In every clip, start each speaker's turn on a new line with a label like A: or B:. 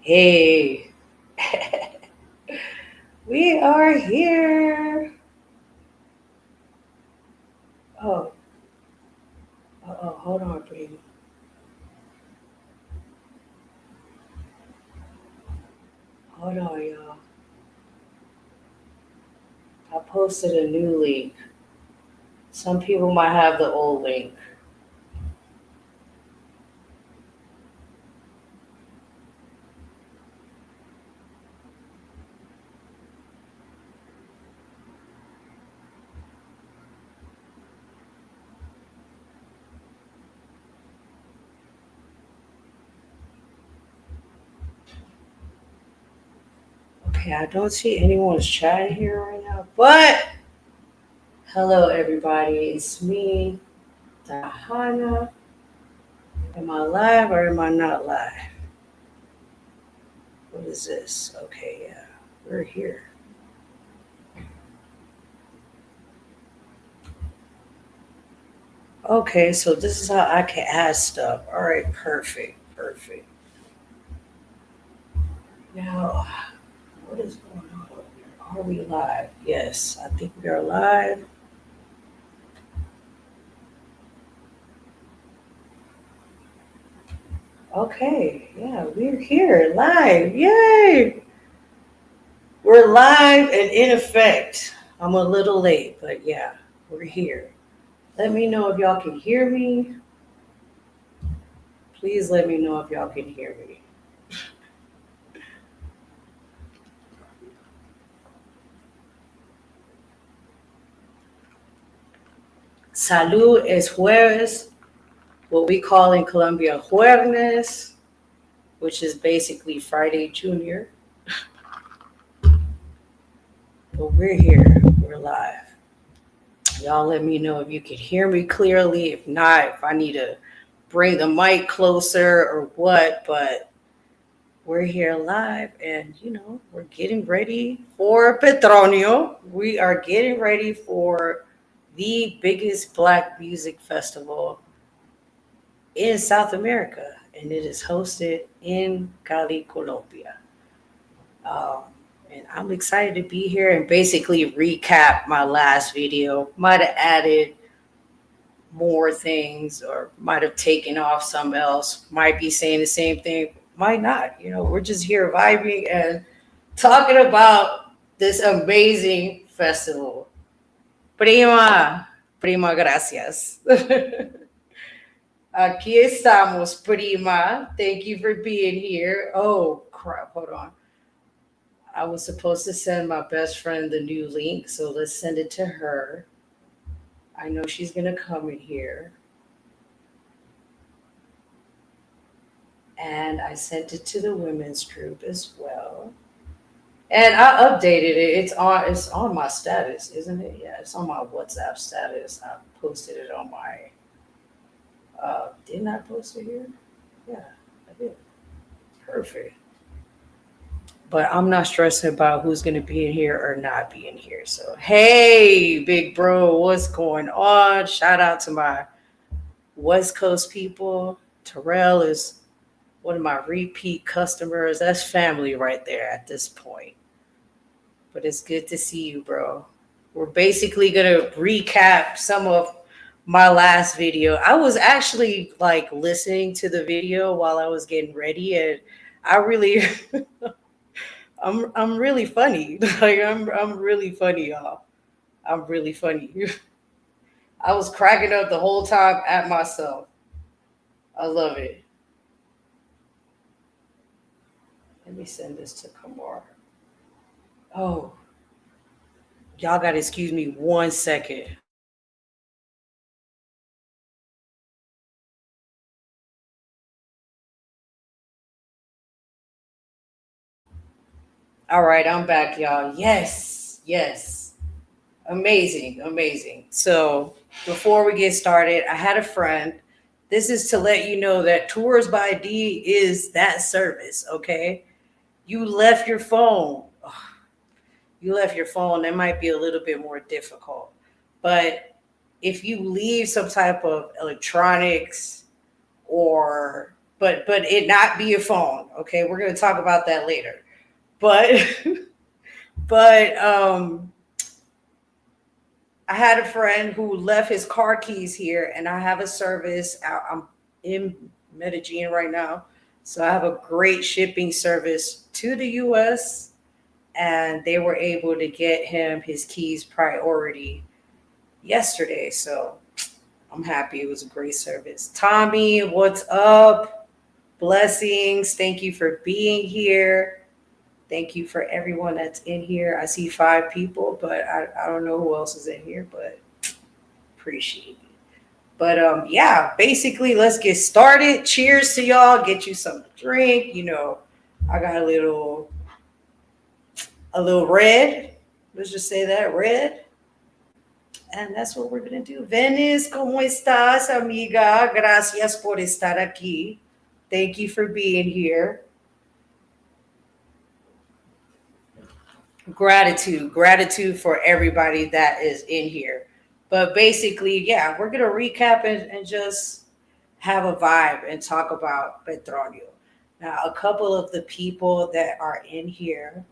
A: Hey, we are here. Oh, hold on, baby. Hold on, y'all. I posted a new link. Some people might have the old link. Okay, I don't see anyone's chat here right now, but hello, everybody. It's me, Dahana. Am I live or am I not live? What is this? Okay, yeah, we're here. Okay, so this is how I can add stuff. All right, perfect, perfect. Now, what is going on over here? Are we live? Yes, I think we are live. Okay, yeah, we're here live. Yay! We're live and in effect. I'm a little late, but yeah, we're here. Let me know if y'all can hear me. Please let me know if y'all can hear me. Salud es jueves, what we call in Colombia jueves, which is basically Friday Junior. But we're here. We're live. Y'all let me know if you can hear me clearly. If not, if I need to bring the mic closer or what. But we're here live and, we're getting ready for Petronio. We are getting ready for the biggest Black music festival in South America. And it is hosted in Cali, Colombia. Um, and I'm excited to be here and basically recap my last video. Might have added more things or might have taken off some else, might be saying the same thing, might not. We're just here vibing and talking about this amazing festival. Prima, prima, gracias. Aquí estamos, prima. Thank you for being here. Oh, crap. Hold on. I was supposed to send my best friend the new link, so let's send it to her. I know she's going to come in here. And I sent it to the women's group as well. And I updated it. It's on my status, isn't it? Yeah, it's on my WhatsApp status. I posted it on my didn't I post it here? Yeah, I did. Perfect. But I'm not stressing about who's gonna be in here or not be in here. So hey, big bro, what's going on? Shout out to my West Coast people. Terrell is one of my repeat customers. That's family right there at this point. But it's good to see you, bro. We're basically gonna recap some of my last video. I was actually like listening to the video while I was getting ready, and I really, I'm really funny. Like I'm really funny, y'all. I'm really funny. I was cracking up the whole time at myself. I love it. Let me send this to Kamar. Oh, y'all gotta excuse me 1 second. All right, I'm back, y'all. Yes, yes. Amazing, amazing. So before we get started, I had a friend. This is to let you know that Tours by D is that service, okay? You left your phone. You left your phone, that might be a little bit more difficult. But if you leave some type of electronics or but it not be a phone. Okay, we're gonna talk about that later. But but I had a friend who left his car keys here, and I have a service. I'm in Medellin right now, so I have a great shipping service to the U.S. And they were able to get him his keys priority yesterday. So I'm happy. It was a great service. Tommy, what's up? Blessings. Thank you for being here. Thank you for everyone that's in here. I see 5 people, but I don't know who else is in here, but appreciate it. But yeah, basically let's get started. Cheers to y'all. Get you something to drink. I got a little red. Let's just say that red. And that's what we're gonna do. Venice, ¿cómo estás, amiga? Gracias por estar aquí. Thank you for being here. Gratitude for everybody that is in here. But basically, yeah, we're gonna recap and just have a vibe and talk about Petronio. Now, a couple of the people that are in here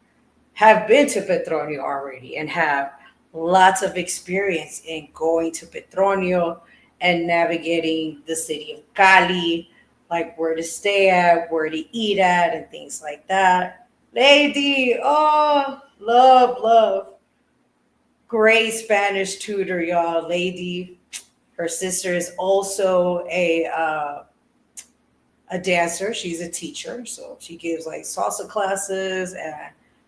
A: have been to Petronio already and have lots of experience in going to Petronio and navigating the city of Cali, like where to stay at, where to eat at, and things like that. Lady, oh, love. Great Spanish tutor, y'all. Lady, her sister is also a dancer. She's a teacher, so she gives like salsa classes, and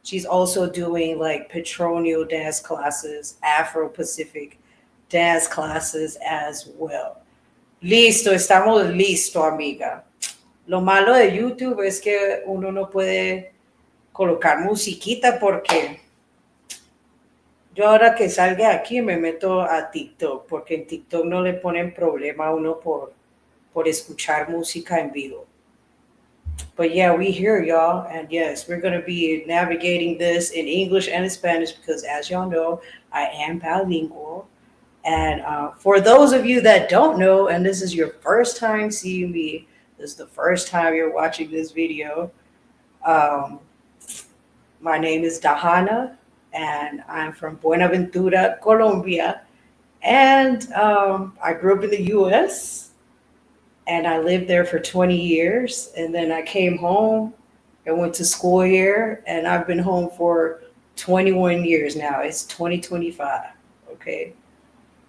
A: she's also doing like Petronio dance classes, Afro Pacific dance classes as well. Listo, estamos listo, amiga. Lo malo de YouTube es que uno no puede colocar musiquita porque yo ahora que salga aquí me meto a TikTok porque en TikTok no le ponen problema a uno por escuchar música en vivo. But yeah, we here, y'all. And yes, we're going to be navigating this in English and in Spanish because, as y'all know, I am bilingual. And for those of you that don't know, and this is your first time seeing me, this is the first time you're watching this video, um, my name is Dahana, and I'm from Buenaventura, Colombia. And I grew up in the U.S., and I lived there for 20 years. And then I came home and went to school here, and I've been home for 21 years now. It's 2025, okay?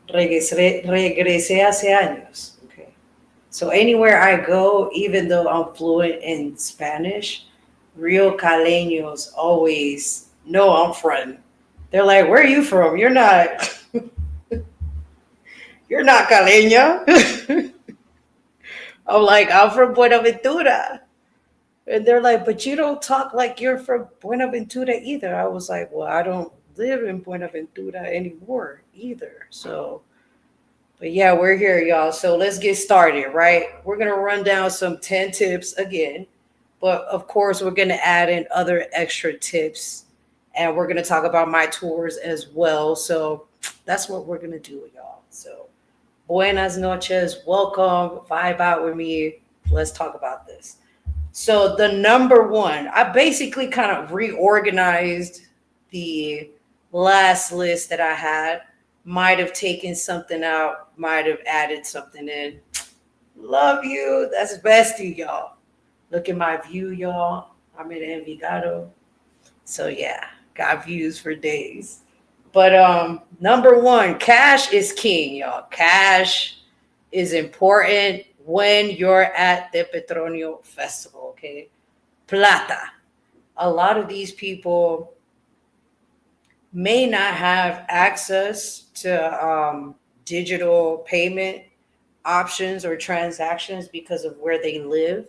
A: Regresé hace años, okay? So anywhere I go, even though I'm fluent in Spanish, real Caleños always know I'm from. They're like, "Where are you from? You're not, you're not Caleña." I'm like, "I'm from Buenaventura." And they're like, "But you don't talk like you're from Buenaventura either." I was like, "Well, I don't live in Buenaventura anymore either." So, but yeah, we're here, y'all. So let's get started, right? We're going to run down some 10 tips again. But of course, we're going to add in other extra tips. And we're going to talk about my tours as well. So that's what we're going to do, y'all. So buenas noches. Welcome. Vibe out with me. Let's talk about this. So the number one, I basically kind of reorganized the last list that I had. Might have taken something out, might have added something in. Love you. That's bestie, y'all. Look at my view, y'all. I'm in Envigado. So yeah, got views for days. But number one, cash is king, y'all. Cash is important when you're at the Petronio Festival, okay? Plata. A lot of these people may not have access to digital payment options or transactions because of where they live.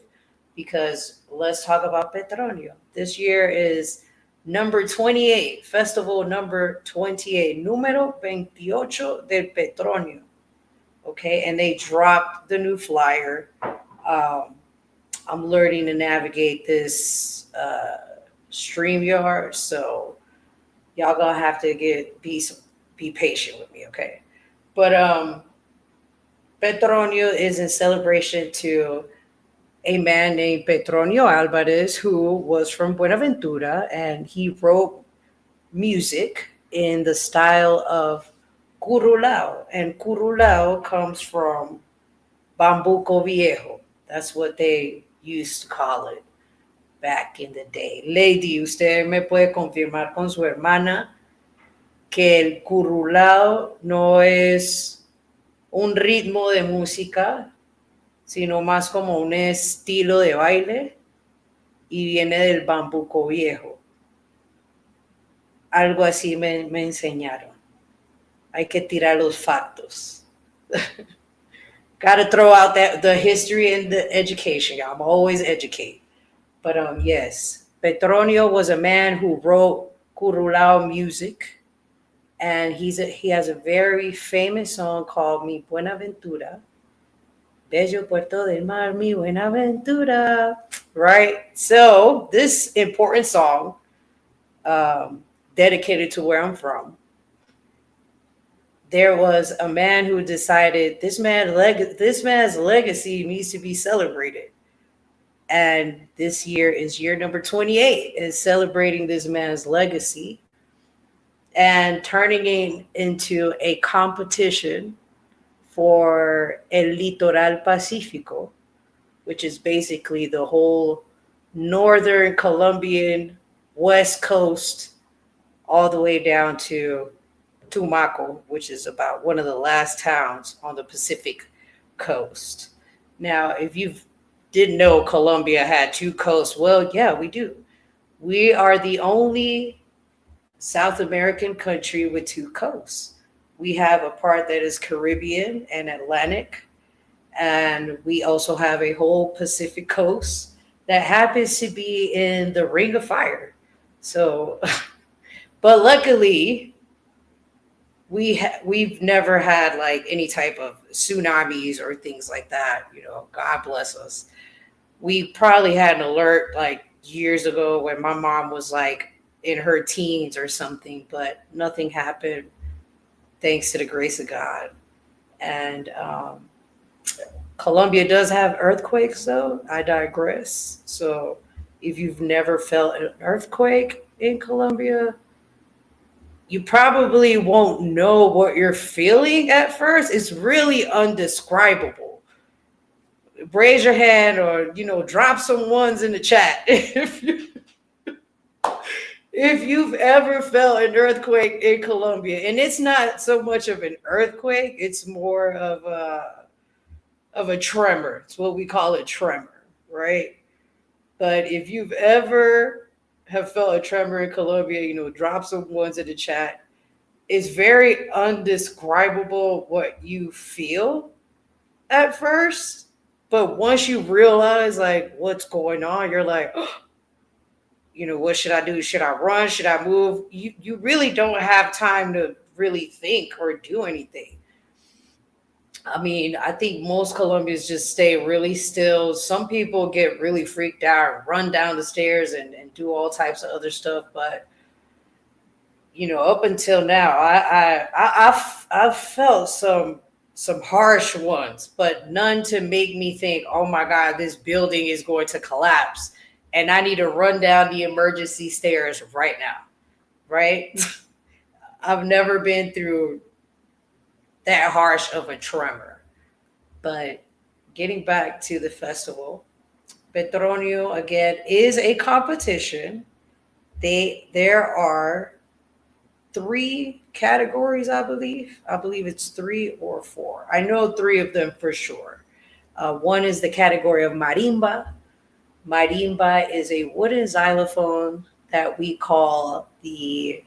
A: Because let's talk about Petronio. This year is number 28, festival number 28, número 28 del Petronio. Okay, and they dropped the new flyer. I'm learning to navigate this StreamYard, so y'all gonna have to be patient with me, okay? But Petronio is in celebration to a man named Petronio Alvarez who was from Buenaventura, and he wrote music in the style of curulao. And curulao comes from bambuco viejo. That's what they used to call it back in the day. Lady, usted me puede confirmar con su hermana que el curulao no es un ritmo de música, sino más como un estilo de baile y viene del bambuco viejo. Algo así me enseñaron. Hay que tirar los factos. Got to throw out the history and the education. I'm always educate. But yes, Petronio was a man who wrote curulao music, and he has a very famous song called Mi Buenaventura. Bello Puerto del Mar, Mi Buenaventura. Right? So this important song, dedicated to where I'm from, there was a man who decided this man's legacy needs to be celebrated. And this year is year number 28, is celebrating this man's legacy and turning it into a competition for El Litoral Pacífico, which is basically the whole northern Colombian west coast, all the way down to Tumaco, which is about one of the last towns on the Pacific coast. Now, if you didn't know Colombia had two coasts, well, yeah, we do. We are the only South American country with two coasts. We have a part that is Caribbean and Atlantic, and we also have a whole Pacific coast that happens to be in the Ring of Fire. So, but luckily, we've never had like any type of tsunamis or things like that. You know, God bless us. We probably had an alert like years ago when my mom was like in her teens or something, but nothing happened thanks to the grace of God. And Colombia does have earthquakes, though. I digress. So if you've never felt an earthquake in Colombia, you probably won't know what you're feeling at first. It's really undescribable. Raise your hand or, drop some ones in the chat if you've ever felt an earthquake in Colombia. And it's not so much of an earthquake, it's more of a tremor. It's what we call a tremor, right? But if you've ever have felt a tremor in Colombia, drop some ones in the chat. It's very undescribable what you feel at first, but once you realize like what's going on, you're like, what should I do? Should I run? Should I move? You really don't have time to really think or do anything. I mean, I think most Colombians just stay really still. Some people get really freaked out, run down the stairs and do all types of other stuff. But up until now, I've felt some harsh ones, but none to make me think, oh my God, this building is going to collapse and I need to run down the emergency stairs right now. Right? I've never been through that harsh of a tremor. But getting back to the festival, Petronio again is a competition. There are 3 categories, I believe. I believe it's 3 or 4. I know 3 of them for sure. One is the category of marimba. Marimba is a wooden xylophone that we call the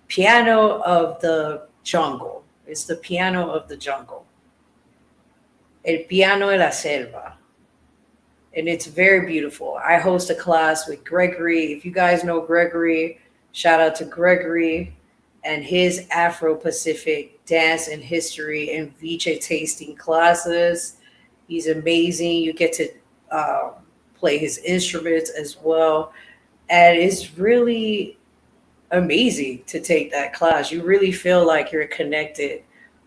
A: piano of the jungle. It's the piano of the jungle. El piano de la selva. And it's very beautiful. I host a class with Gregory. If you guys know Gregory, shout out to Gregory and his Afro-Pacific dance and history and Viche tasting classes. He's amazing. You get to play his instruments as well. And it's really amazing to take that class. You really feel like you're connected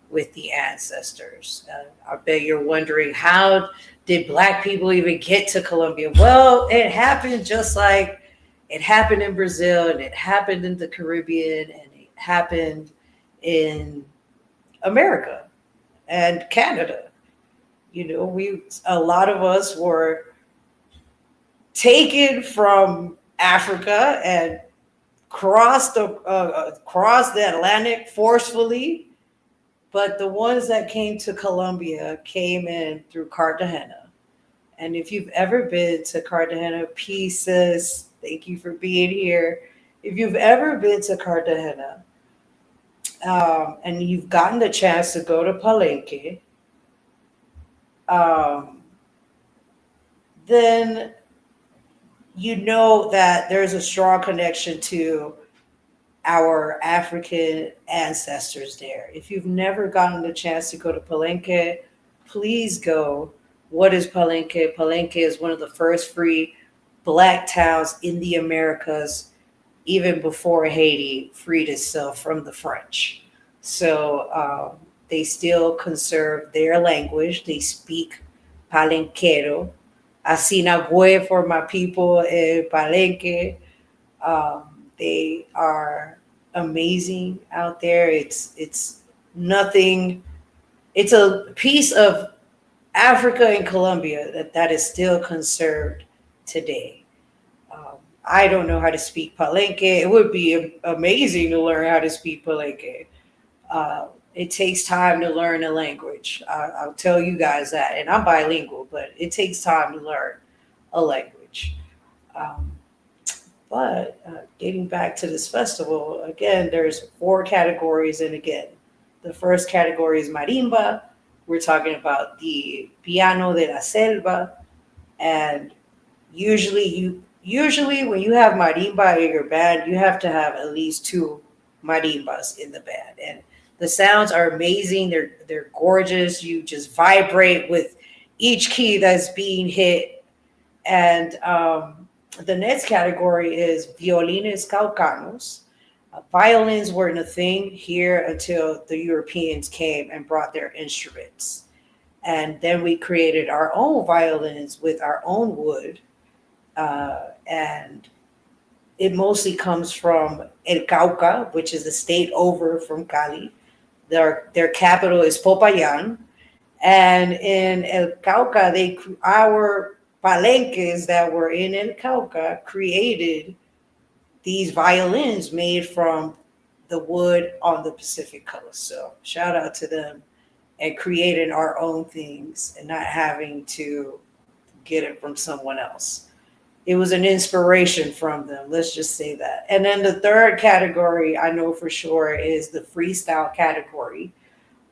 A: with the ancestors. I bet you're wondering, how Did black people even get to Colombia? Well, it happened just like it happened in Brazil, and it happened in the Caribbean, and it happened in America and Canada. We a lot of us were taken from Africa and crossed the Atlantic forcefully, but the ones that came to Colombia came in through Cartagena. And if you've ever been to Cartagena, pieces, thank you for being here. If you've ever been to Cartagena, and you've gotten the chance to go to Palenque, um, then you know that there's a strong connection to our African ancestors there. If you've never gotten the chance to go to Palenque, please go. What is Palenque? Palenque is one of the first free black towns in the Americas, even before Haiti freed itself from the French. So they still conserve their language. They speak Palenquero. Asinagüe for my people in Palenque. They are amazing out there. It's nothing. It's a piece of Africa and Colombia that is still conserved today. I don't know how to speak Palenque. It would be amazing to learn how to speak Palenque. It takes time to learn a language. I'll tell you guys that. And I'm bilingual, but it takes time to learn a language. Um, but getting back to this festival, again, there's four categories. And again, the first category is marimba. We're talking about the piano de la selva. And usually when you have marimba in your band, you have to have at least two marimbas in the band. And the sounds are amazing. They're gorgeous. You just vibrate with each key that's being hit. And the next category is violines caucanos. Violins weren't a thing here until the Europeans came and brought their instruments. And then we created our own violins with our own wood. And it mostly comes from El Cauca, which is the state over from Cali. Their capital is Popayan. And in El Cauca, our palenques that were in El Cauca created these violins made from the wood on the Pacific coast. So shout out to them and creating our own things and not having to get it from someone else. It was an inspiration from them. Let's just say that. And then the third category I know for sure is the freestyle category.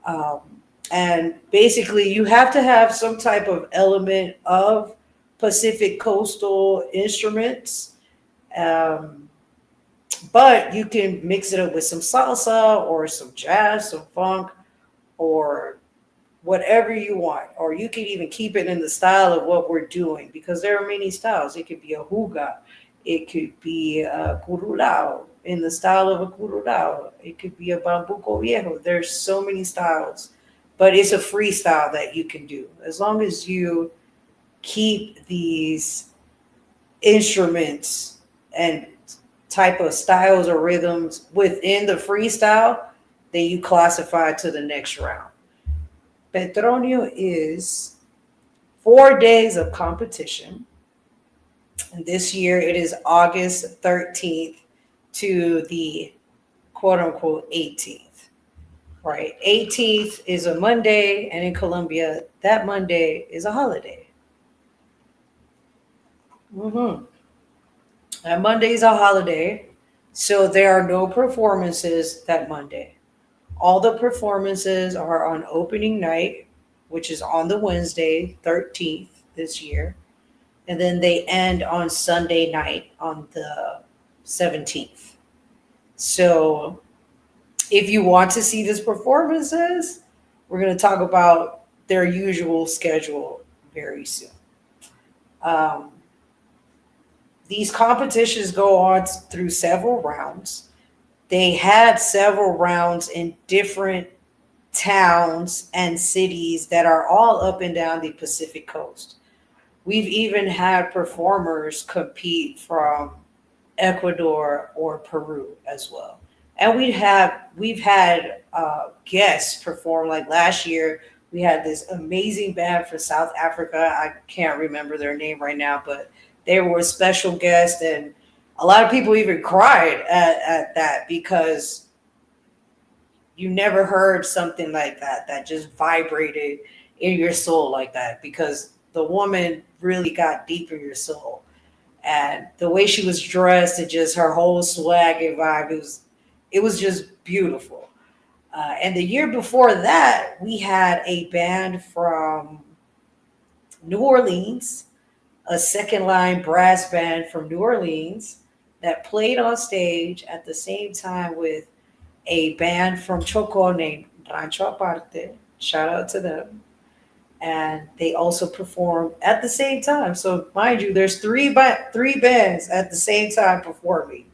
A: Um, and basically, you have to have some type of element of Pacific coastal instruments. Um, but you can mix it up with some salsa or some jazz, some funk, or whatever you want. Or you can even keep it in the style of what we're doing because there are many styles. It could be a juga, it could be a curulao in the style of a curulao, it could be a bambuco viejo. There's so many styles, but it's a freestyle that you can do as long as you keep these instruments and type of styles or rhythms within the freestyle, then you classify to the next round. Petronio is 4 days of competition. And this year it is August 13th to the quote unquote 18th, right? 18th is a Monday, and in Colombia, that Monday is a holiday. Mm-hmm. And Monday is a holiday, so there are no performances that Monday. All the performances are on opening night, which is on the Wednesday, 13th this year. And then they end on Sunday night on the 17th. So if you want to see these performances, we're going to talk about their usual schedule very soon. Um, these competitions go on through several rounds. They had several rounds in different towns and cities that are all up and down the Pacific coast. We've even had performers compete from Ecuador or Peru as well. And we've had guests perform. Like last year, we had this amazing band from South Africa. I can't remember their name right now, but they were a special guest, and a lot of people even cried at that because you never heard something like that just vibrated in your soul like that, because the woman really got deep in your soul, and the way she was dressed and just her whole swag and vibe, it was just beautiful. And the year before that, we had a band from New Orleans, a second line brass band from New Orleans that played on stage at the same time with a band from Choco named Rancho Aparte. Shout out to them. And they also performed at the same time. So mind you, there's three bands at the same time performing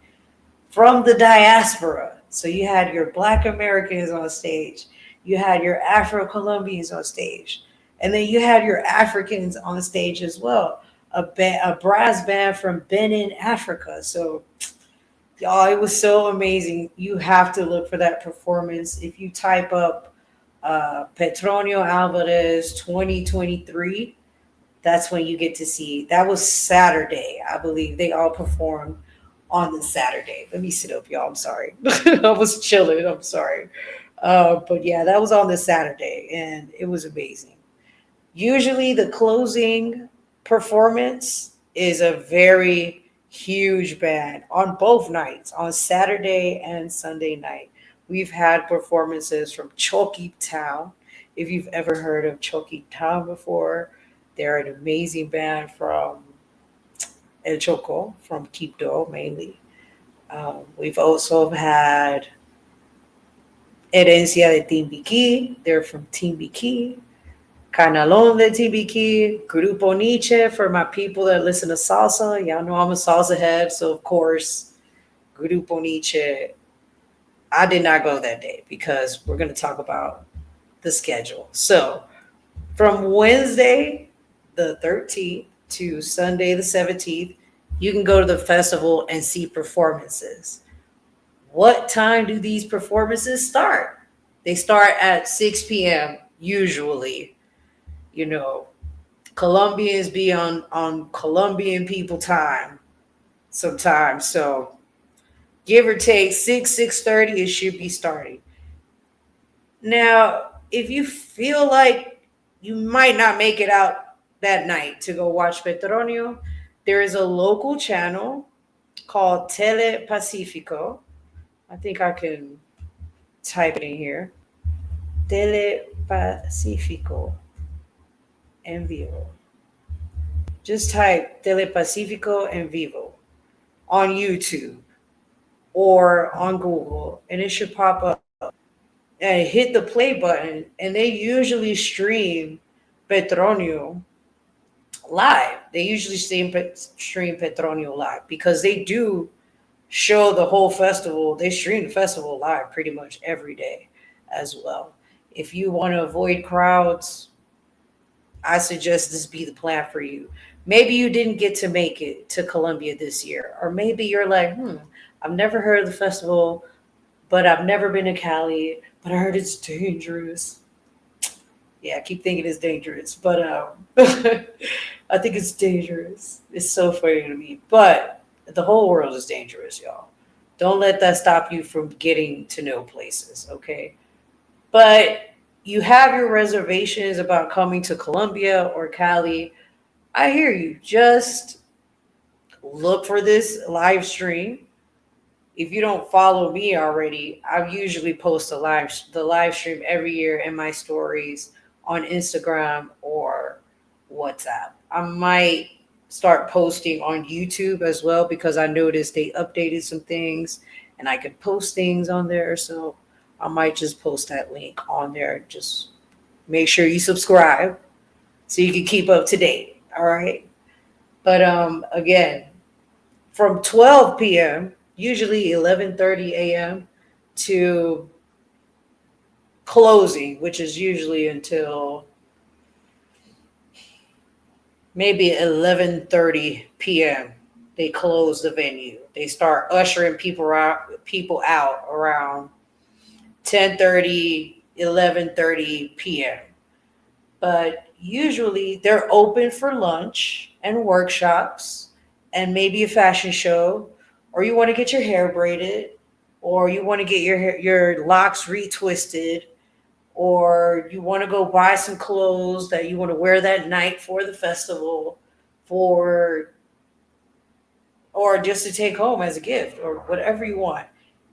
A: from the diaspora. So you had your Black Americans on stage, you had your Afro-Colombians on stage, and then you had your Africans on stage as well. A brass band from Benin, Africa. So y'all, it was so amazing. You have to look for that performance. If you type up Petronio Alvarez 2023, that's when you get to see. That was Saturday, I believe. They all performed on the Saturday. Let me sit up, y'all. I'm sorry. I was chilling. I'm sorry. But yeah, that was on the Saturday, and it was amazing. Usually, the closing performance is a very huge band on both nights, on Saturday and Sunday night. We've had performances from Choki Town. If you've ever heard of Choki Town before, they're an amazing band from El Choco, from Quito mainly. We've also had Herencia de Timbiquí. They're from Timbiquí. Canalon de Timbiquí. Grupo Nietzsche for my people that listen to salsa. Y'all know I'm a salsa head, so of course, Grupo Nietzsche. I did not go that day because we're going to talk about the schedule. So from Wednesday the 13th to Sunday the 17th, you can go to the festival and see performances. What time do these performances start? They start at 6 p.m. usually. You know, Colombians be on Colombian people time sometimes. So give or take 6:30, it should be starting. Now, if you feel like you might not make it out that night to go watch Petronio, there is a local channel called Tele Pacifico. I think I can type it in here. Tele Pacifico en vivo. Just type Tele Pacifico en vivo on YouTube or on Google, and it should pop up. And hit the play button, and they usually stream Petronio live. They usually stream Petronio live because they do show the whole festival. They stream the festival live pretty much every day as well. If you want to avoid crowds, I suggest this be the plan for you. Maybe you didn't get to make it to Colombia this year, or maybe you're like, I've never heard of the festival, but I've never been to Cali, but I heard it's dangerous. Yeah, I keep thinking it's dangerous, but I think it's dangerous. It's so funny to me. But the whole world is dangerous, y'all. Don't let that stop you from getting to know places, okay? But you have your reservations about coming to Colombia or Cali. I hear you. Just look for this live stream. If you don't follow me already, I usually post the live stream every year in my stories on Instagram or WhatsApp. I might start posting on YouTube as well because I noticed they updated some things and I could post things on there. So I might just post that link on there. Just make sure you subscribe so you can keep up to date. All right. But again, from 12 p.m., usually 11:30 a.m. to closing, which is usually until maybe 11:30 p.m. They close the venue. They start ushering people out around 10:30, 11:30 p.m. But usually they're open for lunch and workshops and maybe a fashion show, or you want to get your hair braided, or you want to get your locks retwisted, or you want to go buy some clothes that you want to wear that night for the festival, for or just to take home as a gift, or whatever you want.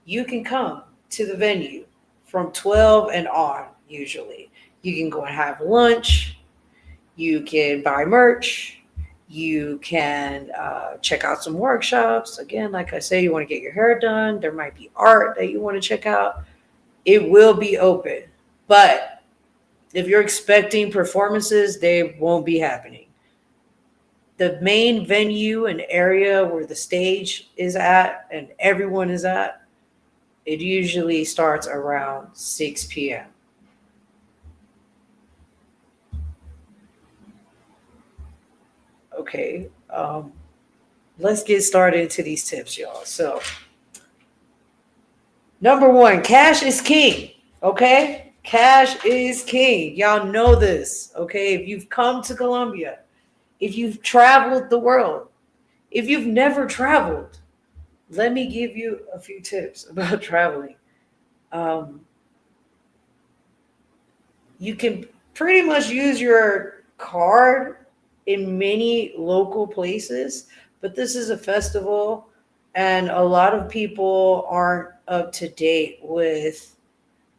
A: You can come to the venue from 12 and on usually. You can go and have lunch, you can buy merch, you can check out some workshops. Again, like I say, you want to get your hair done, there might be art that you want to check out. It will be open. But if you're expecting performances, they won't be happening. The main venue and area where the stage is at and everyone is at, it usually starts around 6 p.m. Okay, let's get started into these tips, y'all. So, number one, cash is king. Okay, cash is king. Y'all know this. Okay, if you've come to Colombia, if you've traveled the world, if you've never traveled, let me give you a few tips about traveling. Um, you can pretty much use your card in many local places, but this is a festival, and a lot of people aren't up to date with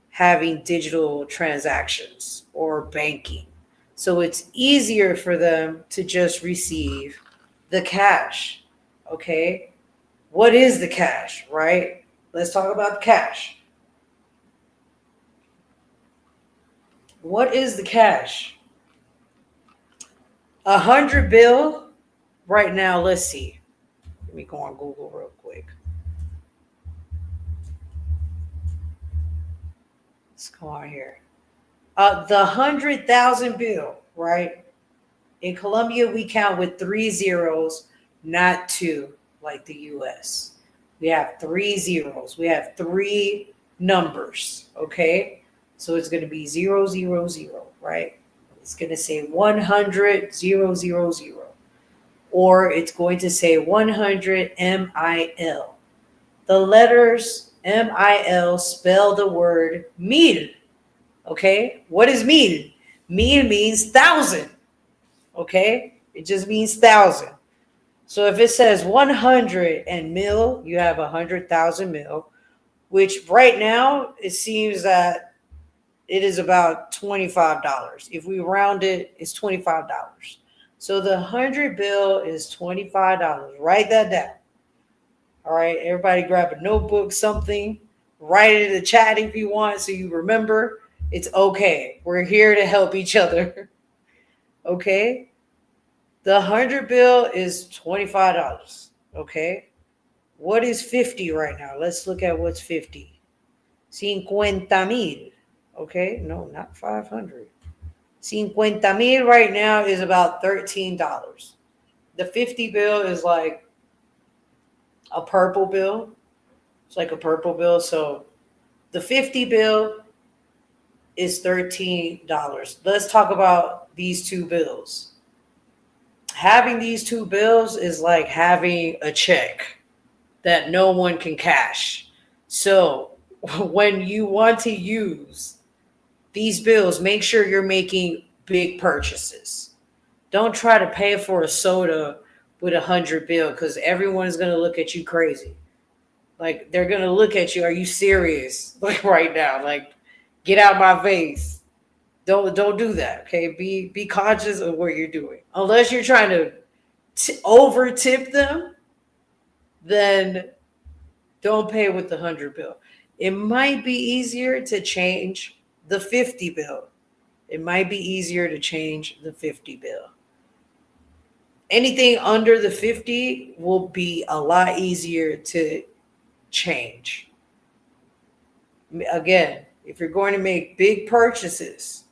A: having digital transactions or banking. So it's easier for them to just receive the cash. Okay. What is the cash, right? Let's talk about the cash. What is the cash? 100 bill right now. Let's see. Let me go on Google real quick. Let's go on here. The 100,000 bill, right? In Colombia, we count with three zeros, not two, like the US. We have three zeros. We have three numbers, okay? So it's going to be 000, right? It's going to say 100,000, or it's going to say 100 MIL. The letters MIL spell the word mil, okay? What is mil? Mil means thousand, okay? It just means thousand. So if it says 100 and mil, you have 100,000 mil, which right now it seems that it is about $25. If we round it, it's $25. So the 100 bill is $25. Write that down. All right, everybody grab a notebook, something, write it in the chat if you want so you remember. It's okay. We're here to help each other. Okay? The 100 bill is $25. Okay? What is 50 right now? Let's look at what's 50. 50,000. Okay? No, not 500. 50,000 right now is about $13. The 50 bill is like a purple bill. It's like a purple bill. So the 50 bill is $13. Let's talk about these two bills. Having these two bills is like having a check that no one can cash. So when you want to use these bills, make sure you're making big purchases. Don't try to pay for a soda with 100 bill, because everyone's going to look at you crazy. Like, they're going to look at you. Are you serious? Like, right now, like, get out my face. Don't do that. Okay. Be conscious of what you're doing. Unless you're trying to over tip them, then don't pay with the 100 bill. It might be easier to change the 50 bill. It might be easier to change the 50 bill. Anything under the 50 will be a lot easier to change. Again, If you're going to make big purchases,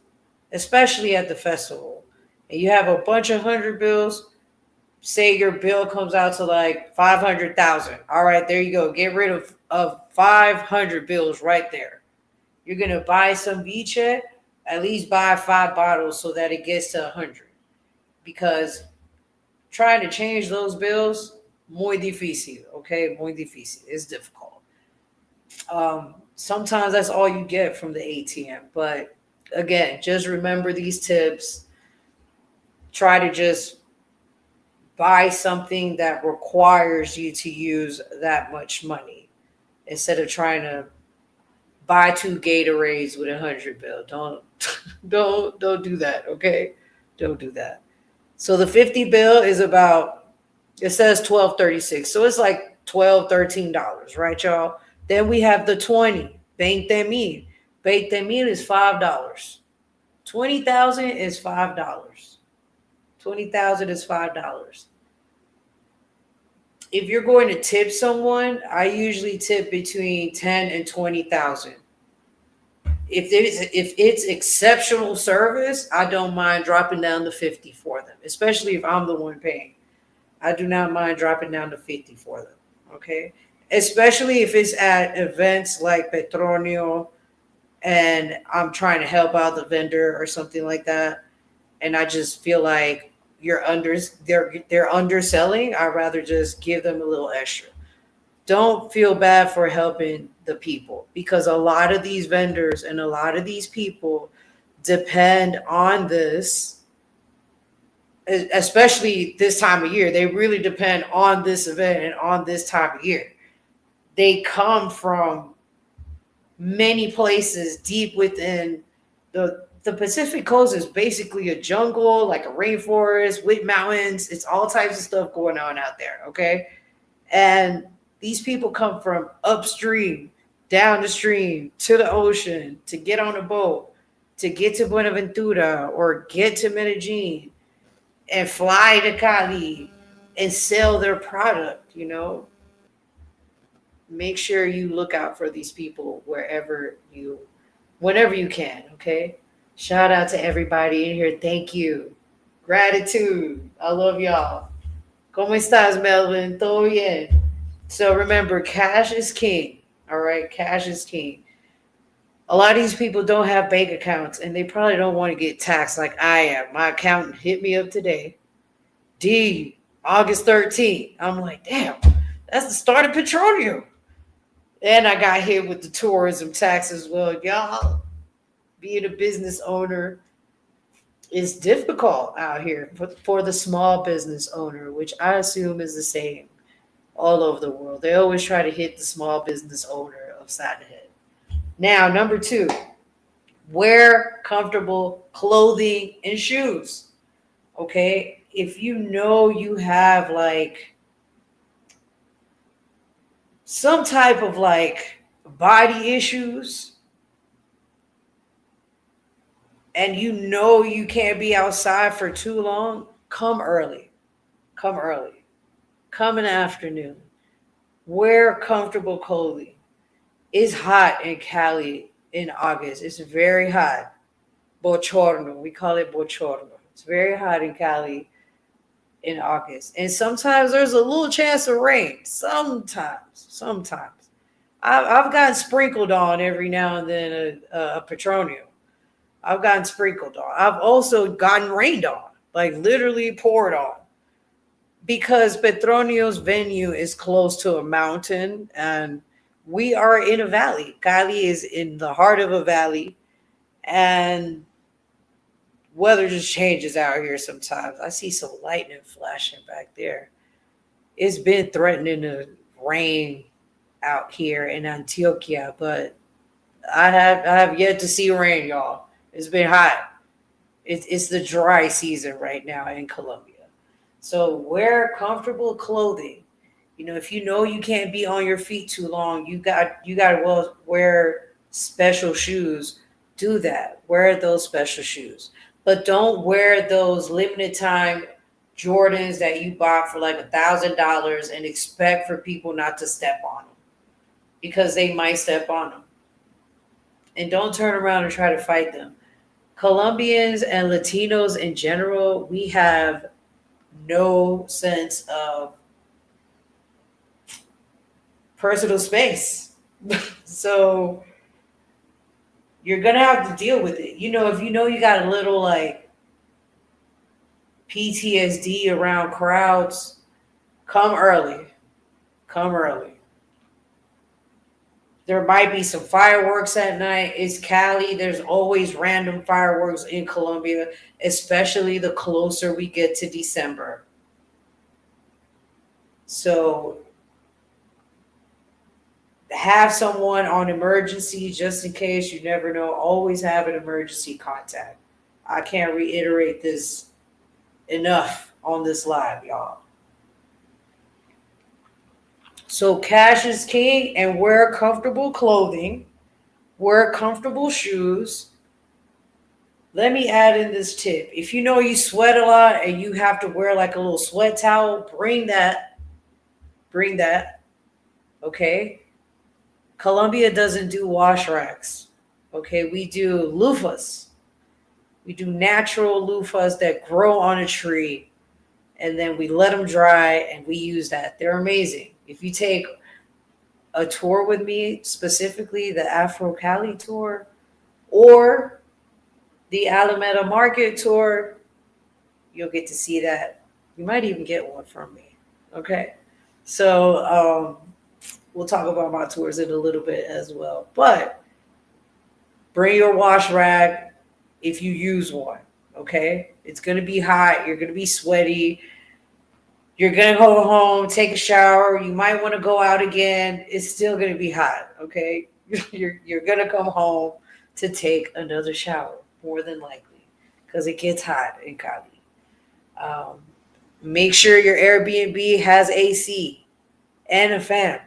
A: especially at the festival, and you have a bunch of 100 bills, say your bill comes out to like 500,000. All right, there you go. Get rid of 500 bills right there. You're gonna buy some viche, at least buy 5 bottles so that it gets to 100. Because trying to change those bills, muy difícil. Okay, muy difícil. It's difficult. Sometimes that's all you get from the ATM. But again, just remember these tips. Try to just buy something that requires you to use that much money instead of trying to buy 2 Gatorades with 100 bill. Don't don't do that. Okay, don't do that. So the 50 bill is about, it says 12.36, so it's like 12 $13, right, y'all? Then we have the 20, 20 mil is $5. 20,000 is $5. 20,000 is $5. If you're going to tip someone, I usually tip between 10 and 20,000. If it's exceptional service, I don't mind dropping down to 50 for them, especially if I'm the one paying. I do not mind dropping down to 50 for them. Okay. Especially if it's at events like Petronio and I'm trying to help out the vendor or something like that. And I just feel like they're underselling. I'd rather just give them a little extra. Don't feel bad for helping the people, because a lot of these vendors and a lot of these people depend on this, especially this time of year. They really depend on this event and on this time of year. They come from many places deep within the Pacific Coast. Is basically a jungle, like a rainforest with mountains. It's all types of stuff going on out there, okay? And these people come from upstream, down the stream, to the ocean, to get on a boat, to get to Buenaventura or get to Medellin and fly to Cali and sell their product. Make sure you look out for these people whenever you can, okay? Shout out to everybody in here. Thank you. Gratitude. I love y'all. ¿Cómo estás, Melvin? Todo bien. So remember, cash is king. All right, cash is king. A lot of these people don't have bank accounts and they probably don't want to get taxed like I am. My accountant hit me up today. August 13th. I'm like, damn, that's the start of Petronio. And I got hit with the tourism tax as well. Y'all, being a business owner is difficult out here for the small business owner, which I assume is the same all over the world. They always try to hit the small business owner upside the head. Now, number 2, wear comfortable clothing and shoes. Okay? If you know you have like some type of like body issues and you know you can't be outside for too long, come early. Come early. Come in the afternoon. Wear comfortable clothing. It's hot in Cali in August. It's very hot. Bochorno. We call it bochorno. It's very hot in Cali in August. And sometimes there's a little chance of rain. Sometimes. I've gotten sprinkled on every now and then a Petronio. I've gotten sprinkled on. I've also gotten rained on, like literally poured on. Because Petronio's venue is close to a mountain and we are in a valley. Cali is in the heart of a valley and weather just changes out here sometimes. I see some lightning flashing back there. It's been threatening to rain out here in Antioquia, but I have yet to see rain, y'all. It's been hot. It's the dry season right now in Colombia. So wear comfortable clothing. If you know you can't be on your feet too long, you got to wear special shoes. Do that. Wear those special shoes. But don't wear those limited time Jordans that you bought for like $1,000 and expect for people not to step on them, because they might step on them. and don't turn around and try to fight them. Colombians and Latinos in general, we have no sense of personal space. So you're going to have to deal with it. If you know you got a little like PTSD around crowds, come early. Come early. There might be some fireworks at night. It's Cali. There's always random fireworks in Colombia, especially the closer we get to December. So have someone on emergency just in case. You never know. Always have an emergency contact. I can't reiterate this enough on this live, y'all. So cash is king, and wear comfortable clothing, wear comfortable shoes. Let me add in this tip. If you know you sweat a lot and you have to wear like a little sweat towel, bring that. Bring that. Okay? Colombia doesn't do wash racks. Okay? We do loofahs. We do natural loofahs that grow on a tree, and then we let them dry and we use that. They're amazing. If you take a tour with me, specifically the Afro-Cali tour or the Alameda Market tour, you'll get to see that. You might even get one from me. Okay? So we'll talk about my tours in a little bit as well. But bring your wash rag if you use one. Okay? It's going to be hot. You're going to be sweaty. You're going to go home, take a shower. You might want to go out again. It's still going to be hot, okay? You're going to come home to take another shower, more than likely, because it gets hot in Cali. Make sure your Airbnb has AC and a fan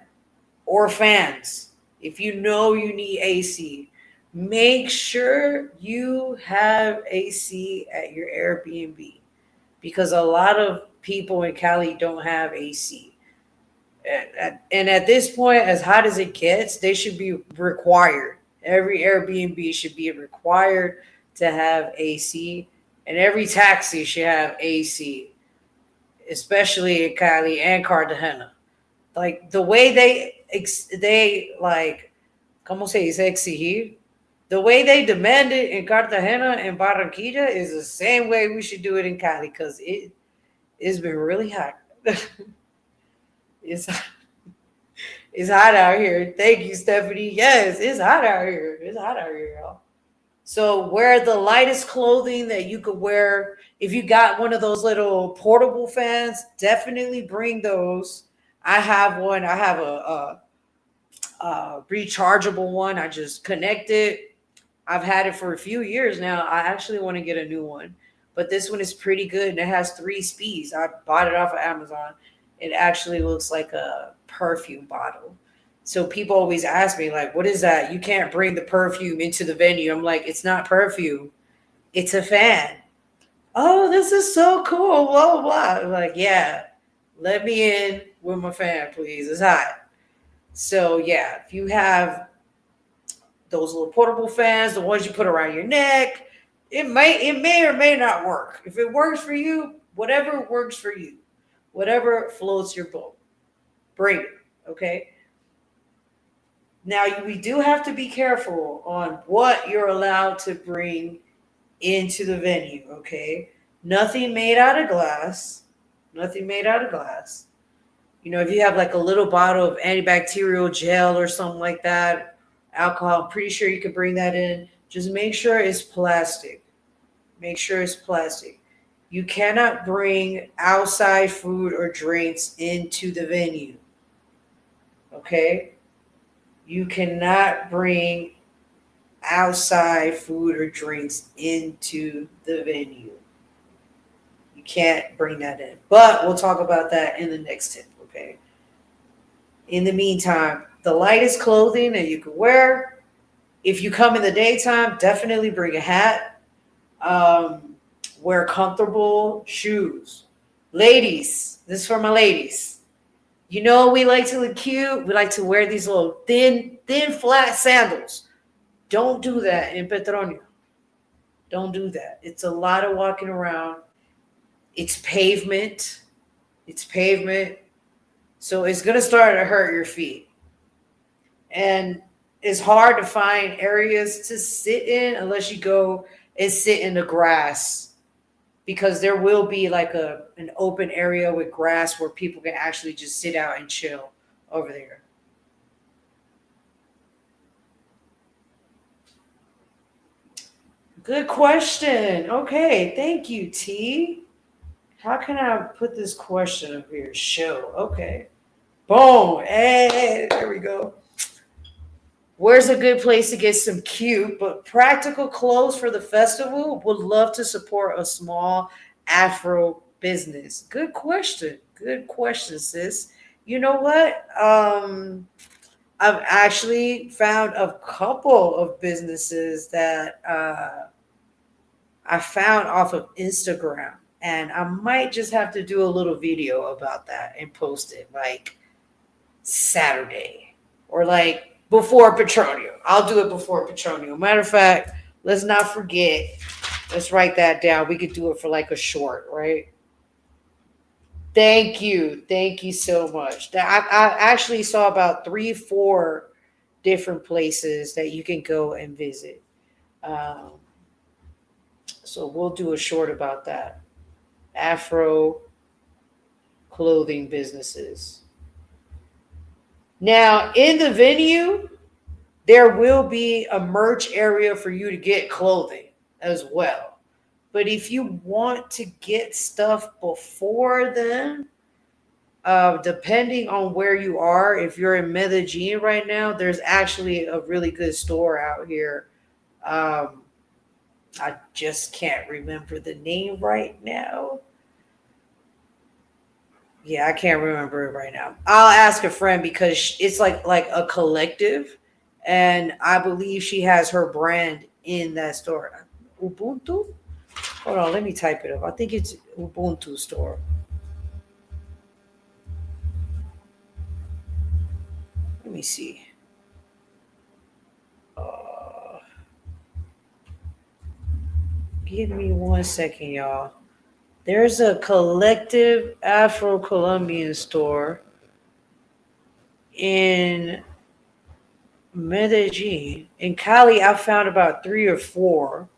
A: or fans. If you know you need AC, make sure you have AC at your Airbnb, because a lot of people in Cali don't have AC. And at this point, as hot as it gets, they should be required. Every Airbnb should be required to have AC, and every taxi should have AC, especially in Cali and Cartagena. Like the way they like, ¿cómo se dice exigir? The way they demand it in Cartagena and Barranquilla is the same way we should do it in Cali, because it's been really hot. it's it's hot out here. Thank you, Stephanie. Yes, it's hot out here. It's hot out here, y'all. So wear the lightest clothing that you could wear. If you got one of those little portable fans, definitely bring those. I have one. I have a rechargeable one. I just connect it. I've had it for a few years now. I actually want to get a new one, but this one is pretty good, and it has 3 speeds. I bought it off of Amazon. It actually looks like a perfume bottle. So people always ask me, like, what is that? You can't bring the perfume into the venue. I'm like, it's not perfume. It's a fan. Oh, this is so cool. Blah, blah, blah. I'm like, yeah, let me in with my fan, please. It's hot. So, yeah, if you have those little portable fans, the ones you put around your neck, it may or may not work. If it works for you, whatever works for you, whatever floats your boat, bring it, okay? Now, we do have to be careful on what you're allowed to bring into the venue, okay? Nothing made out of glass. Nothing made out of glass. If you have like a little bottle of antibacterial gel or something like that, alcohol, I'm pretty sure you could bring that in. Just make sure it's plastic. Make sure it's plastic. You cannot bring outside food or drinks into the venue. Okay? You cannot bring outside food or drinks into the venue. You can't bring that in. But we'll talk about that in the next tip, okay? In the meantime, the lightest clothing that you can wear. If you come in the daytime, definitely bring a hat. Wear comfortable shoes. Ladies, this is for my ladies. We like to look cute. We like to wear these little thin, flat sandals. Don't do that in Petronio. Don't do that. It's a lot of walking around. It's pavement. It's pavement. So it's going to start to hurt your feet. And it's hard to find areas to sit in unless you go and sit in the grass, because there will be like an open area with grass where people can actually just sit out and chill over there. Good question. Okay, thank you, T. How can I put this question up here? Show. Okay. Boom. Hey, there we go. Where's a good place to get some cute but practical clothes for the festival? Would love to support a small Afro business. Good question. Good question, sis. You know what? I've actually found a couple of businesses that I found off of Instagram, and I might just have to do a little video about that and post it like Saturday or like before Petronio. I'll do it before Petronio. Matter of fact, let's not forget. Let's write that down. We could do it for like a short, right? Thank you. Thank you so much. I actually saw about three, four different places that you can go and visit. Um, so we'll do a short about that. Afro clothing businesses. Now, in the venue, there will be a merch area for you to get clothing as well. But if you want to get stuff before then, depending on where you are, if you're in Medellin right now, there's actually a really good store out here. Um, I just can't remember the name right now. Yeah, I can't remember it right now. I'll ask a friend because it's like a collective, and I believe she has her brand in that store. Ubuntu. Hold on, let me type it up. I think it's Ubuntu store. Let me see. Uh, Give me 1 second, y'all. There's a collective Afro-Colombian store in Medellin. In Cali, I found about three or four.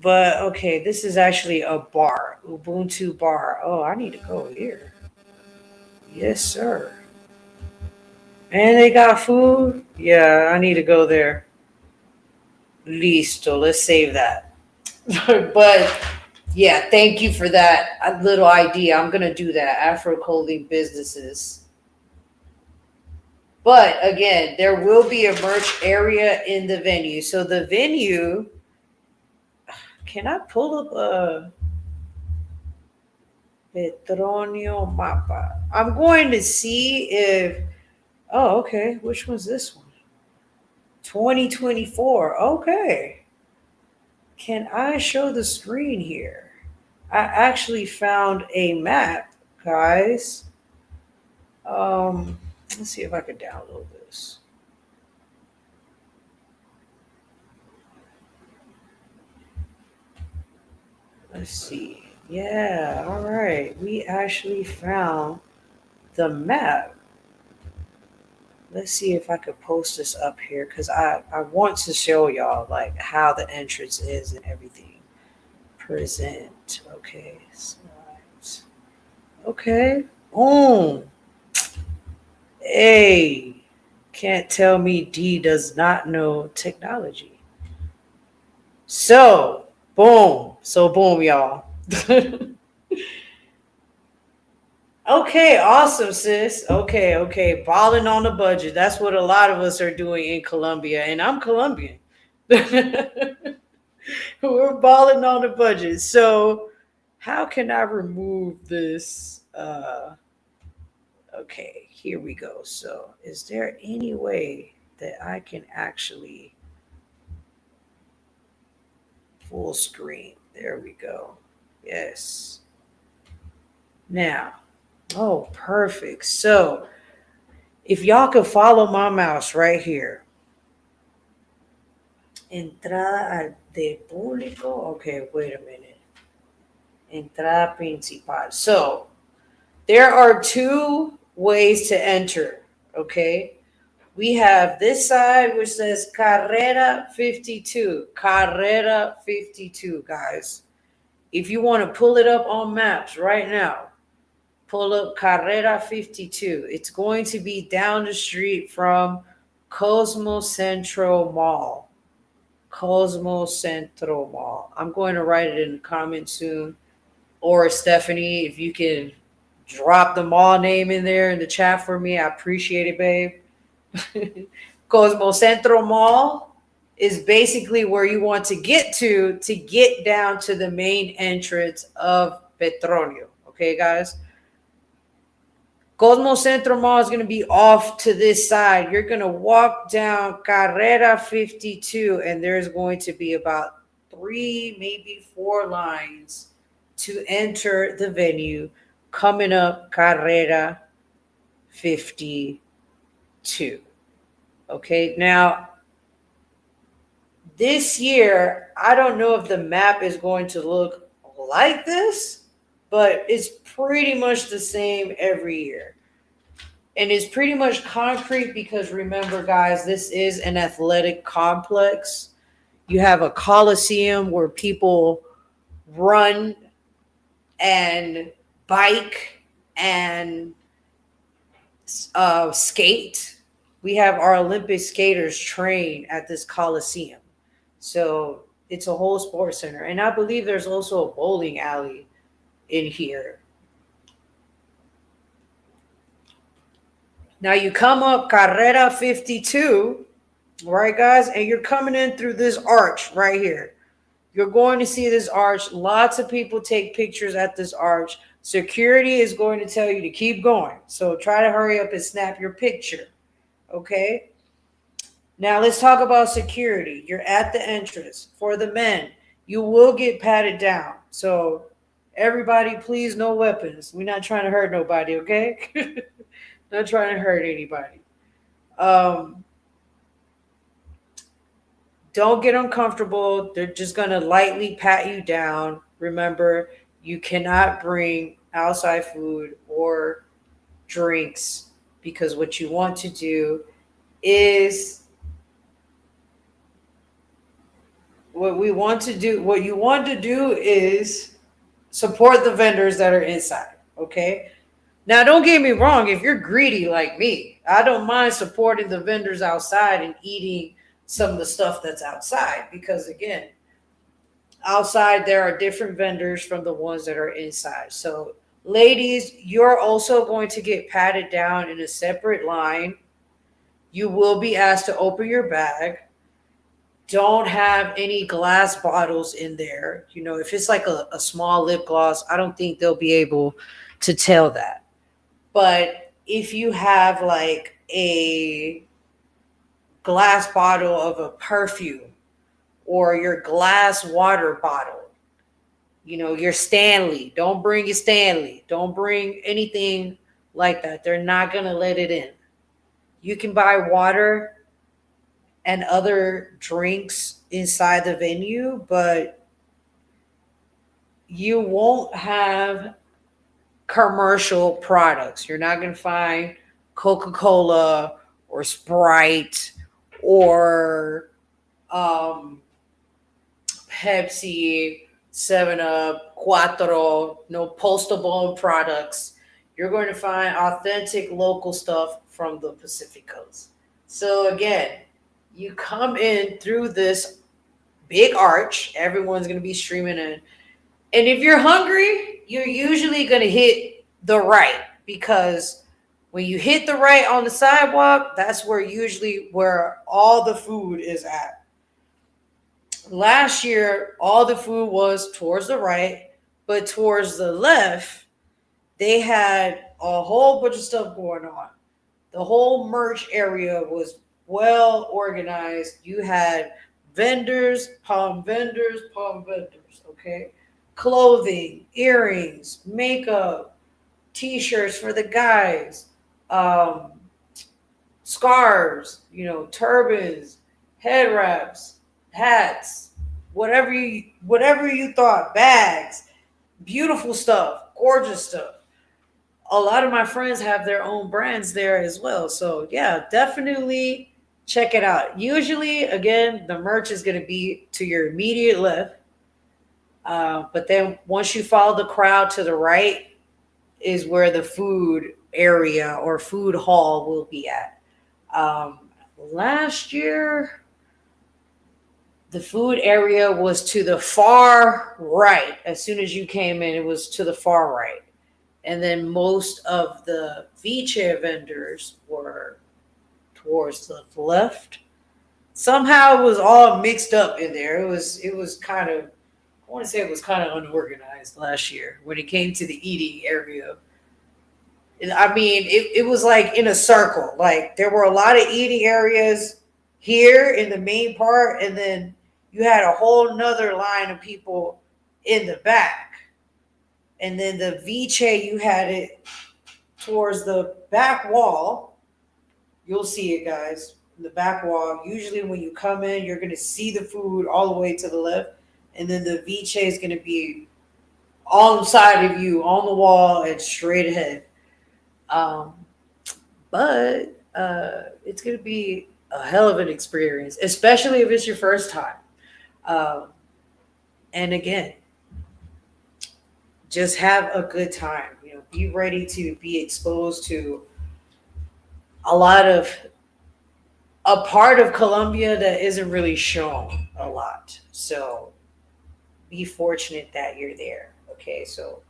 A: But okay, this is actually a bar, Ubuntu bar. Oh, I need to go here. Yes, sir. And they got food. Yeah, I need to go there. Listo. Let's save that. But yeah, thank you for that little idea. I'm gonna do that. Afro clothing businesses. But again, there will be a merch area in the venue. So the venue, can I pull up a Petronio mapa? I'm going to see if. Oh, okay. Which one's this one? 2024. Okay. Can I show the screen here? I actually found a map, guys. Let's see if I can download this. Let's see. Yeah, all right. We actually found the map. Let's see if I could post this up here because I want to show y'all like how the entrance is and everything. Present. Okay. Slides. Okay. Boom. Hey. Can't tell me D does not know technology. So, boom. So, boom, y'all. Okay, awesome, sis. Okay, okay. Balling on the budget. That's what a lot of us are doing in Colombia, and I'm Colombian. We're balling on the budget. So, how can I remove this? Okay, here we go. So, is there any way that I can actually full screen? There we go. Yes. Now, oh, perfect. So, If y'all could follow my mouse right here, entrada de público. Okay, wait a minute. Entrada principal. So there are two ways to enter. Okay, we have this side which says Carrera 52. Carrera 52, guys. If you want to pull it up on maps right now, pull up Carrera 52. It's going to be down the street from Cosmo Central Mall. Cosmo Central Mall. I'm going to write it in the comments soon. Or Stephanie, if you can drop the mall name in there in the chat for me, I appreciate it, babe. Cosmo Central Mall is basically where you want to get down to the main entrance of Petronio. Okay, guys? Cosmo Centro Mall is going to be off to this side. You're going to walk down Carrera 52, and there's going to be about 3, maybe 4 lines to enter the venue coming up Carrera 52. Okay, now this year, I don't know if the map is going to look like this, but it's pretty much the same every year. And it's pretty much concrete because remember, guys, this is an athletic complex. You have a coliseum where people run and bike and skate. We have our Olympic skaters train at this coliseum. So it's a whole sports center. And I believe there's also a bowling alley in here. Now you come up Carrera 52, right, guys? And you're coming in through this arch right here. You're going to see this arch. Lots of people take pictures at this arch. Security is going to tell you to keep going. So try to hurry up and snap your picture. Okay? Now let's talk about security. You're at the entrance. For the men, you will get patted down. So everybody, please, no weapons. We're not trying to hurt nobody, okay? Not trying to hurt anybody. Um, don't get uncomfortable. They're just going to lightly pat you down. Remember, you cannot bring outside food or drinks because what you want to do is what you want to do is support the vendors that are inside, okay? Now, don't get me wrong. If you're greedy like me, I don't mind supporting the vendors outside and eating some of the stuff that's outside because, again, outside there are different vendors from the ones that are inside. So, ladies, you're also going to get patted down in a separate line. You will be asked to open your bag. Don't have any glass bottles in there. You know, if it's like a small lip gloss, I don't think they'll be able to tell that. But if you have like a glass bottle of a perfume or your glass water bottle, you know, your Stanley, don't bring your Stanley. Don't bring anything like that. They're not going to let it in. You can buy water and other drinks inside the venue, but you won't have commercial products. You're not going to find Coca-Cola or Sprite or Pepsi, 7 Up, Quattro, no postable products. You're going to find authentic local stuff from the Pacific Coast. So again, you come in through this big arch. Everyone's going to be streaming in. And if you're hungry, you're usually going to hit the right because when you hit the right on the sidewalk, that's where all the food is at. Last year, all the food was towards the right, but towards the left, they had a whole bunch of stuff going on. The whole merch area was well organized. You had palm vendors, okay? Clothing, earrings, makeup, t-shirts for the guys, scarves, turbans, head wraps, hats, whatever you thought, bags, beautiful stuff, gorgeous stuff. A lot of my friends have their own brands there as well. So yeah, definitely check it out. Usually, again, the merch is going to be to your immediate left. But then once you follow the crowd to the right is where the food area or food hall will be at. Um, Last year, the food area was to the far right. As soon as you came in, it was to the far right. And then most of the viche vendors were towards the left. Somehow it was all mixed up in there. It was kind of, I want to say it was kind of unorganized last year when it came to the eating area. I mean, it was like in a circle. Like there were a lot of eating areas here in the main part, and then you had a whole nother line of people in the back. And then the viche, you had it towards the back wall. You'll see it, guys. The back wall. Usually, when you come in, you're going to see the food all the way to the left, and then the viche is going to be on the side of you, on the wall, and straight ahead. Um, but it's going to be a hell of an experience, especially if it's your first time. Um, and again, just have a good time. Be ready to be exposed to a lot of a part of Colombia that isn't really shown a lot. So be fortunate that you're there. Okay, so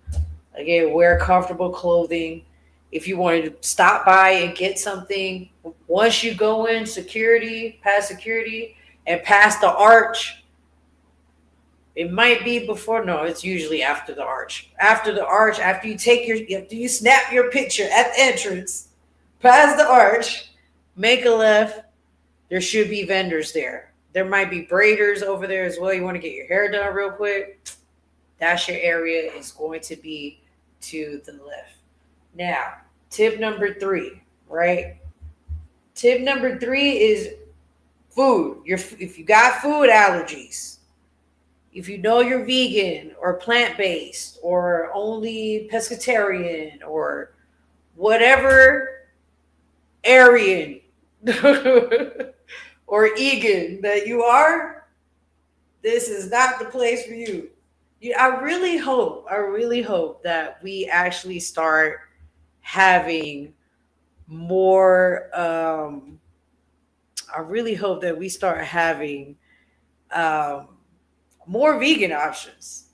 A: again, wear comfortable clothing. If you wanted to stop by and get something, once you go in past security, and past the arch, it might be before. No, it's usually after the arch. After the arch, after you snap your picture at the entrance, past the arch, make a left. There should be vendors there. There might be braiders over there as well. You want to get your hair done real quick. That's your area. It's going to be to the left. Now, tip number 3, right? Tip number 3 is food. If you got food allergies, if you know you're vegan or plant based or only pescatarian or whatever Aryan or Egan that you are, this is not the place for you. I really hope that we actually start having more. I really hope that we start having um, more vegan options.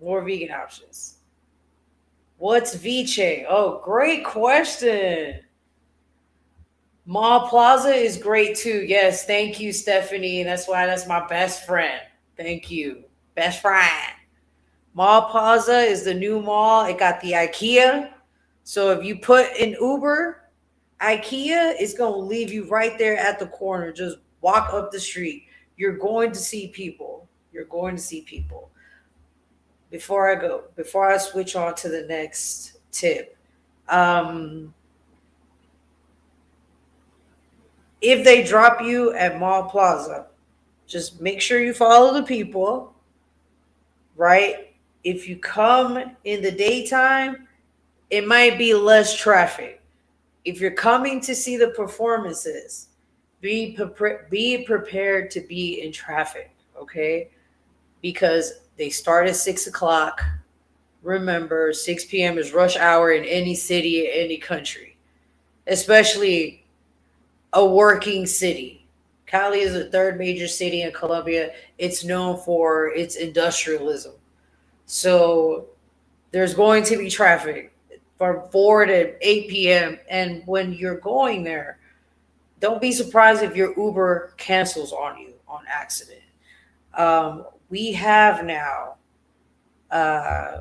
A: More vegan options. What's Viche? Oh, great question. Mall Plaza is great too. Yes, thank you, Stephanie. That's my best friend. Thank you. Best friend. Mall Plaza is the new mall. It got the IKEA. So if you put in Uber, IKEA is going to leave you right there at the corner. Just walk up the street. You're going to see people. You're going to see people. Before I switch on to the next tip, um, if they drop you at Mall Plaza, just make sure you follow the people, right? If you come in the daytime, it might be less traffic. If you're coming to see the performances, be prepared to be in traffic, okay? Because they start at 6 o'clock. Remember, 6 p.m. is rush hour in any city, any country, especially a working city. Cali is the third major city in Colombia. It's known for its industrialism. So there's going to be traffic from 4 to 8 p.m. And when you're going there, don't be surprised if your Uber cancels on you on accident. We have now, uh,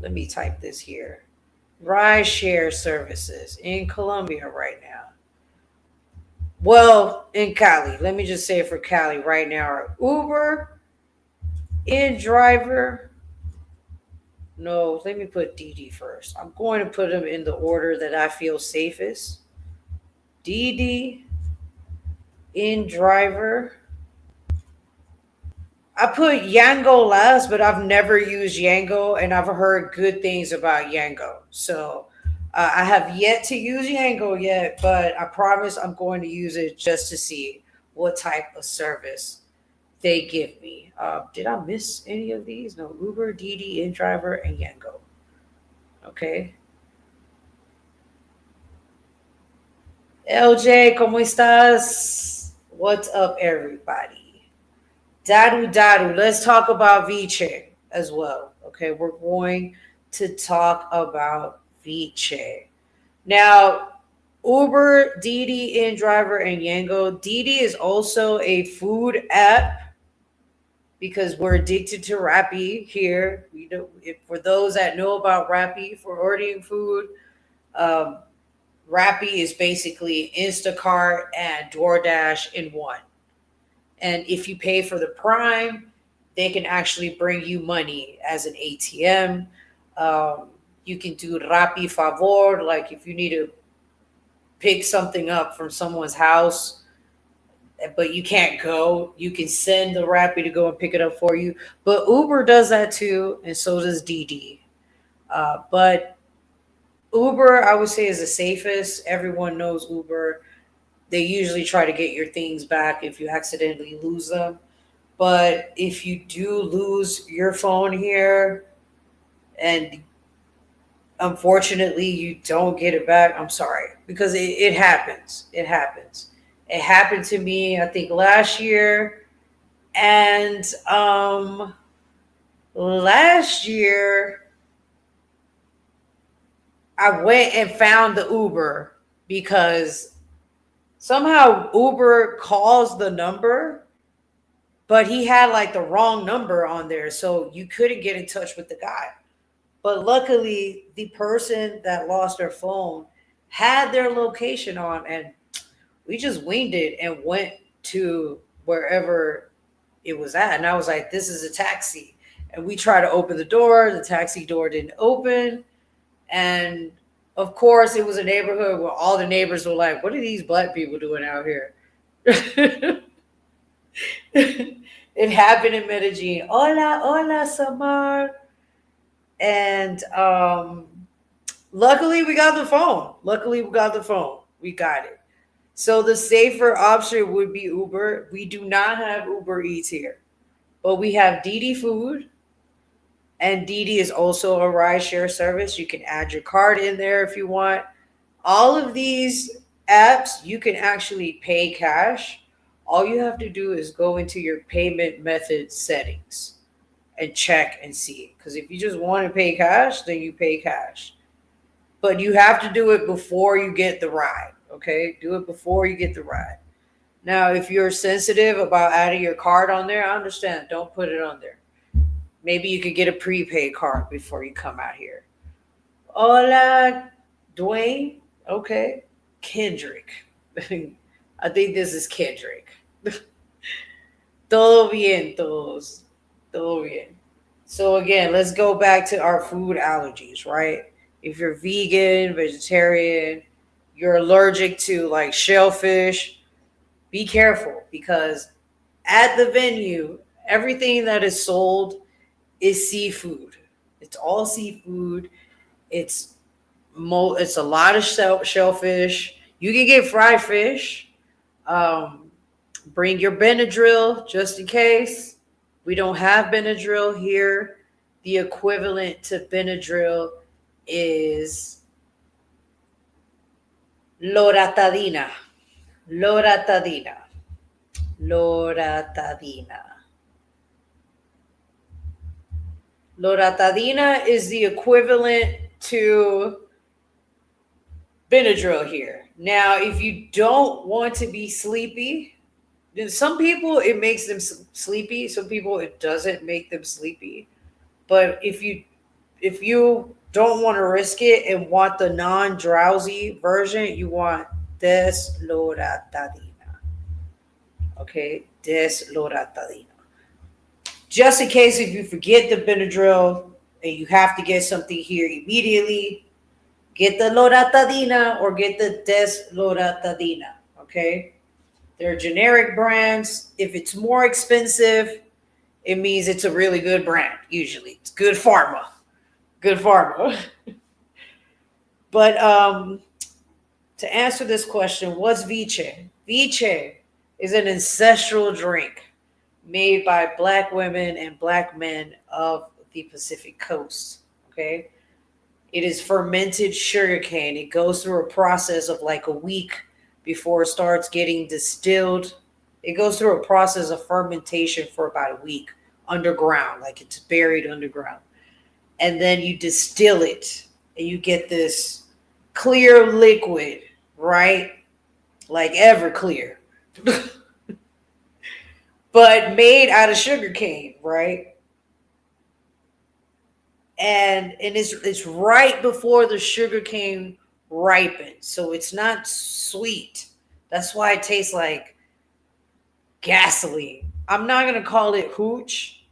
A: let me type this here, ride share services in Colombia right now. Well, in Cali, let me just say it for Cali right now, are Uber, in driver. No, let me put DD first. I'm going to put them in the order that I feel safest. Didi in driver. I put Yango last, but I've never used Yango, and I've heard good things about Yango. So I have yet to use Yango yet, but I promise I'm going to use it just to see what type of service they give me. Did I miss any of these? No, Uber, Didi, InDriver, and Yango. Okay. LJ, ¿cómo estás? What's up, everybody? Daru Daru, let's talk about Viche as well. Okay, we're going to talk about Viche. Now, Uber, Didi, InDriver, and Yango. Didi is also a food app because we're addicted to Rappi here. We know, if, for those that know about Rappi for ordering food, um, Rappi is basically Instacart and DoorDash in one. And if you pay for the Prime, they can actually bring you money as an ATM. You can do Rappi Favor, like if you need to pick something up from someone's house, but you can't go, you can send the Rappi to go and pick it up for you. But Uber does that too, and so does Didi. But Uber, I would say, is the safest. Everyone knows Uber. They usually try to get your things back if you accidentally lose them. But if you do lose your phone here and unfortunately you don't get it back, I'm sorry because it happens. It happens. It happened to me, I think, last year. And last year, I went and found the Uber because somehow Uber calls the number, but he had like the wrong number on there. So you couldn't get in touch with the guy. But luckily, the person that lost their phone had their location on, and we just winged it and went to wherever it was at. And I was like, this is a taxi. And we tried to open the door. The taxi door didn't open. And of course, it was a neighborhood where all the neighbors were like, what are these black people doing out here? It happened in Medellin. Hola, hola, Samar. And luckily, we got the phone. Luckily, we got the phone. We got it. So the safer option would be Uber. We do not have Uber Eats here, but we have Didi Food, and Didi is also a ride share service. You can add your card in there if you want. All of these apps, you can actually pay cash. All you have to do is go into your payment method settings and check and see. Because if you just want to pay cash, then you pay cash. But you have to do it before you get the ride. Okay, do it before you get the ride. Now, if you're sensitive about adding your card on there, I understand. Don't put it on there. Maybe you could get a prepaid card before you come out here. Hola, Dwayne. Okay. Kendrick. I think this is Kendrick. Todo bien, todos. Todo bien. So again, let's go back to our food allergies, right? If you're vegan, vegetarian, you're allergic to like shellfish, be careful because at the venue, everything that is sold is seafood. It's all seafood. It's it's a lot of shellfish. You can get fried fish. Um, Bring your Benadryl just in case. We don't have Benadryl here. The equivalent to Benadryl is loratadina. Loratadina. Loratadina. Loratadina is the equivalent to Benadryl here. Now, if you don't want to be sleepy, then some people it makes them sleepy. Some people it doesn't make them sleepy. But if you don't want to risk it and want the non-drowsy version, you want desloratadina. Okay, desloratadina. Just in case if you forget the Benadryl and you have to get something here immediately, Get the loratadina or get the desloratadina. Okay, they're generic brands. If it's more expensive, it means it's a really good brand. Usually, it's good pharma. Good pharma. But to answer this question, what's viche? Viche is an ancestral drink made by black women and black men of the Pacific coast. Okay. It is fermented sugarcane. It goes through a process of like a week before it starts getting distilled. It goes through a process of fermentation for about a week underground, like it's buried underground. And then you distill it and you get this clear liquid, right? Like Everclear, but made out of sugarcane, right? And it's right before the sugarcane ripens, so it's not sweet. That's why it tastes like gasoline. I'm not gonna call it hooch,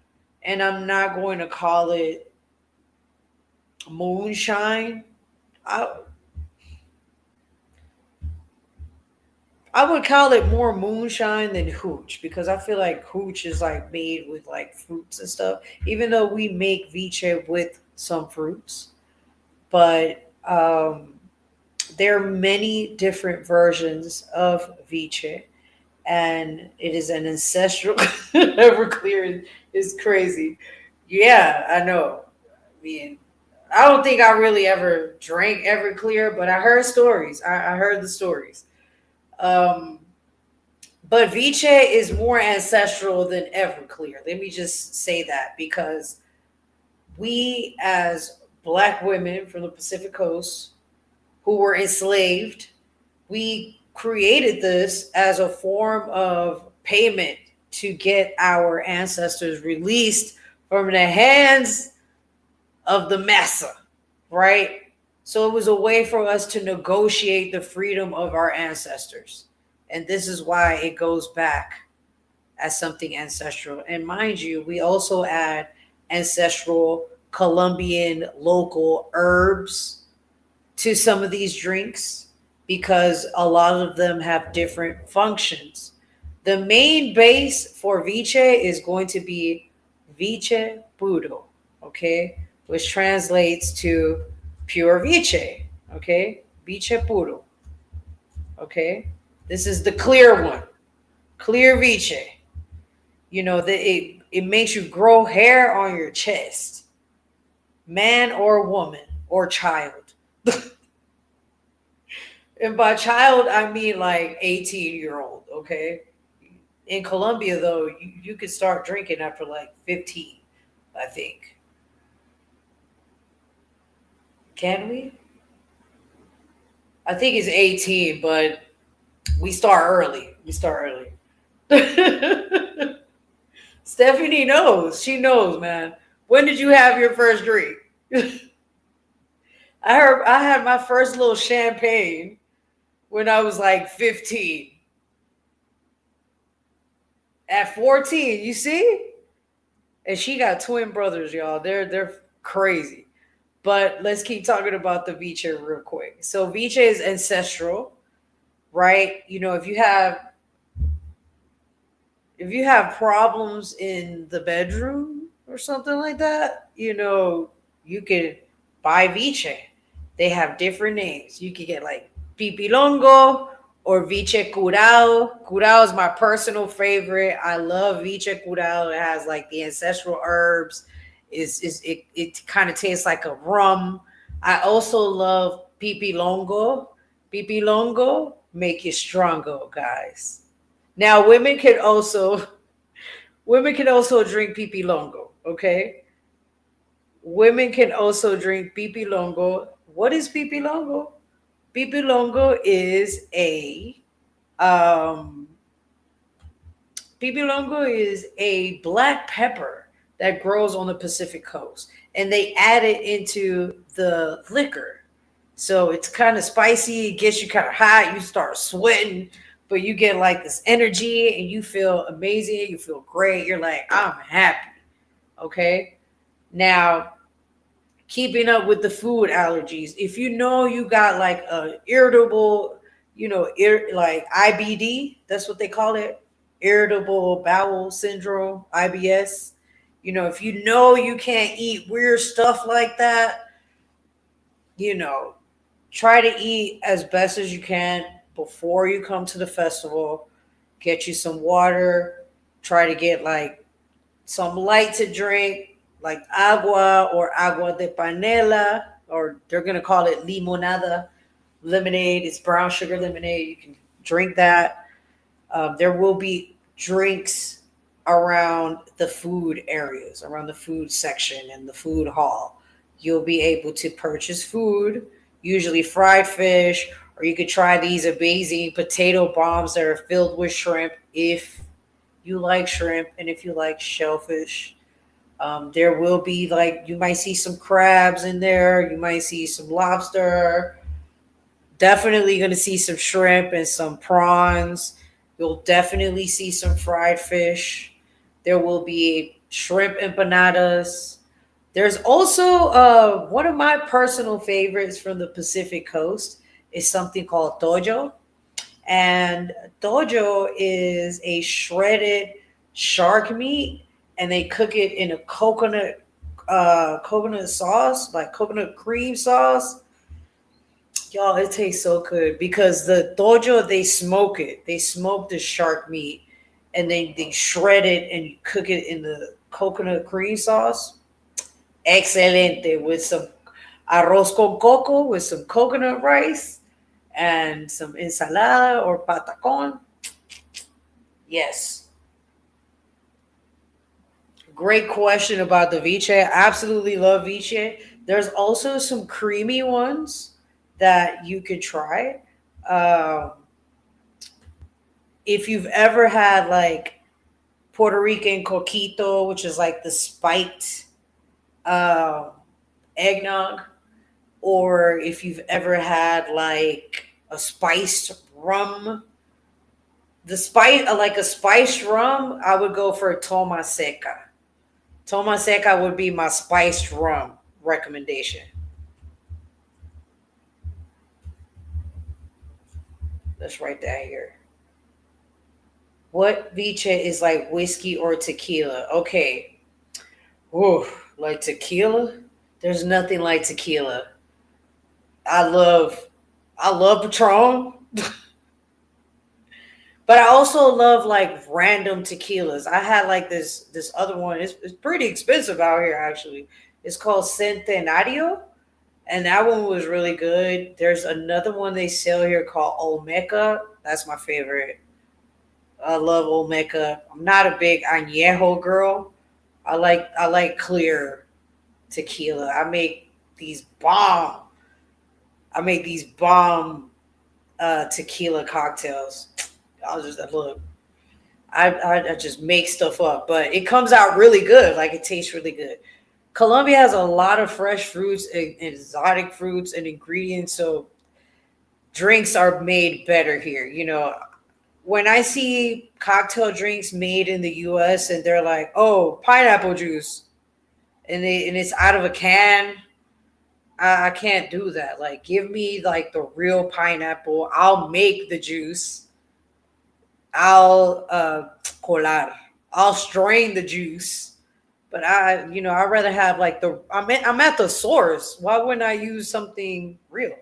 A: and I'm not going to call it moonshine. I I would call it more moonshine than hooch because I feel like hooch is like made with like fruits and stuff. Even though we make viche with some fruits, but there are many different versions of viche, and it is an ancestral. Everclear is crazy. Yeah, I know. I mean, I don't think I really ever drank Everclear, but I heard stories. I heard the stories. Um, but Viche is more ancestral than Everclear. Let me just say that because we, as black women from the Pacific Coast who were enslaved, we created this as a form of payment to get our ancestors released from the hands of the massa, right? So it was a way for us to negotiate the freedom of our ancestors. And this is why it goes back as something ancestral. And mind you, we also add ancestral Colombian local herbs to some of these drinks because a lot of them have different functions. The main base for viche is going to be viche puro, okay, which translates to pure viche, okay, viche puro, okay. This is the clear one, clear viche. You know that it makes you grow hair on your chest, man or woman or child. And by child, I mean like 18-year-old, okay? In Colombia, though, you could start drinking after like 15, I think. Can we? I think it's 18, but we start early. We start early. Stephanie knows. She knows, man. When did you have your first drink? I heard I had my first little champagne when I was like 15. At 14, you see? And she got twin brothers, y'all. They're crazy. But let's keep talking about the viche real quick. So viche is ancestral, right? You know, if you have problems in the bedroom or something like that, you know, you could buy viche. They have different names. You could get like pipilongo or viche curao. Curao is my personal favorite. I love viche curao. It has like the ancestral herbs. It kind of tastes like a rum. I also love pipilongo. Pipilongo make you stronger, guys. Now women can also drink pipi longo, okay? Women can also drink pipi longo. What is pipi longo? Pipi longo is a um pipi longo is a black pepper that grows on the Pacific coast and they add it into the liquor. So it's kind of spicy, it gets you kind of hot, you start sweating, but you get like this energy and you feel amazing, you feel great. You're like, I'm happy. Okay. Now, keeping up with the food allergies. If you know you got like a irritable, like IBD, that's what they call it, irritable bowel syndrome, IBS. If you know you can't eat weird stuff like that, you know, try to eat as best as you can before you come to the festival. Get you some water. Try to get like some light to drink, like agua or agua de panela, or they're gonna call it limonada, lemonade. It's brown sugar lemonade. You can drink that. There will be drinks around the food areas, around the food section and the food hall. You'll be able to purchase food, usually fried fish, or you could try these amazing potato bombs that are filled with shrimp if you like shrimp and if you like shellfish. There will be like, you might see some crabs in there, you might see some lobster, definitely going to see some shrimp and some prawns. You'll definitely see some fried fish. There will be shrimp empanadas. There's also one of my personal favorites from the Pacific Coast is something called tojo. And tojo is a shredded shark meat, and they cook it in a coconut sauce, like coconut cream sauce. Y'all, it tastes so good because the dojo, they smoke it. They smoke the shark meat and they shred it and cook it in the coconut cream sauce. Excelente, with some arroz con coco, with some coconut rice and some ensalada or patacon. Yes. Great question about the viche. Absolutely love viche. There's also some creamy ones that you could try. Um, if you've ever had like Puerto Rican coquito, which is like the spiked uh, eggnog, or if you've ever had like a spiced rum, the spice like a spiced rum, I would go for toma seca. Toma seca would be my spiced rum recommendation. Let's write that here. What viche is like whiskey or tequila? Okay. Ooh, like tequila? There's nothing like tequila. I love I love Patron, but I also love like random tequilas. I had like this other one. It's pretty expensive out here actually. It's called Centenario, and that one was really good. There's another one they sell here called Olmeca. That's my favorite. I love Olmeca. I'm not a big añejo girl. I like clear tequila. These bomb. I make these bomb tequila cocktails. I'll just look. I just make stuff up, but it comes out really good. Like it tastes really good. Colombia has a lot of fresh fruits and exotic fruits and ingredients, so drinks are made better here. When I see cocktail drinks made in the US and they're like, "Oh, pineapple juice," and it's out of a can, I can't do that. Like, give me like the real pineapple. I'll make the juice. I'll colar. I'll strain the juice. But I'd rather have like I'm at the source. Why wouldn't I use something real?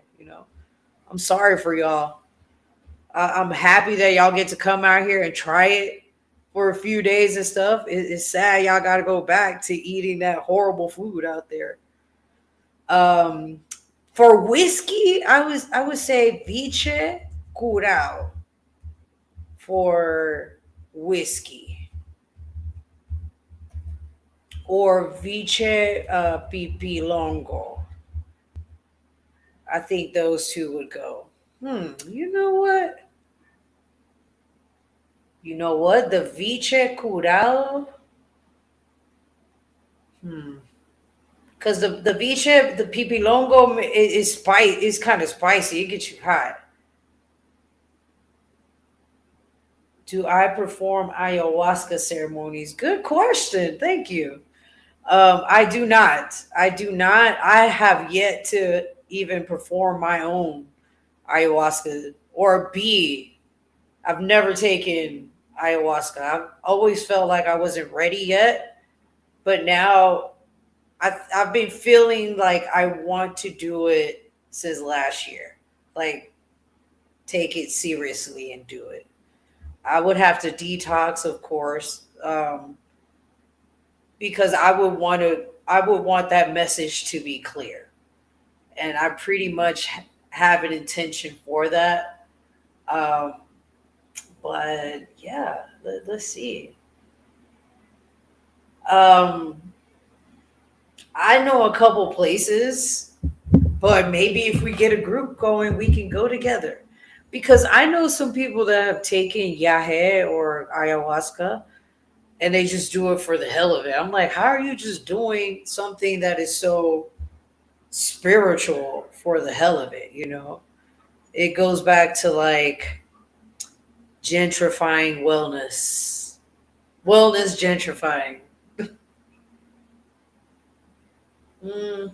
A: I'm sorry for y'all. I'm happy that y'all get to come out here and try it for a few days and stuff. It's sad y'all got to go back to eating that horrible food out there. Um, for whiskey, I would say viche curao for whiskey, or viche pipilongo. I think those two would go. You know what? You know what? The viche curado. Hmm. Because the viche, the pipilongo is spice. Is kind of spicy. It gets you hot. Do I perform ayahuasca ceremonies? Good question. Thank you. I do not. I do not. I have yet to even perform my own ayahuasca or B. I've never taken ayahuasca. I've always felt like I wasn't ready yet, but now I've been feeling like I want to do it since last year. Like take it seriously and do it. I would have to detox, of course, because I would want that message to be clear, and I pretty much have an intention for that. Um, but yeah, let's see. Um, I know a couple places, but maybe if we get a group going, we can go together. Because I know some people that have taken yahe or ayahuasca and they just do it for the hell of it. I'm like, how are you just doing something that is so spiritual for the hell of it? It goes back to like gentrifying wellness gentrifying. Mm,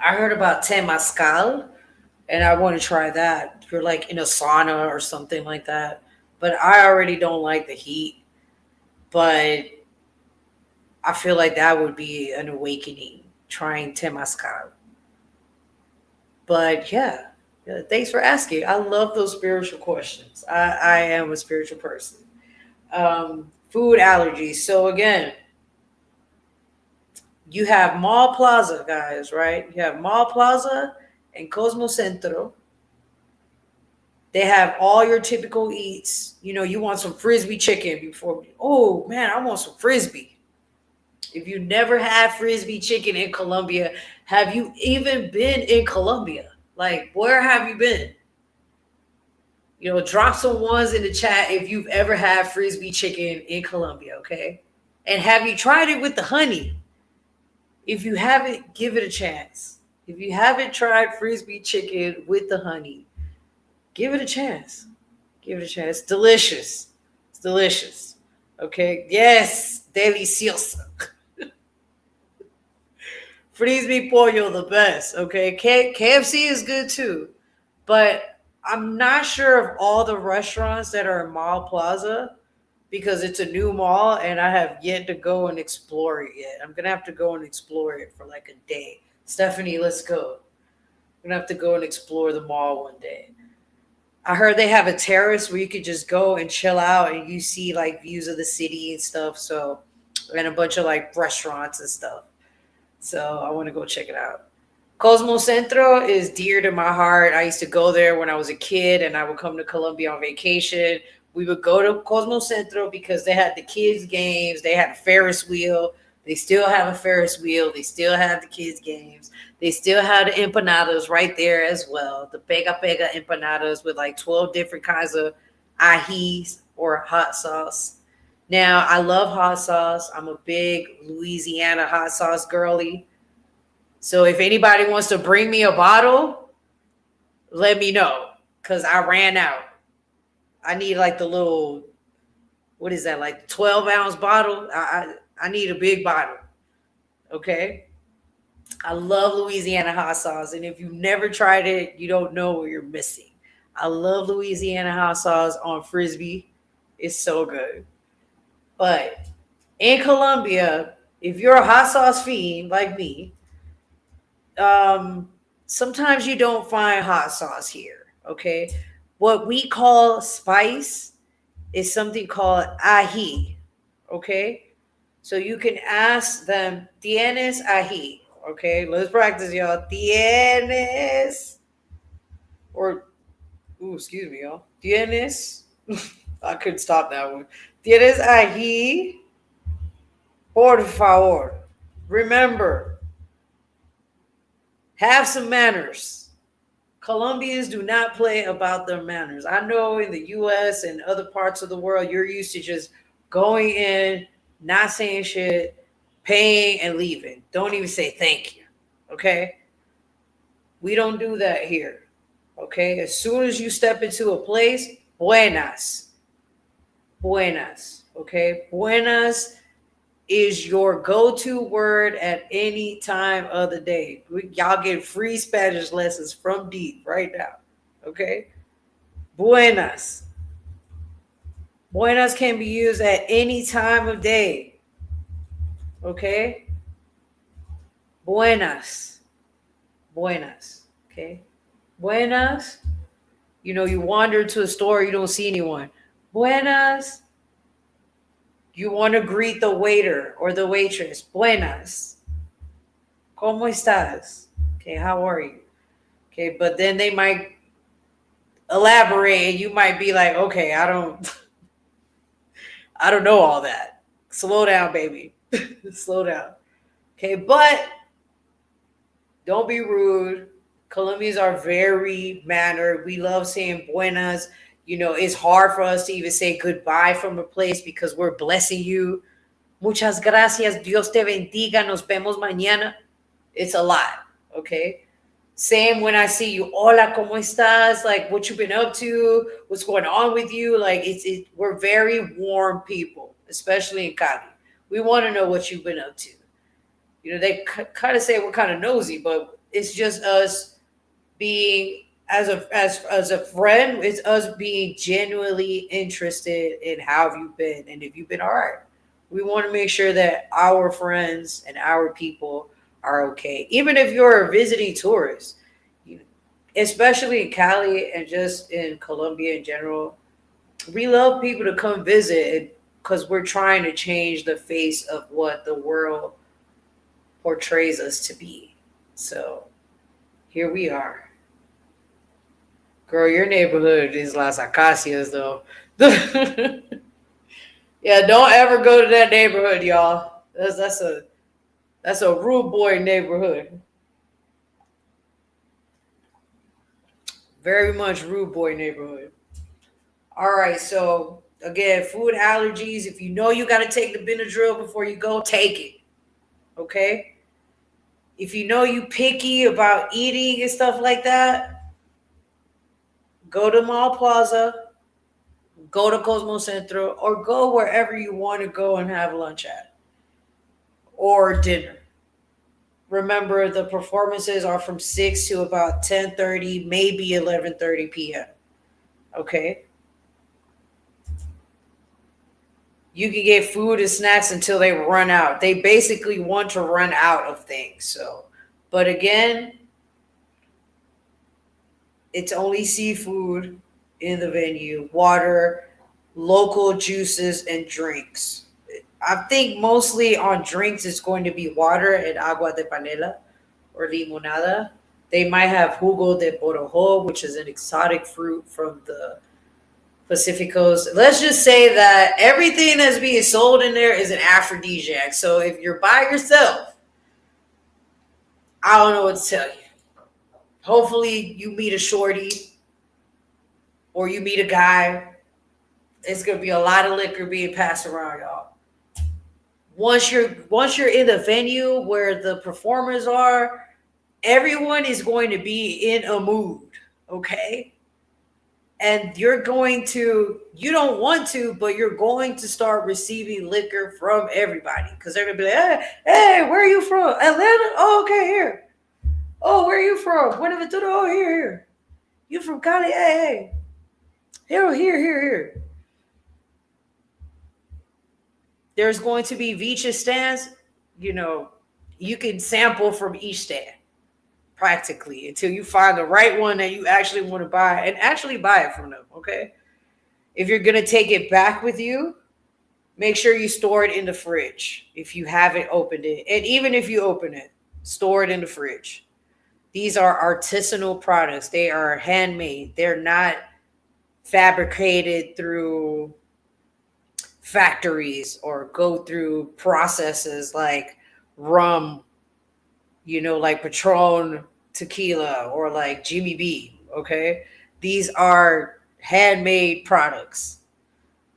A: I heard about Temascal, and I want to try that. If you're like in a sauna or something like that, but I already don't like the heat. But I feel like that would be an awakening trying Temascal. But yeah, thanks for asking. I love those spiritual questions. I am a spiritual person. Food allergies. So again, you have Mall Plaza, guys, right? You have Mall Plaza and Cosmo Centro. They have all your typical eats. You want some frisbee chicken before. Oh man, I want some frisbee. If you never had frisbee chicken in Colombia, have you even been in Colombia? Like, where have you been? Drop some ones in the chat if you've ever had frisbee chicken in Colombia, okay? And have you tried it with the honey? If you haven't, give it a chance. If you haven't tried frisbee chicken with the honey, give it a chance. Give it a chance. It's delicious. It's delicious. Okay? Yes, delicioso. Frisbee pollo, the best. Okay? KFC is good too. But I'm not sure of all the restaurants that are in Mall Plaza because it's a new mall and I have yet to go and explore it yet. I'm gonna have to go and explore it for like a day. Stephanie, let's go. We're gonna have to go and explore the mall one day. I heard they have a terrace where you could just go and chill out and you see like views of the city and stuff. So, and a bunch of like restaurants and stuff. So I want to go check it out. Cosmo Centro is dear to my heart. I used to go there when I was a kid and I would come to Colombia on vacation. We would go to Cosmo Centro because they had the kids' games. They had a Ferris wheel. They still have a Ferris wheel. They still have the kids' games. They still have the empanadas right there as well. The pega pega empanadas with like 12 different kinds of ajis or hot sauce. Now, I love hot sauce. I'm a big Louisiana hot sauce girly. So if anybody wants to bring me a bottle, let me know because I ran out. I need like the little, what is that, like 12-ounce bottle? I need a big bottle. Okay. I love Louisiana hot sauce. And if you've never tried it, you don't know what you're missing. I love Louisiana hot sauce on Frisbee. It's so good. But in Colombia, if you're a hot sauce fiend like me, um, sometimes you don't find hot sauce here. Okay. What we call spice is something called ají. Okay. So you can ask them, ¿tienes ají? Okay. Let's practice, y'all. ¿Tienes? Or, ooh, excuse me, y'all. ¿Tienes? I couldn't stop that one. ¿Tienes ají? Por favor. Remember, have some manners. Colombians do not play about their manners. I know in the US and other parts of the world, you're used to just going in, not saying shit, paying and leaving. Don't even say thank you. Okay? We don't do that here. Okay? As soon as you step into a place, buenas. Buenas. Okay? Buenas is your go-to word at any time of the day. Y'all get free Spanish lessons from Deep right now. Okay? Buenas. Buenas can be used at any time of day. Okay? Buenas. Buenas. Okay? Buenas. You know, you wander to a store, you don't see anyone. Buenas. You want to greet the waiter or the waitress. Buenas. ¿Cómo estás? Okay, how are you? Okay, but then they might elaborate and you might be like, okay, I don't know all that. Slow down, baby. Slow down. Okay, but don't be rude. Colombians are very mannered. We love saying buenas. You know, it's hard for us to even say goodbye from a place because we're blessing you. Muchas gracias. Dios te bendiga. Nos vemos mañana. It's a lot. Okay. Same when I see you. Hola, ¿cómo estás? Like, what you been up to? What's going on with you? Like, we're very warm people, especially in Cali. We want to know what you've been up to. You know, they kind of say we're kind of nosy, but it's just us being as a friend. It's us being genuinely interested in how have you been and if you've been all right. We want to make sure that our friends and our people are okay, even if you're a visiting tourist. You know, especially in Cali and just in Colombia in general, we love people to come visit because we're trying to change the face of what the world portrays us to be. So here we are. Girl, your neighborhood is Las Acacias, though. Yeah, don't ever go to that neighborhood, y'all. That's a rude boy neighborhood. Very much rude boy neighborhood. All right, so again, food allergies. If you know you got to take the Benadryl before you go, take it. Okay. If you know you picky about eating and stuff like that, go to Mall Plaza, go to Cosmo Centro, or go wherever you want to go and have lunch at or dinner. Remember, the performances are from 6 to about 10:30, maybe 11:30 p.m. Okay? You can get food and snacks until they run out. They basically want to run out of things. So, but again, it's only seafood in the venue, water, local juices, and drinks. I think mostly on drinks, it's going to be water and agua de panela or limonada. They might have jugo de borojo, which is an exotic fruit from the Pacificos. Let's just say that everything that's being sold in there is an aphrodisiac. So if you're by yourself, I don't know what to tell you. Hopefully you meet a shorty or you meet a guy. It's gonna be a lot of liquor being passed around, y'all. Once you're in the venue where the performers are, everyone is going to be in a mood, okay? And you don't want to, but you're going to start receiving liquor from everybody because they're gonna be like, hey, where are you from? Atlanta? Oh, okay, here. Oh, where are you from? Buenaventura? Oh, here. You from Cali? Hey. Here. There's going to be Vicha stands. You know, you can sample from each stand practically until you find the right one that you actually want to buy and actually buy it from them, okay? If you're going to take it back with you, make sure you store it in the fridge if you haven't opened it. And even if you open it, store it in the fridge. These are artisanal products. They are handmade. They're not fabricated through factories or go through processes like rum, you know, like Patron tequila or like Jimmy B. Okay. These are handmade products.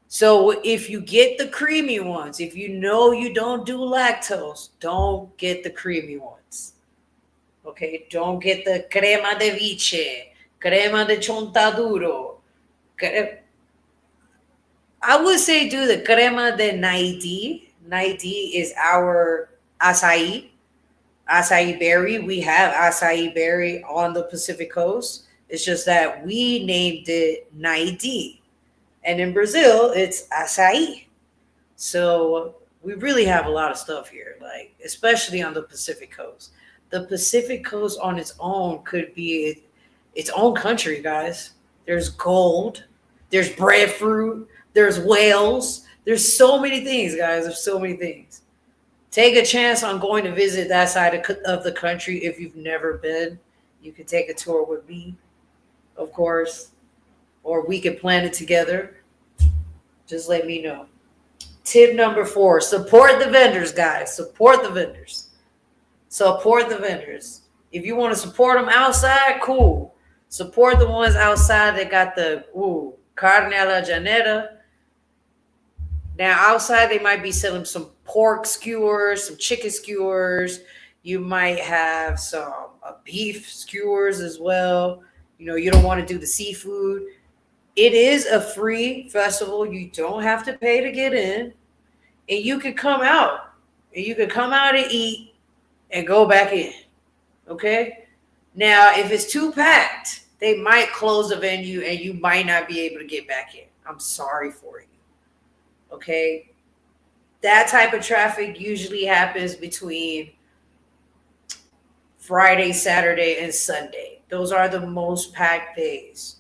A: So if you get the creamy ones, if you know you don't do lactose, don't get the creamy ones. Okay. Don't get the crema de viche, crema de chontaduro. I would say do the crema de Naiti, Naidi is our acai berry. We have acai berry on the Pacific coast. It's just that we named it Naidi. And in Brazil, it's acai. So we really have a lot of stuff here, like especially on the Pacific coast. The Pacific coast on its own could be its own country, guys. There's gold, there's breadfruit, there's whales, there's so many things, guys. There's so many things. Take a chance on going to visit that side of the country if you've never been. You can take a tour with me, of course, or we can plan it together. Just let me know. Tip number 4, support the vendors, guys. Support the vendors. Support the vendors. If you want to support them outside, cool. Support the ones outside that got the carne a la llanera. Now, outside, they might be selling some pork skewers, some chicken skewers. You might have some beef skewers as well. You know, you don't want to do the seafood. It is a free festival. You don't have to pay to get in. And you can come out. And you can come out and eat and go back in. Okay? Now, if it's too packed, they might close the venue and you might not be able to get back in. I'm sorry for you. Okay? That type of traffic usually happens between Friday, Saturday, and Sunday. Those are the most packed days.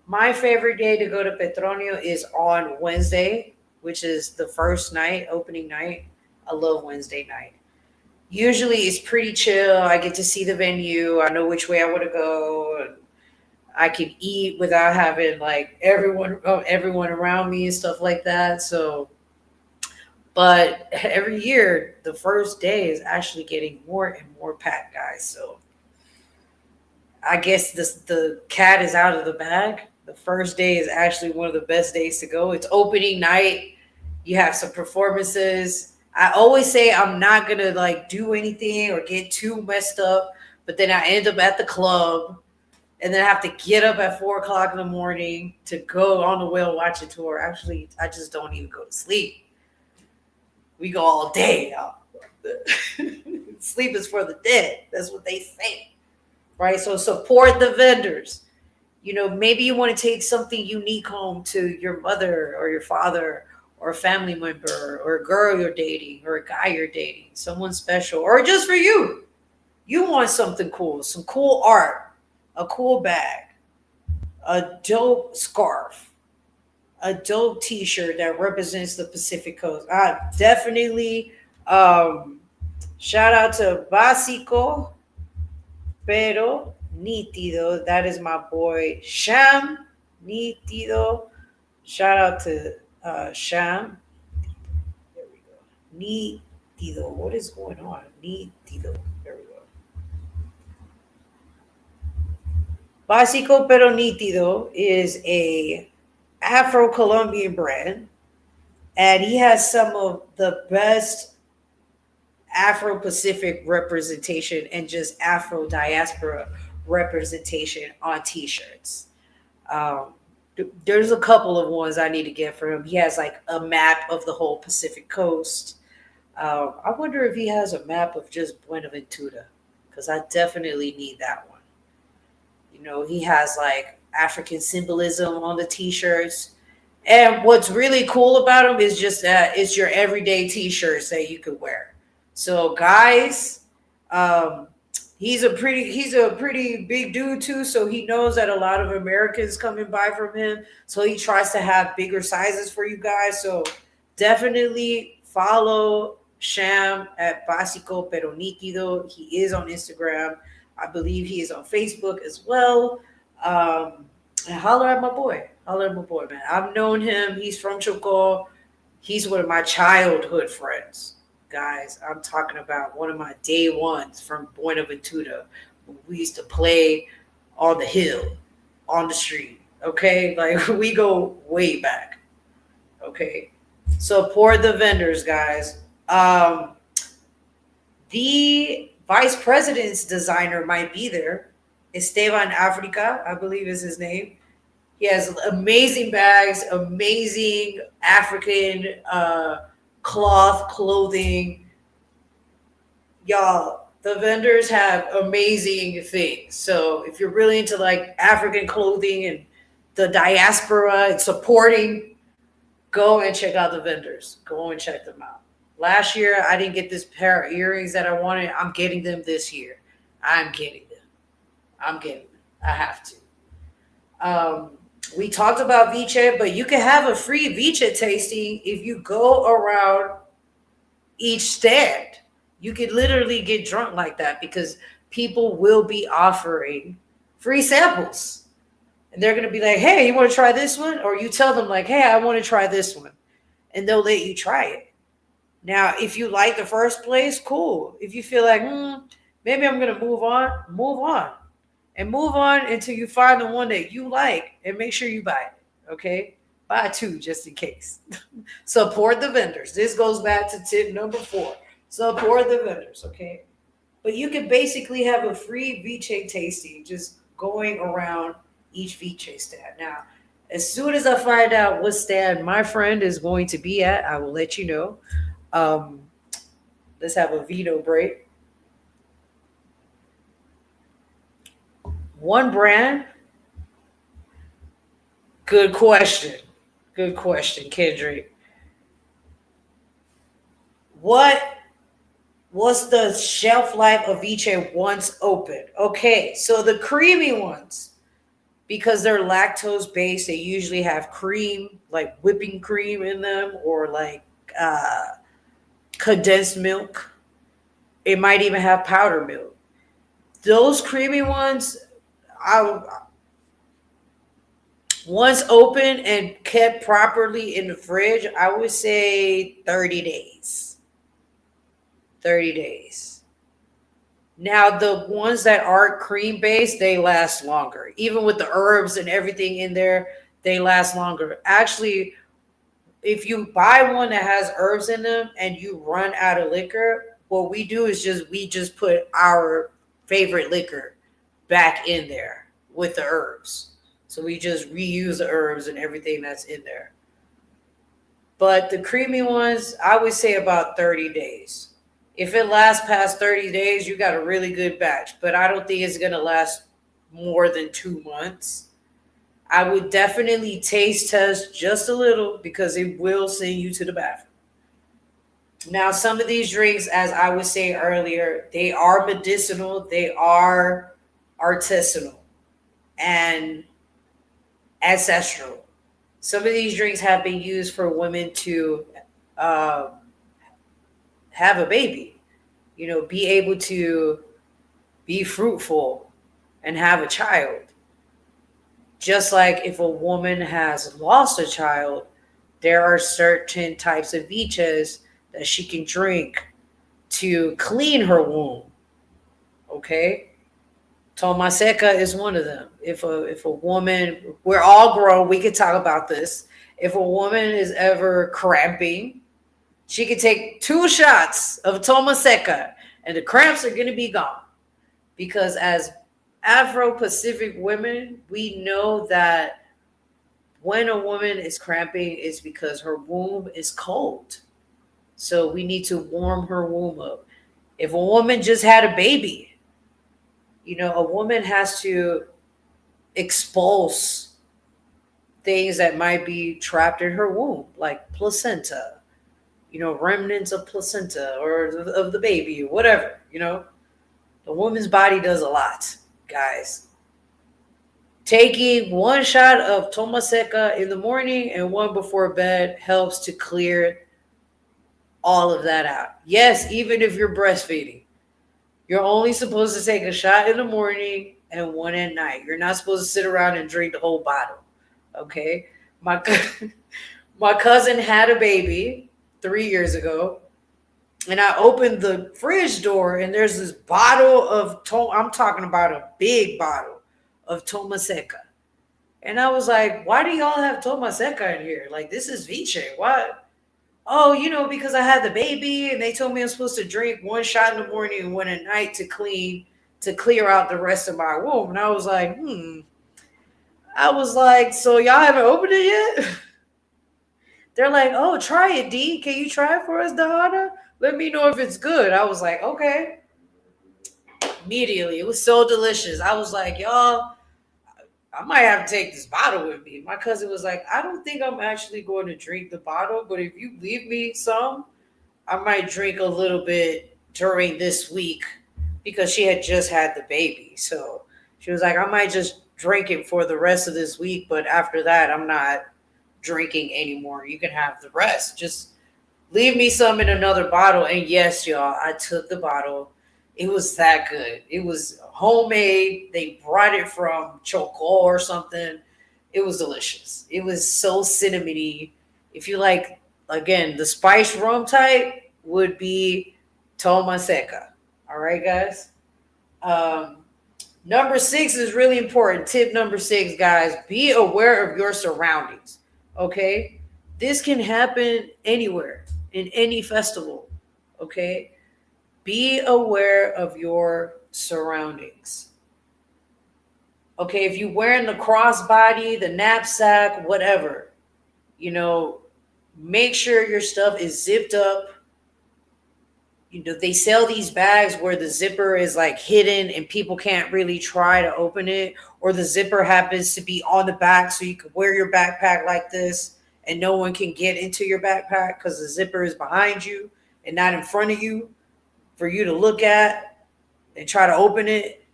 A: My favorite day to go to Petronio is on Wednesday, which is the first night, opening night. I love Wednesday night. Usually it's pretty chill. I get to see the venue. I know which way I want to go. I can eat without having like everyone around me and stuff like that. So, but every year the first day is actually getting more and more packed, guys. So I guess the cat is out of the bag. The first day is actually one of the best days to go. It's opening night. You have some performances. I always say I'm not gonna like do anything or get too messed up, but then I end up at the club and then I have to get up at 4 o'clock in the morning to go on the whale watching tour. Actually, I just don't even go to sleep. We go all day, y'all. Sleep is for the dead. That's what they say. Right? So support the vendors. You know, maybe you want to take something unique home to your mother or your father or a family member or a girl you're dating or a guy you're dating, someone special, or just for you. You want something cool, some cool art, a cool bag, a dope scarf, a dope t-shirt that represents the Pacific Coast. I definitely shout out to Básico Pero Nítido. That is my boy Sham Nítido. Shout out to Sham. There we go. Nítido. What is going on? Nítido. There we go. Básico Pero Nítido is a Afro-Colombian brand, and he has some of the best Afro-Pacific representation and just Afro diaspora representation on t-shirts. Um, there's a couple of ones I need to get for him. He has like a map of the whole Pacific coast. I wonder if he has a map of just Buenaventura, because I definitely need that one. You know, he has like African symbolism on the t-shirts. And what's really cool about them is just that it's your everyday t-shirts that you could wear. So guys, um, he's a pretty big dude too. So he knows that a lot of Americans coming by from him. So he tries to have bigger sizes for you guys. So definitely follow Sham at Básico Pero Nítido. He is on Instagram. I believe he is on Facebook as well. And holler at my boy. Holler at my boy, man. I've known him. He's from Choco. He's one of my childhood friends. Guys, I'm talking about one of my day ones from Buenaventura. We used to play on the hill, on the street. Okay? Like we go way back. Okay. Support the vendors, guys. The vice president's designer might be there. Esteban Africa, I believe is his name. He has amazing bags, amazing African cloth, clothing. Y'all, the vendors have amazing things. So if you're really into like African clothing and the diaspora and supporting, go and check out the vendors. Go and check them out. Last year, I didn't get this pair of earrings that I wanted. I'm getting them this year. I'm getting them. I'm getting them. I have to. Um, we talked about Viche, but you can have a free Viche tasting if you go around each stand. You could literally get drunk like that because people will be offering free samples. And they're going to be like, hey, you want to try this one? Or you tell them, like, hey, I want to try this one. And they'll let you try it. Now, if you like the first place, cool. If you feel like, maybe I'm going to move on, move on. And move on until you find the one that you like and make sure you buy it. Okay? Buy two just in case. Support the vendors. This goes back to tip number 4. Support the vendors, okay? But you can basically have a free Viche tasting just going around each Viche stand. Now, as soon as I find out what stand my friend is going to be at, I will let you know. Um, let's have a veto break. One brand. Good question. Good question, Kendrick. What's the shelf life of Viche once open? Okay, so the creamy ones, because they're lactose based, they usually have cream, like whipping cream in them, or like condensed milk. It might even have powder milk. Those creamy ones, I once open and kept properly in the fridge, I would say 30 days. 30 days. Now, the ones that aren't cream based, they last longer. Even with the herbs and everything in there, they last longer. Actually, if you buy one that has herbs in them and you run out of liquor, what we do is we just put our favorite liquor back in there with the herbs. So we just reuse the herbs and everything that's in there. But the creamy ones, I would say about 30 days. If it lasts past 30 days, you got a really good batch. But I don't think it's going to last more than 2 months. I would definitely taste test just a little because it will send you to the bathroom. Now, some of these drinks, as I was saying earlier, they are medicinal, they are artisanal, and ancestral. Some of these drinks have been used for women to uh, have a baby, be able to be fruitful and have a child. Just like if a woman has lost a child, there are certain types of viches that she can drink to clean her womb. Okay? Toma seca is one of them. If a woman, we're all grown, we could talk about this. If a woman is ever cramping, she could take 2 shots of toma seca and the cramps are going to be gone. Because as Afro-Pacific women, we know that when a woman is cramping, it's because her womb is cold. So we need to warm her womb up. If a woman just had a baby, a woman has to expulse things that might be trapped in her womb, like placenta, remnants of placenta or of the baby, or whatever, The woman's body does a lot, guys. Taking 1 shot of toma seca in the morning and 1 before bed helps to clear all of that out. Yes, even if you're breastfeeding. You're only supposed to take a shot in the morning and 1 at night. You're not supposed to sit around and drink the whole bottle. Okay? My cousin had a baby 3 years ago, and I opened the fridge door, and there's this bottle of I'm talking about a big bottle of toma seca. And I was like, why do y'all have toma seca in here? Like, this is Viche. Why? Oh, because I had the baby and they told me I'm supposed to drink 1 shot in the morning and 1 at night to clear out the rest of my womb. And I was like, I was like, so y'all haven't opened it yet? They're like, oh, try it, D. Can you try it for us, Dahana? Let me know if it's good. I was like, okay. Immediately. It was so delicious. I was like, y'all, I might have to take this bottle with me. My cousin was like, I don't think I'm actually going to drink the bottle, but if you leave me some, I might drink a little bit during this week because she had just had the baby. So she was like, I might just drink it for the rest of this week, but after that, I'm not drinking anymore. You can have the rest. Just leave me some in another bottle. And yes, y'all, I took the bottle. It was that good. It was homemade. They brought it from Choco or something. It was delicious. It was so cinnamony. If you like, again, the spice rum type would be Toma Seca. All right, guys. Um, Number six is really important. Tip number six, guys, be aware of your surroundings. Okay? This can happen anywhere, in any festival. Okay? Be aware of your surroundings. Okay, if you're wearing the crossbody, the knapsack, whatever, you know, make sure your stuff is zipped up. You know, they sell these bags where the zipper is like hidden and people can't really try to open it, or the zipper happens to be on the back so you can wear your backpack like this and no one can get into your backpack because the zipper is behind you and not in front of you for you to look at and try to open it.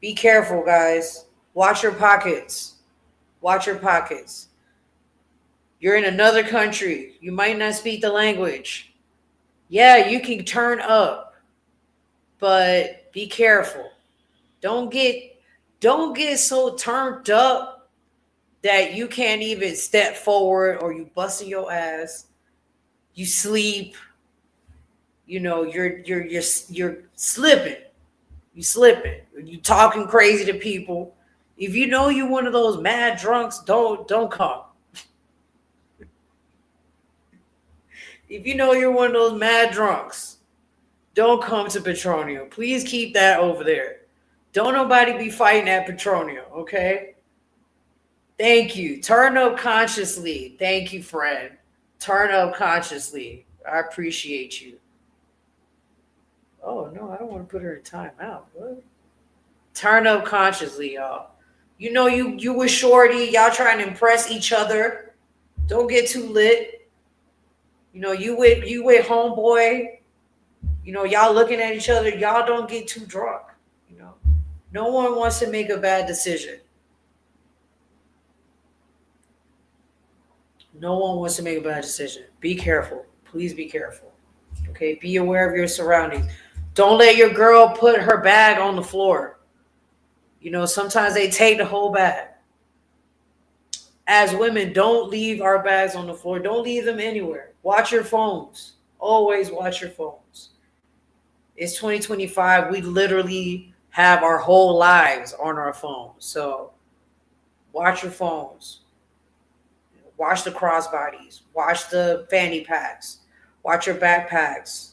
A: Be careful, guys. Watch your pockets. Watch your pockets. You're in another country. You might not speak the language. Yeah, you can turn up, but be careful. Don't get don't get so turned up that you can't even step forward or you busting your ass. You sleep, you know, you're slipping. You slipping. You talking crazy to people. If you know you're one of those mad drunks, don't come. If you know you're one of those mad drunks, don't come to Petronio. Please keep that over there. Don't nobody be fighting at Petronio, okay? Thank you. Turn up consciously. Thank you, friend. Turn up consciously. I appreciate you. Oh no, I don't want to put her in timeout. What? Turn up consciously, y'all. You know you with Shorty, y'all trying to impress each other. Don't get too lit. You know, you with homeboy, you know, y'all looking at each other, y'all don't get too drunk. You know, no one wants to make a bad decision. No one wants to make a bad decision. Be careful. Please be careful. Okay, be aware of your surroundings. Don't let your girl put her bag on the floor. You know, sometimes they take the whole bag. As women, don't leave our bags on the floor. Don't leave them anywhere. Watch your phones. Always watch your phones. It's 2025. We literally have our whole lives on our phones. So watch your phones. Watch the crossbodies. Watch the fanny packs. Watch your backpacks.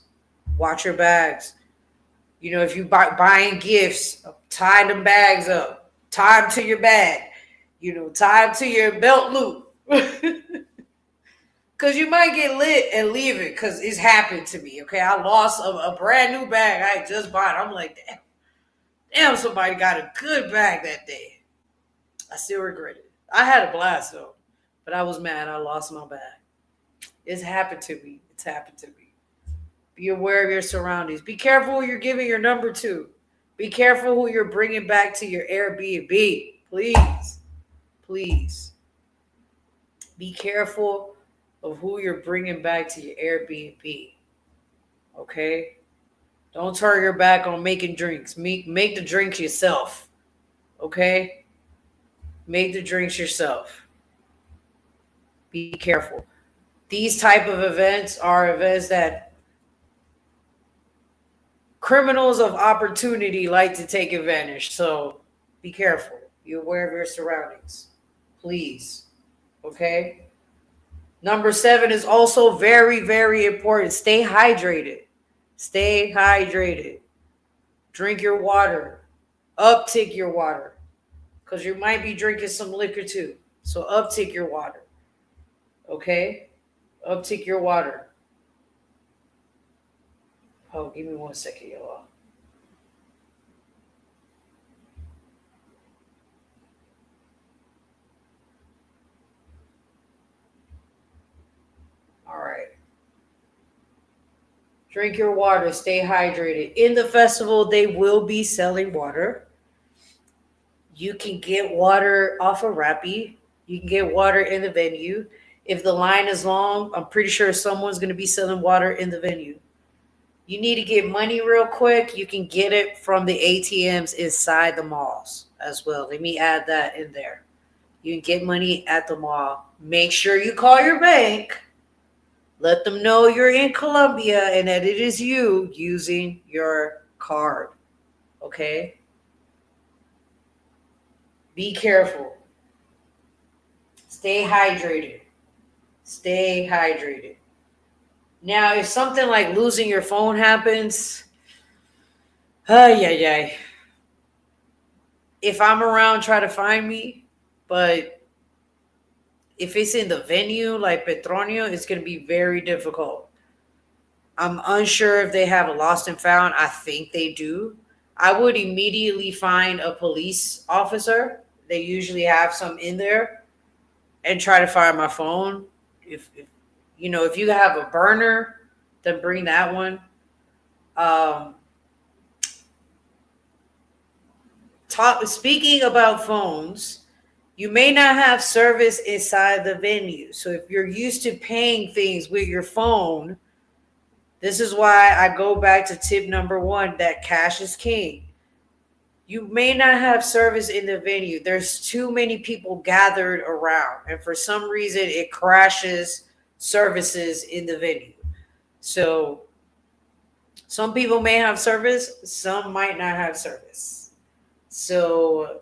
A: Watch your bags. You know, if you buying gifts, tie them bags up. Tie them to your bag. You know, tie them to your belt loop. Because you might get lit and leave it because it's happened to me. Okay, I lost a brand new bag I just bought. I'm like, damn, somebody got a good bag that day. I still regret it. I had a blast though, but I was mad I lost my bag. It's happened to me. It's happened to me. Be aware of your surroundings. Be careful who you're giving your number to. Be careful who you're bringing back to your Airbnb. Please. Please. Be careful of who you're bringing back to your Airbnb. Okay? Don't turn your back on making drinks. Make the drinks yourself. Okay? Make the drinks yourself. Be careful. These type of events are events that criminals of opportunity like to take advantage. So be careful. Be aware of your surroundings. Please. Okay? Number seven is also very, very important. Stay hydrated. Stay hydrated. Drink your water. Uptick your water. Because you might be drinking some liquor too. So uptick your water. Okay? Uptick your water. Oh, give me 1 second, y'all. All right. Drink your water. Stay hydrated. In the festival, they will be selling water. You can get water off of Rappi. You can get water in the venue. If the line is long, I'm pretty sure someone's going to be selling water in the venue. You need to get money real quick. You can get it from the ATMs inside the malls as well. Let me add that in there. You can get money at the mall. Make sure you call your bank. Let them know you're in Colombia and that it is you using your card. Okay? Be careful. Stay hydrated. Stay hydrated. Now, if something like losing your phone happens, yeah. If I'm around, try to find me. But if it's in the venue like Petronio, it's going to be very difficult. I'm unsure if they have a lost and found. I think they do. I would immediately find a police officer. They usually have some in there and try to find my phone. If if you have a burner, then bring that one. Um, Speaking about phones, you may not have service inside the venue. So if you're used to paying things with your phone, this is why I go back to tip number one, that cash is king. You may not have service in the venue. There's too many people gathered around, and for some reason, it crashes services in the venue. So some people may have service, some might not have service. So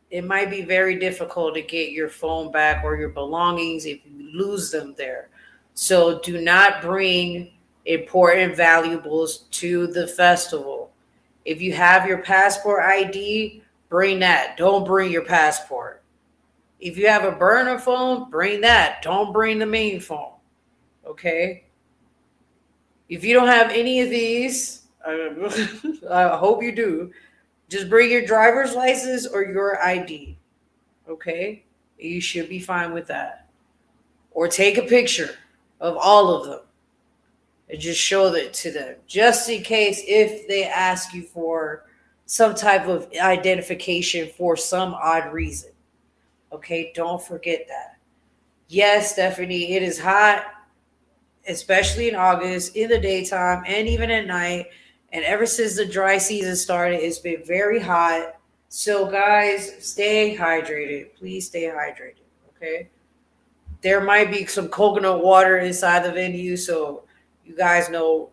A: it might be very difficult to get your phone back or your belongings if you lose them there. So do not bring important valuables to the festival. If you have your passport ID, bring that. Don't bring your passport. If you have a burner phone, bring that. Don't bring the main phone. Okay? If you don't have any of these, I hope you do. Just bring your driver's license or your ID. Okay? You should be fine with that. Or take a picture of all of them and just show that to them, just in case if they ask you for some type of identification for some odd reason. Okay? Don't forget that. Yes, Stephanie, it is hot, especially in August, in the daytime and even at night. And ever since the dry season started, it's been very hot. So, guys, stay hydrated. Please stay hydrated. Okay. There might be some coconut water inside the venue. So, you guys know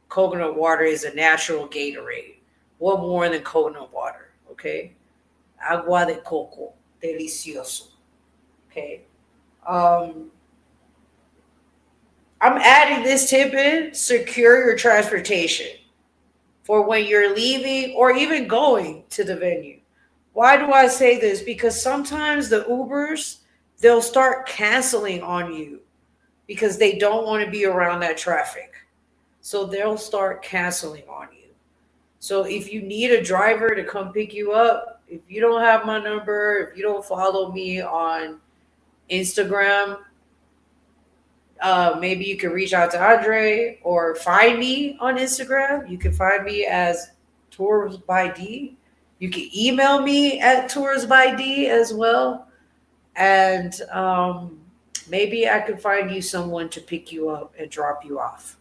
A: coconut water is a natural Gatorade. What more than coconut water? Okay. Agua de coco. Delicioso. Okay. Um, I'm adding this tip in: secure your transportation for when you're leaving or even going to the venue. Why do I say this? Because sometimes the Ubers, they'll start canceling on you because they don't want to be around that traffic. So they'll start canceling on you. So if you need a driver to come pick you up, if you don't have my number, if you don't follow me on Instagram, maybe you can reach out to Andre or find me on Instagram. You can find me as Tours by D. You can email me at Tours by D as well. And maybe I could find you someone to pick you up and drop you off.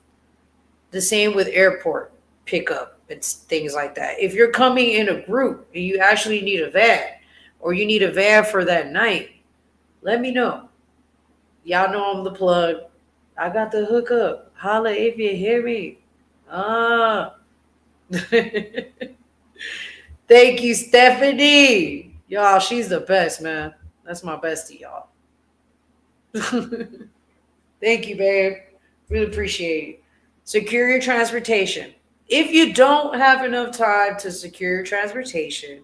A: The same with airport pickup and things like that. If you're coming in a group and you actually need a van or you need a van for that night, let me know. Y'all know I'm the plug. I got the hookup. Holla if you hear me. Ah. Thank you, Stephanie. Y'all, she's the best, man. That's my bestie, y'all. Thank you, babe. Really appreciate it. Secure your transportation. If you don't have enough time to secure your transportation,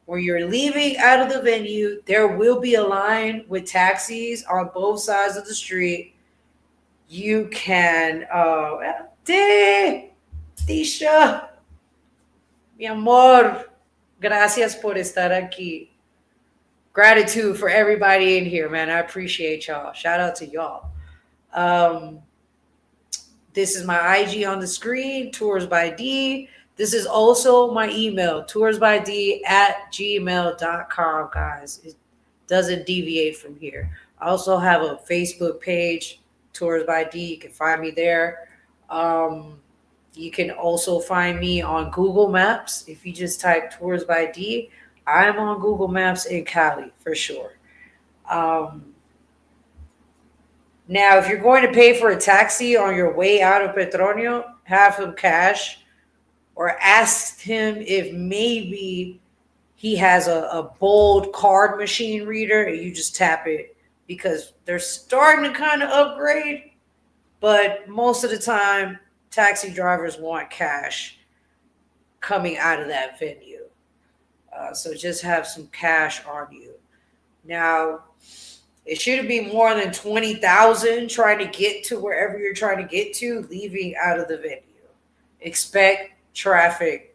A: When you're leaving out of the venue, there will be a line with taxis on both sides of the street. You can, Tisha, mi amor, gracias por estar aquí. Gratitude for everybody in here, man. I appreciate y'all. Shout out to y'all. Um, this is my IG on the screen, Tours by D. This is also my email, toursbyd@gmail.com, guys. It doesn't deviate from here. I also have a Facebook page, Tours by D. You can find me there. You can also find me on Google Maps. If you just type Tours by D, I'm on Google Maps in Cali for sure. Now, if you're going to pay for a taxi on your way out of Petronio, have him cash or ask him if maybe he has a bold card machine reader and you just tap it, because they're starting to kind of upgrade, but most of the time, taxi drivers want cash coming out of that venue. So just have some cash on you. Now, it shouldn't be more than 20,000 trying to get to wherever you're trying to get to, leaving out of the venue. Expect traffic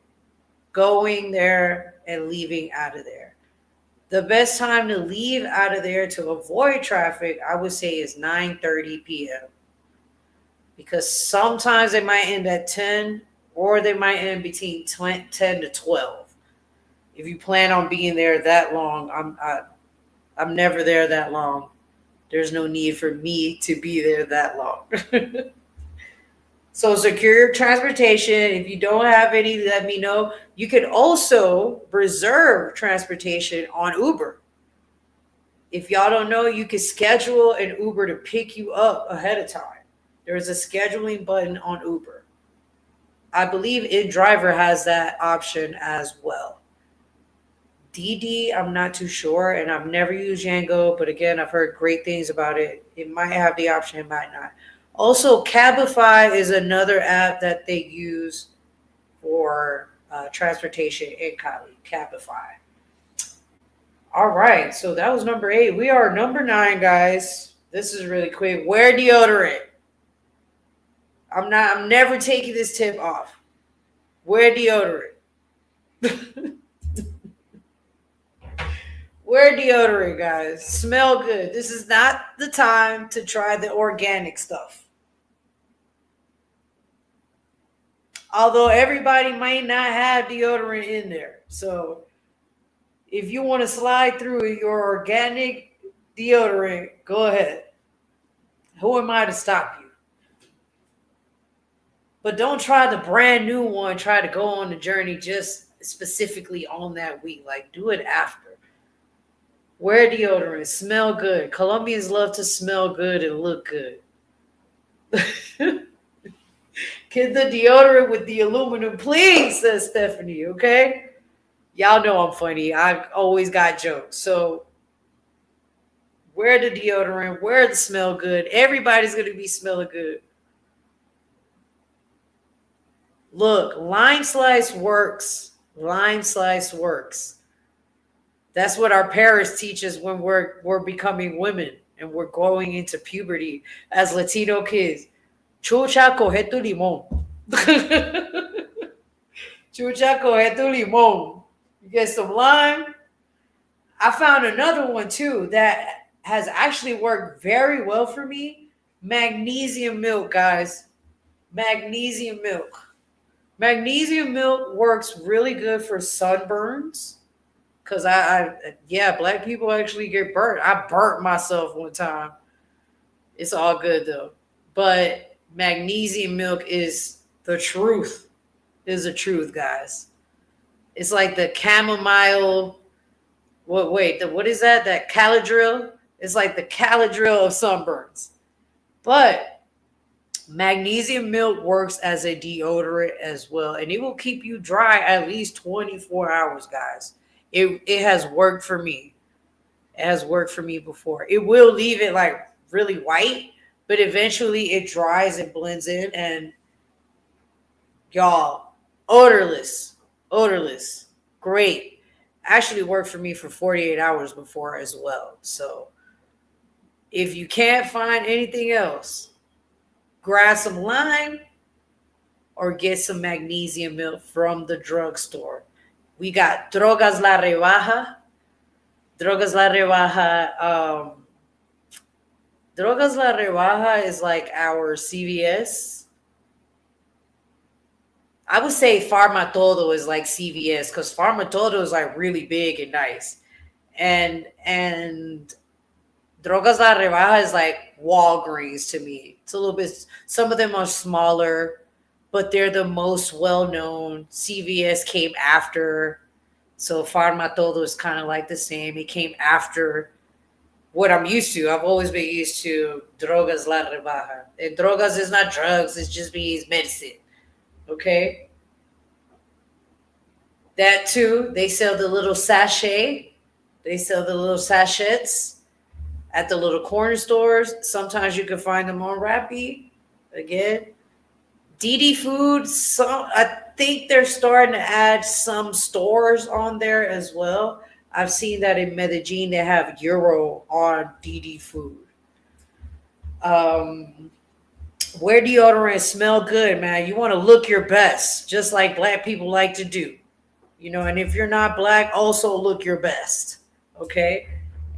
A: going there and leaving out of there. The best time to leave out of there to avoid traffic, I would say, is 9:30 p.m. Because sometimes they might end at 10 or they might end between 10 to 12. If you plan on being there that long, I'm never there that long. There's no need for me to be there that long. So secure your transportation. If you don't have any, let me know. You can also reserve transportation on Uber. If y'all don't know, you can schedule an Uber to pick you up ahead of time. There's a scheduling button on Uber. I believe InDriver has that option as well. DD, I'm not too sure, and I've never used Django, but again, I've heard great things about it. It might have the option, it might not. Also, Cabify is another app that they use for transportation in Cali. Cabify. All right, so that was number 8. We are number 9, guys. This is really quick. Wear deodorant. I'm never taking this tip off. Wear deodorant. Wear deodorant, guys. Smell good. This is not the time to try the organic stuff. Although everybody might not have deodorant in there. So if you want to slide through your organic deodorant, go ahead. Who am I to stop you? But don't try the brand new one. Try to go on the journey just specifically on that week. Like, do it after. Wear deodorant. Smell good. Colombians love to smell good and look good. Get the deodorant with the aluminum, please, says Stephanie, okay? Y'all know I'm funny. I've always got jokes. So wear the deodorant. Wear the smell good. Everybody's going to be smelling good. Look, lime slice works. Lime slice works. That's what our parents teach us when we're becoming women and we're going into puberty as Latino kids. Chucha, coge tu limón. Chucha, coge tu limón. You get some lime. I found another one too that has actually worked very well for me. Magnesium milk, guys. Magnesium milk. Magnesium milk works really good for sunburns. Because black people actually get burnt. I burnt myself one time. It's all good though. But magnesium milk is the truth. Is the truth, guys. It's like the chamomile. What is that? That Caladril? It's like the Caladril of sunburns. But magnesium milk works as a deodorant as well. And it will keep you dry at least 24 hours, guys. It has worked for me. It has worked for me before. It will leave it like really white, but eventually it dries and blends in. And y'all, odorless, great. actually worked for me for 48 hours before as well. So if you can't find anything else, grab some lime or get some magnesium milk from the drugstore. We got Drogas La Rebaja. Drogas La Rebaja. Drogas La Rebaja is like our CVS. I would say Pharma Todo is like CVS because Pharma Todo is like really big and nice. And Drogas La Rebaja is like Walgreens to me. It's a little bit, some of them are smaller, but they're the most well known. CVS came after. So Pharma Todo is kind of like the same. It came after what I'm used to. I've always been used to Drogas La Rebaja. And drogas is not drugs, it just means medicine. Okay? That too, they sell the little sachet. They sell the little sachets at the little corner stores. Sometimes you can find them on Rappi. Again, DD Food. Some, I think they're starting to add some stores on there as well. I've seen that in Medellin they have Euro on DD Food. Um, wear deodorant, smell good, man. You want to look your best, just like black people like to do. And if you're not black, also look your best. Okay?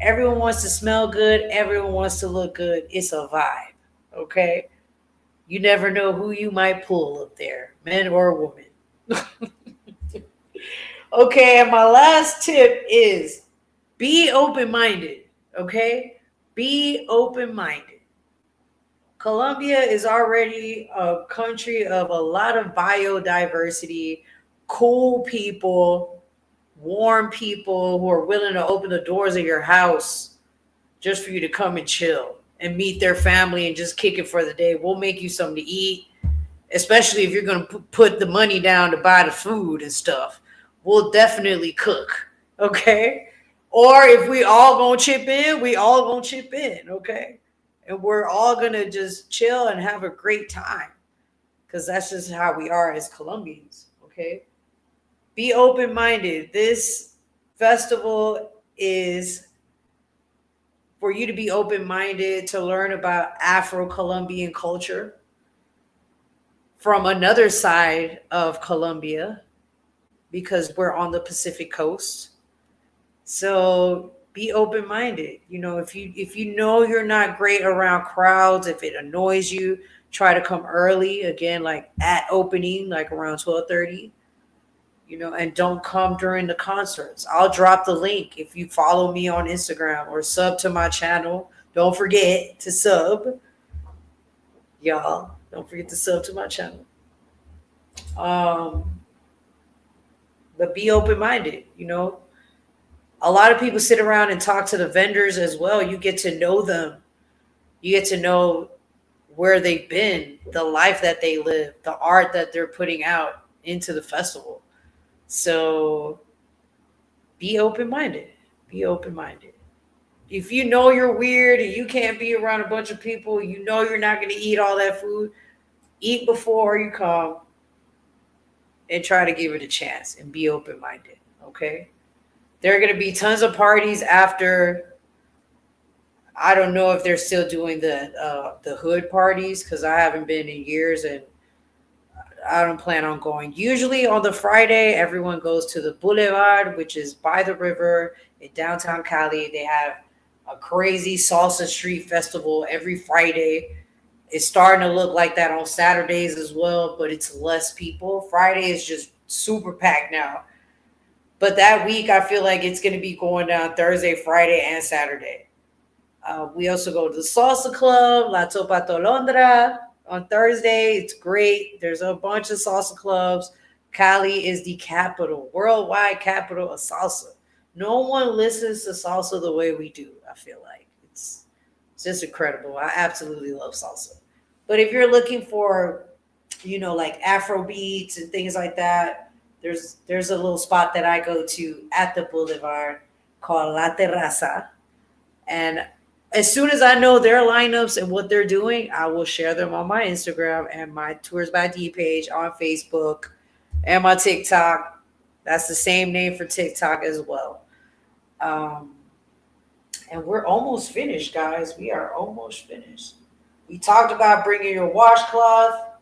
A: Everyone wants to smell good. Everyone wants to look good. It's a vibe. Okay? You never know who you might pull up there, man or woman. Okay, and my last tip is be open minded. Okay? Be open minded. Colombia is already a country of a lot of biodiversity, cool people, warm people who are willing to open the doors of your house just for you to come and chill and meet their family and just kick it for the day. We'll make you something to eat, especially if you're going to put the money down to buy the food and stuff. We'll definitely cook, okay? Or if we all going to chip in, we all going to chip in, okay? And we're all going to just chill and have a great time because that's just how we are as Colombians, okay? Be open-minded. This festival is for you to be open-minded, to learn about Afro-Colombian culture from another side of Colombia because we're on the Pacific coast. So be open-minded. If you know you're not great around crowds, if it annoys you, try to come early, again, like at opening, like around 12:30. And don't come during the concerts. I'll drop the link if you follow me on Instagram or sub to my channel. Don't forget to sub, y'all. Don't forget to sub to my channel. Um, but be open minded. A lot of people sit around and talk to the vendors as well. You get to know them. You get to know where they've been, the life that they live, the art that they're putting out into the festival. So be open minded. Be open minded. If you know you're weird and you can't be around a bunch of people, you know you're not going to eat all that food, eat before you come and try to give it a chance and be open minded. Okay? There are going to be tons of parties after. I don't know if they're still doing the hood parties because I haven't been in years and I don't plan on going. Usually on the Friday, everyone goes to the Boulevard, which is by the river in downtown Cali. They have a crazy salsa street festival every Friday. It's starting to look like that on Saturdays as well, but it's less people. Friday is just super packed now. But that week, I feel like it's going to be going down Thursday, Friday, and Saturday. We also go to the Salsa Club, La Topa Tolondra. On Thursday, it's great. There's a bunch of salsa clubs. Cali is the capital, worldwide capital of salsa. No one listens to salsa the way we do, I feel like. It's just incredible. I absolutely love salsa. But if you're looking for, like Afro beats and things like that, there's a little spot that I go to at the Boulevard called La Terraza. And as soon as I know their lineups and what they're doing, I will share them on my Instagram and my Tours by D page on Facebook and my TikTok. That's the same name for TikTok as well. Um, and we're almost finished, guys. We are almost finished. We talked about bringing your washcloth.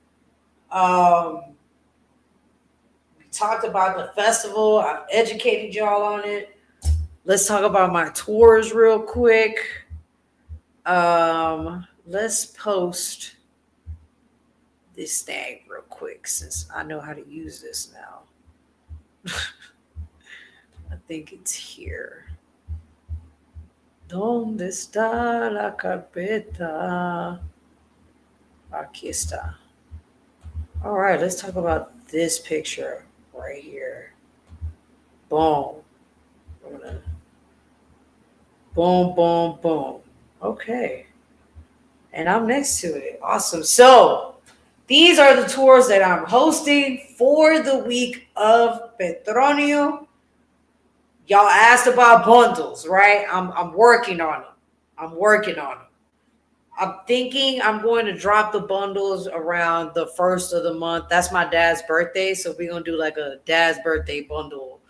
A: Um, we talked about the festival. I've educated y'all on it. Let's talk about my tours real quick. Let's post this thing real quick since I know how to use this now. I think it's here. ¿Dónde está la carpeta? Aquí está. All right, let's talk about this picture right here. Boom. I'm gonna boom, boom, boom. Okay. And I'm next to it. Awesome. So these are the tours that I'm hosting for the week of Petronio. Y'all asked about bundles, right? I'm working on them. I'm working on them. I'm thinking I'm going to drop the bundles around the first of the month. That's my dad's birthday. So we're going to do like a dad's birthday bundle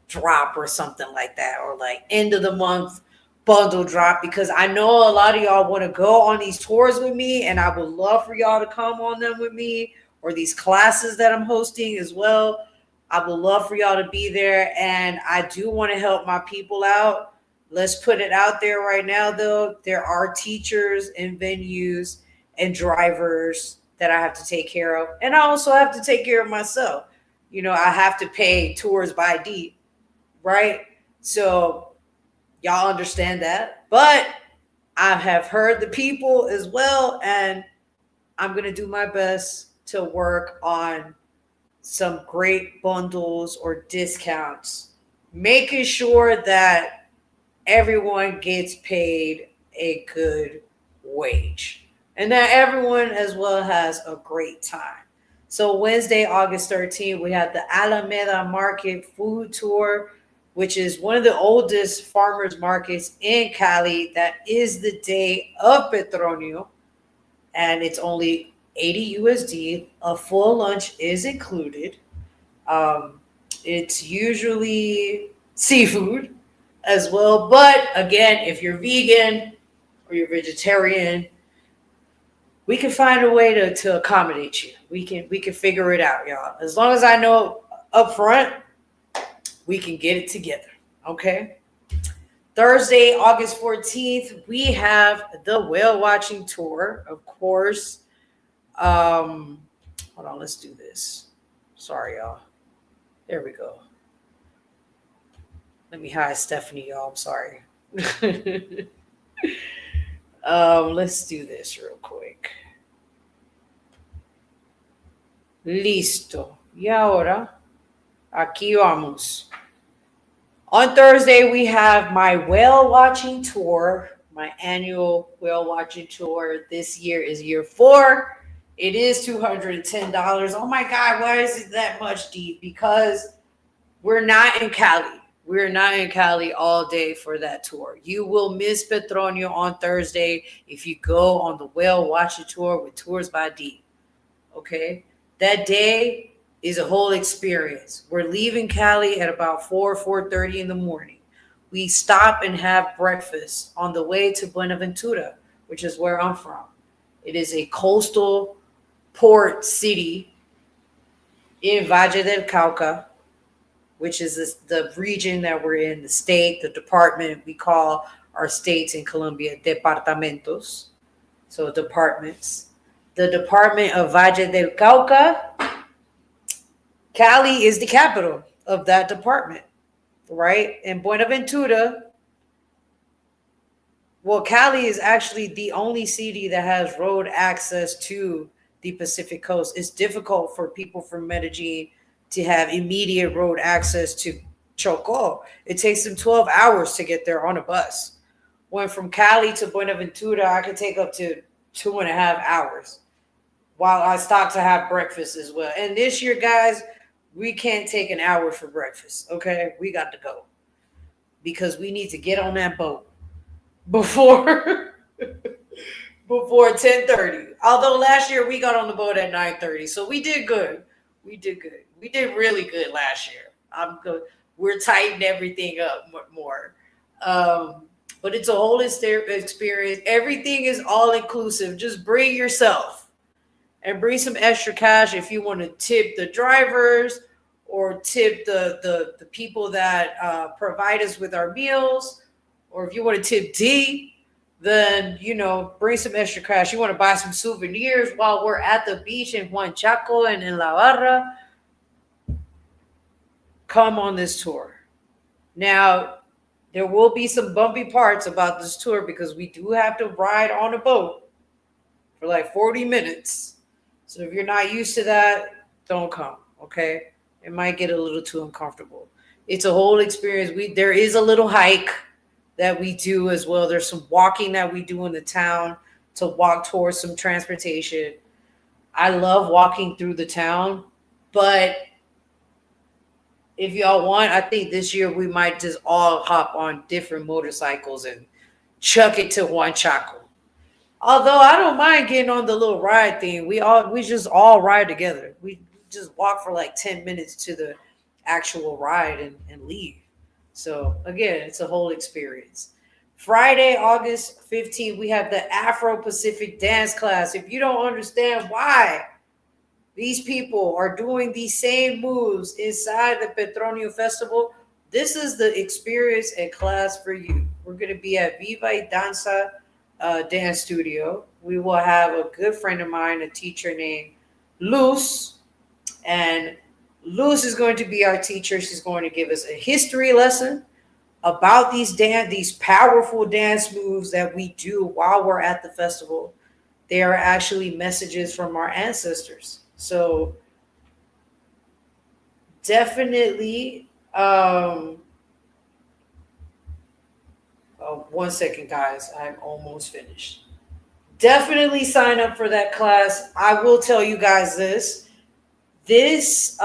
A: drop or something like that. Or like end of the month bundle drop. Because I know a lot of y'all want to go on these tours with me. And I would love for y'all to come on them with me. Or these classes that I'm hosting as well. I would love for y'all to be there. And I do want to help my people out. Let's put it out there right now, though. There are teachers and venues and drivers that I have to take care of. And I also have to take care of myself. You know, I have to pay tours by D, right? So y'all understand that. But I have heard the people as well. And I'm going to do my best to work on some great bundles or discounts, making sure that everyone gets paid a good wage and that everyone as well has a great time. So Wednesday, August 13th, we have the Alameda Market Food Tour, which is one of the oldest farmers markets in Cali. That is the day of Petronio, and it's only 80 USD. A full lunch is included. Um, it's usually seafood as well. But again, if you're vegan or you're vegetarian, we can find a way to accommodate you. We can figure it out, y'all. As long as I know up front, we can get it together. Okay. Thursday, August 14th, we have the whale watching tour, of course. Hold on, let's do this. Sorry, y'all. There we go. Let me hide Stephanie, y'all. I'm sorry. Let's do this real quick. Listo. Y ahora, aquí vamos. On Thursday, we have my whale watching tour, my annual whale watching tour. This year is year 4. It is $210. Oh my God, why is it that much, Deep? Because we're not in Cali. We're not in Cali all day for that tour. You will miss Petronio on Thursday if you go on the whale watching tour with Tours by D. Okay? That day is a whole experience. We're leaving Cali at about 4:30 in the morning. We stop and have breakfast on the way to Buenaventura, which is where I'm from. It is a coastal port city in Valle del Cauca, which is the region that we're in, the state, the department. We call our states in Colombia departamentos, so departments. The department of Valle del Cauca, Cali is the capital of that department, right? And Buenaventura, well, Cali is actually the only city that has road access to the Pacific coast. It's difficult for people from Medellin to have immediate road access to Choco. It takes them 12 hours to get there on a bus. When from Cali to Buenaventura, I could take up to 2.5 hours while I stop to have breakfast as well. And this year, guys, we can't take an hour for breakfast, okay? We got to go because we need to get on that boat before 10:30. Although last year we got on the boat at 9:30, so we did good. We did good. We did really good last year. I'm good. We're tightening everything up more. Um, but it's a whole experience. Everything is all inclusive. Just bring yourself and bring some extra cash if you want to tip the drivers or tip the people that provide us with our meals, or if you want to tip D, then bring some extra cash. You want to buy some souvenirs while we're at the beach in Juan Chaco and in La Barra, come on this tour. Now, there will be some bumpy parts about this tour because we do have to ride on a boat for like 40 minutes. So if you're not used to that, don't come, okay? It might get a little too uncomfortable. It's a whole experience. There is a little hike that we do as well. There's some walking that we do in the town to walk towards some transportation. I love walking through the town, but if y'all want, I think this year we might just all hop on different motorcycles and chuck it to Juan Chaco. Although I don't mind getting on the little ride thing. We just all ride together. We just walk for like 10 minutes to the actual ride and leave. So again, it's a whole experience. Friday, August 15th, we have the Afro-Pacific dance class. If you don't understand why these people are doing these same moves inside the Petronio Festival, this is the experience and class for you. We're going to be at Viva y Danza dance studio. We will have a good friend of mine, a teacher named Luz, and Luz is going to be our teacher. She's going to give us a history lesson about these powerful dance moves that we do while we're at the festival. They are actually messages from our ancestors. So definitely, oh, 1 second, guys. I'm almost finished. Definitely sign up for that class. I will tell you guys this. This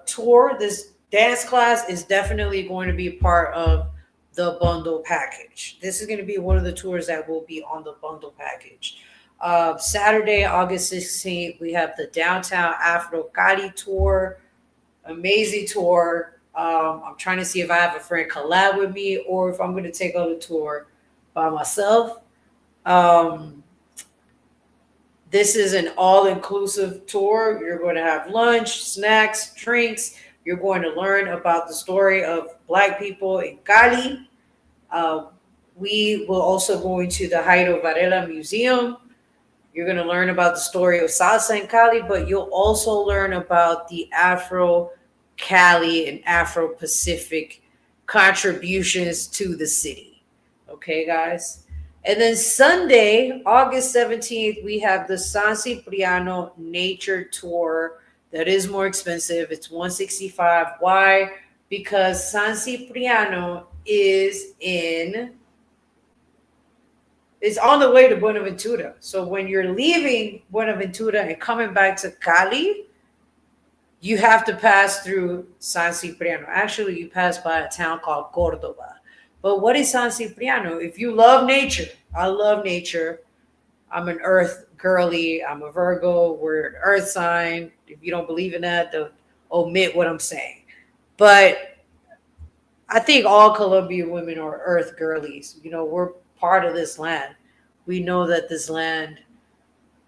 A: tour, this dance class is definitely going to be a part of the bundle package. This is going to be one of the tours that will be on the bundle package. Saturday, August 16th, we have the Downtown Afro Cali tour. Amazing tour. I'm trying to see if I have a friend collab with me or if I'm going to take on the tour by myself. This is an all-inclusive tour. You're going to have lunch, snacks, drinks. You're going to learn about the story of Black people in Cali. We will also go into the Jairo Varela Museum. You're going to learn about the story of salsa in Cali, but you'll also learn about the Afro-Cali and Afro-Pacific contributions to the city. Okay, guys? And then Sunday, August 17th, we have the San Cipriano Nature Tour. That is more expensive. It's $165. Why? Because San Cipriano is on the way to Buenaventura. So when you're leaving Buenaventura and coming back to Cali, you have to pass through San Cipriano. Actually, you pass by a town called Córdoba. But what is San Cipriano? If you love nature, I love nature. I'm an earth girly. I'm a Virgo. We're an earth sign. If you don't believe in that, don't omit what I'm saying. But I think all Colombian women are earth girlies. We're part of this land. We know that this land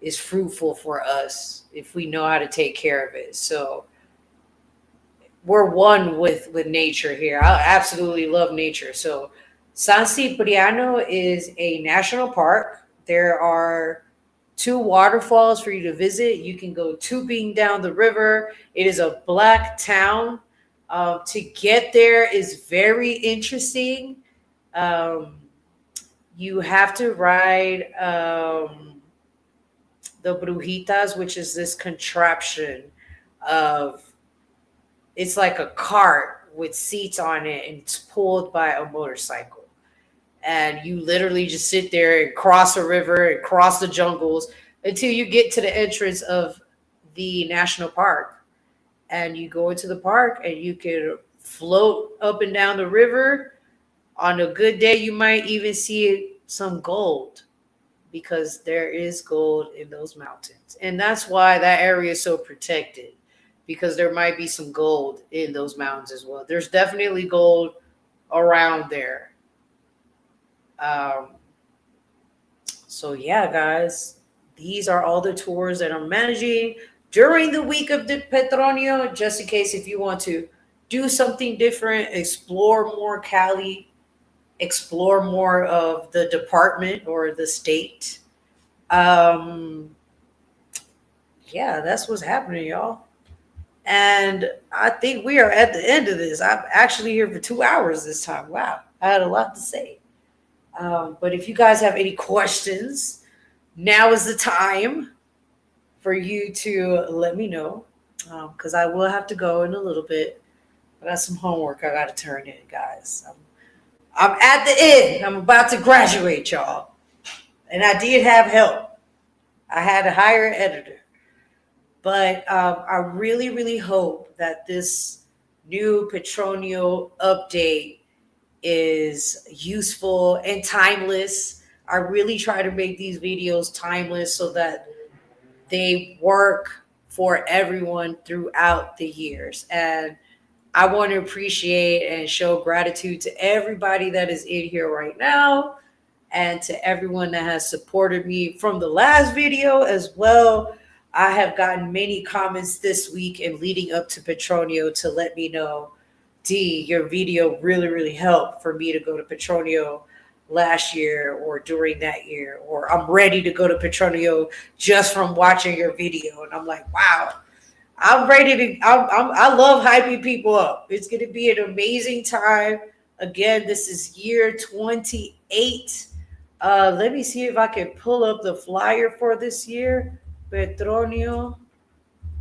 A: is fruitful for us if we know how to take care of it. So we're one with nature here. I absolutely love nature. So San Cipriano is a national park. There are 2 waterfalls for you to visit. You can go tubing down the river. It is a Black town. To get there is very interesting. You have to ride the Brujitas, which is this contraption of, it's like a cart with seats on it and it's pulled by a motorcycle. And you literally just sit there and cross a river and cross the jungles until you get to the entrance of the national park. And you go into the park and you can float up and down the river. On a good day, you might even see some gold because there is gold in those mountains. And that's why that area is so protected. because there might be some gold in those mountains as well. There's definitely gold around there. Um, so yeah, guys, these are all the tours that I'm managing during the week of the Petronio, just in case if you want to do something different, explore more Cali, explore more of the department or the state. Um, yeah, that's what's happening, y'all. And I think we are at the end of this. I'm actually here for 2 hours this time. Wow, I had a lot to say. But if you guys have any questions, now is the time for you to let me know, because I will have to go in a little bit. I got some homework I got to turn in, guys. I'm at the end. I'm about to graduate, y'all. And I did have help. I had a hire editor. But I really, really hope that this new Petronio update is useful and timeless. I really try to make these videos timeless so that they work for everyone throughout the years. And I want to appreciate and show gratitude to everybody that is in here right now and to everyone that has supported me from the last video as well. I have gotten many comments this week and leading up to Petronio to let me know, D, your video really, really helped for me to go to Petronio last year or during that year, or I'm ready to go to Petronio just from watching your video. And I'm like, wow, I'm ready to, I love hyping people up. It's going to be an amazing time. Again, this is year 28. Let me see if I can pull up the flyer for this year. Petronio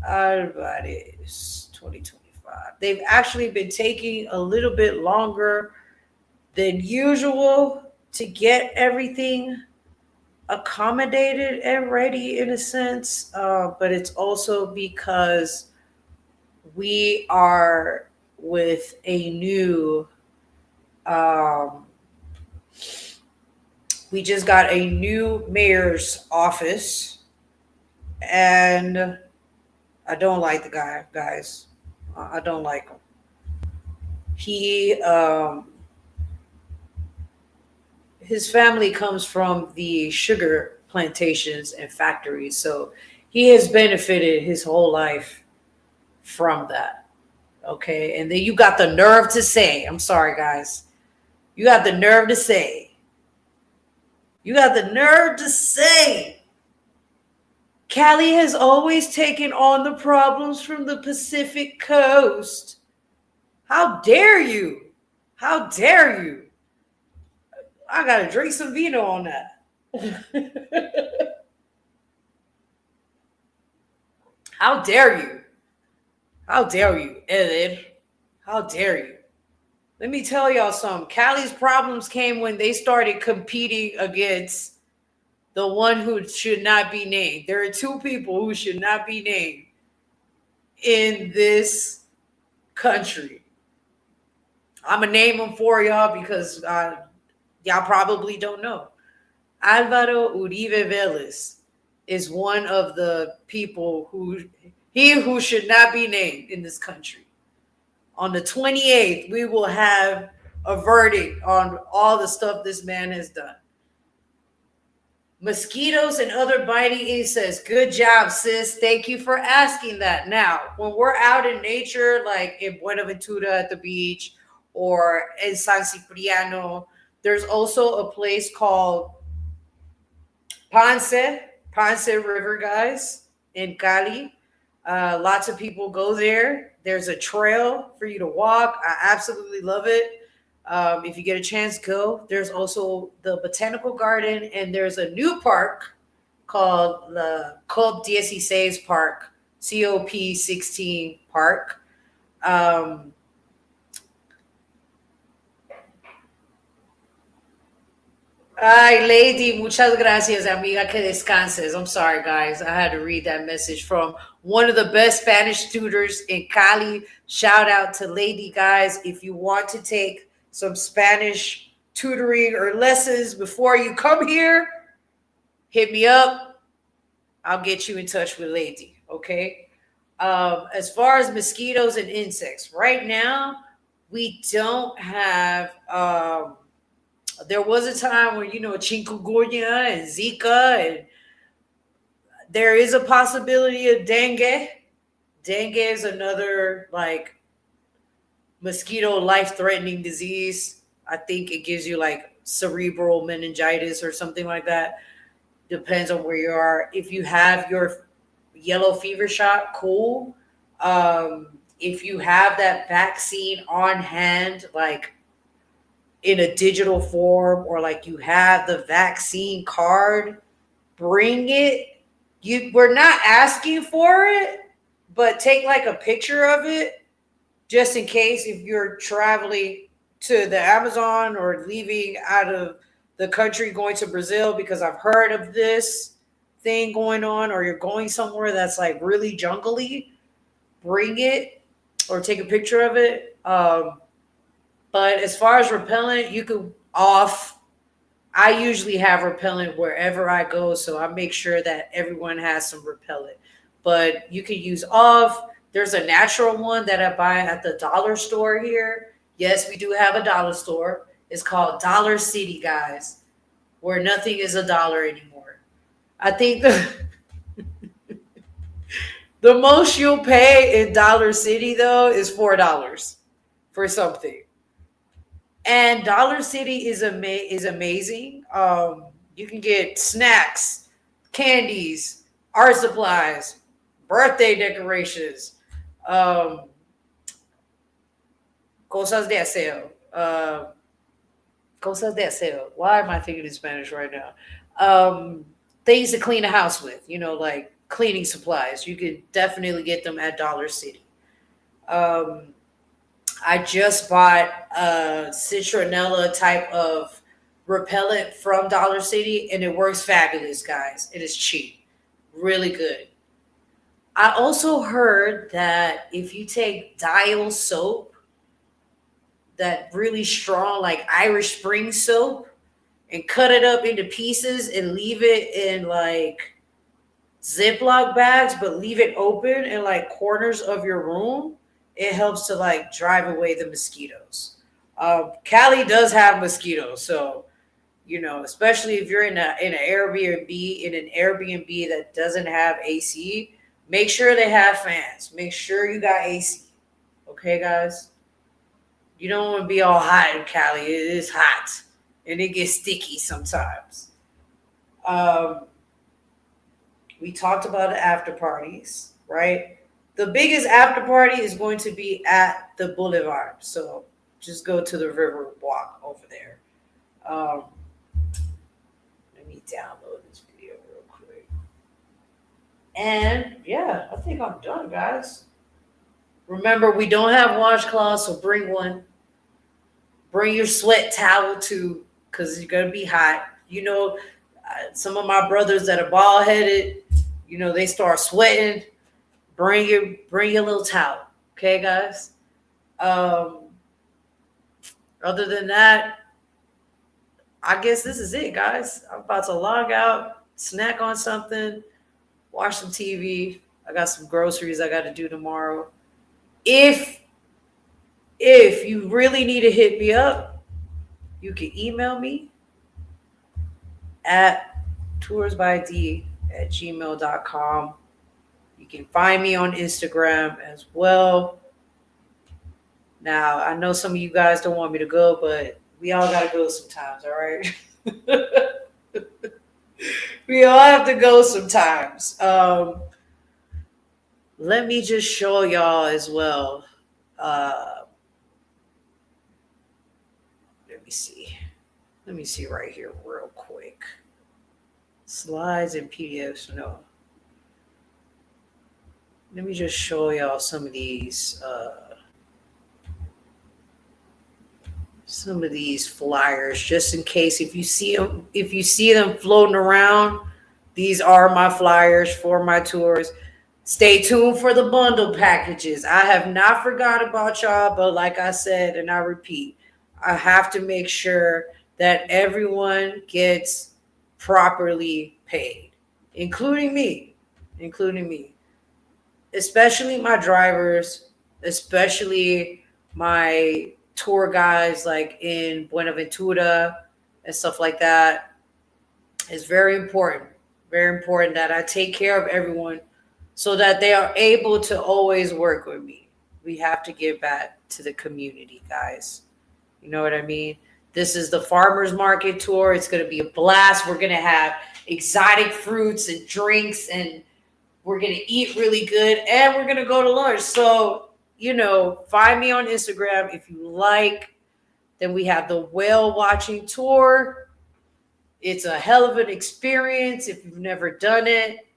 A: Alvarez 2025. They've actually been taking a little bit longer than usual to get everything accommodated and ready in a sense, but it's also because we are with a new we just got a new mayor's office, and I don't like the guy, guys. I don't like him. He his family comes from the sugar plantations and factories, so he has benefited his whole life from that. Okay, and then you got the nerve to say, I'm sorry, guys. You got the nerve to say. You got the nerve to say Cali has always taken on the problems from the Pacific coast. How dare you? How dare you? I gotta drink some vino on that. How dare you? How dare you, Ed? How dare you? Let me tell y'all something. Cali's problems came when they started competing against the one who should not be named. There are two people who should not be named in this country. I'm going to name them for y'all because y'all probably don't know. Alvaro Uribe Vélez is one of the people who should not be named in this country. On the 28th, we will have a verdict on all the stuff this man has done. Mosquitoes and other biting insects. Good job, sis. Thank you for asking that. Now, when we're out in nature, like in Buenaventura at the beach or in San Cipriano, there's also a place called Ponce River, guys, in Cali. Lots of people go there. There's a trail for you to walk. I absolutely love it. If you get a chance, go. There's also the Botanical Garden, and there's a new park called the COP16 Park, COP16 Park. Ay, lady, muchas gracias, amiga, que descanses. I'm sorry, guys. I had to read that message from one of the best Spanish tutors in Cali. Shout out to Lady, guys. If you want to take some Spanish tutoring or lessons before you come here, hit me up. I'll get you in touch with Lady, okay? As far as mosquitoes and insects, right now we don't have. There was a time where chikungunya and Zika, and there is a possibility of dengue. Dengue is another like mosquito life-threatening disease. I think it gives you like cerebral meningitis or something like that. Depends on where you are. If you have your yellow fever shot, cool. If you have that vaccine on hand, like in a digital form, or like you have the vaccine card, bring it. We're not asking for it, but take like a picture of it just in case if you're traveling to the Amazon or leaving out of the country going to Brazil, because I've heard of this thing going on, or you're going somewhere that's like really jungly, bring it or take a picture of it. But as far as repellent, you could off. I usually have repellent wherever I go, so I make sure that everyone has some repellent. But you can use off. There's a natural one that I buy at the dollar store here. Yes, we do have a dollar store. It's called Dollar City, guys, where nothing is a dollar anymore. I think the most you'll pay in Dollar City though is $4 for something. And Dollar City is amazing. You can get snacks, candies, art supplies, birthday decorations, um, cosas de aseo. Cosas de aseo. Why am I thinking in Spanish right now? Um, Things to clean the house with. Like cleaning supplies. You could definitely get them at Dollar City. Um, I just bought a citronella type of repellent from Dollar City, and it works fabulous, guys. It is cheap, really good. I also heard that if you take Dial soap, that really strong, like Irish Spring soap, and cut it up into pieces and leave it in like Ziploc bags, but leave it open in like corners of your room, it helps to like drive away the mosquitoes. Cali does have mosquitoes, so especially if you're in an Airbnb that doesn't have AC, make sure they have fans. Make sure you got AC. Okay, guys, you don't want to be all hot in Cali. It is hot, and it gets sticky sometimes. Um, we talked about the after parties, right? The biggest after party is going to be at the boulevard. So just go to the river walk over there. Um, Let me download this video real quick. And yeah, I think I'm done, guys. Remember, we don't have washcloths, so bring one. Bring your sweat towel too, because you're going to be hot. Some of my brothers that are bald headed, they start sweating. Bring your little towel, okay, guys. Um, Other than that, I guess this is it, guys. I'm about to log out, snack on something, watch some TV. I got some groceries I got to do tomorrow. If you really need to hit me up, you can email me at toursbyd@gmail.com. You can find me on Instagram as well. Now, I know some of you guys don't want me to go, but we all got to go sometimes, all right? We all have to go sometimes. Let me just show y'all as well. Uh, let me see. Let me see right here real quick. Slides and PDFs, no. Let me just show y'all some of these flyers, just in case if you see them floating around. These are my flyers for my tours. Stay tuned for the bundle packages. I have not forgot about y'all, but like I said, and I repeat, I have to make sure that everyone gets properly paid, including me. especially my drivers, especially my tour guys like in Buenaventura and stuff like that, it's very important. Very important that I take care of everyone so that they are able to always work with me. We have to give back to the community, guys. You know what I mean? This is the farmers market tour. It's going to be a blast. We're going to have exotic fruits and drinks, and we're going to eat really good, and we're going to go to lunch. So, find me on Instagram if you like. Then we have the whale watching tour. It's a hell of an experience. If you've never done it,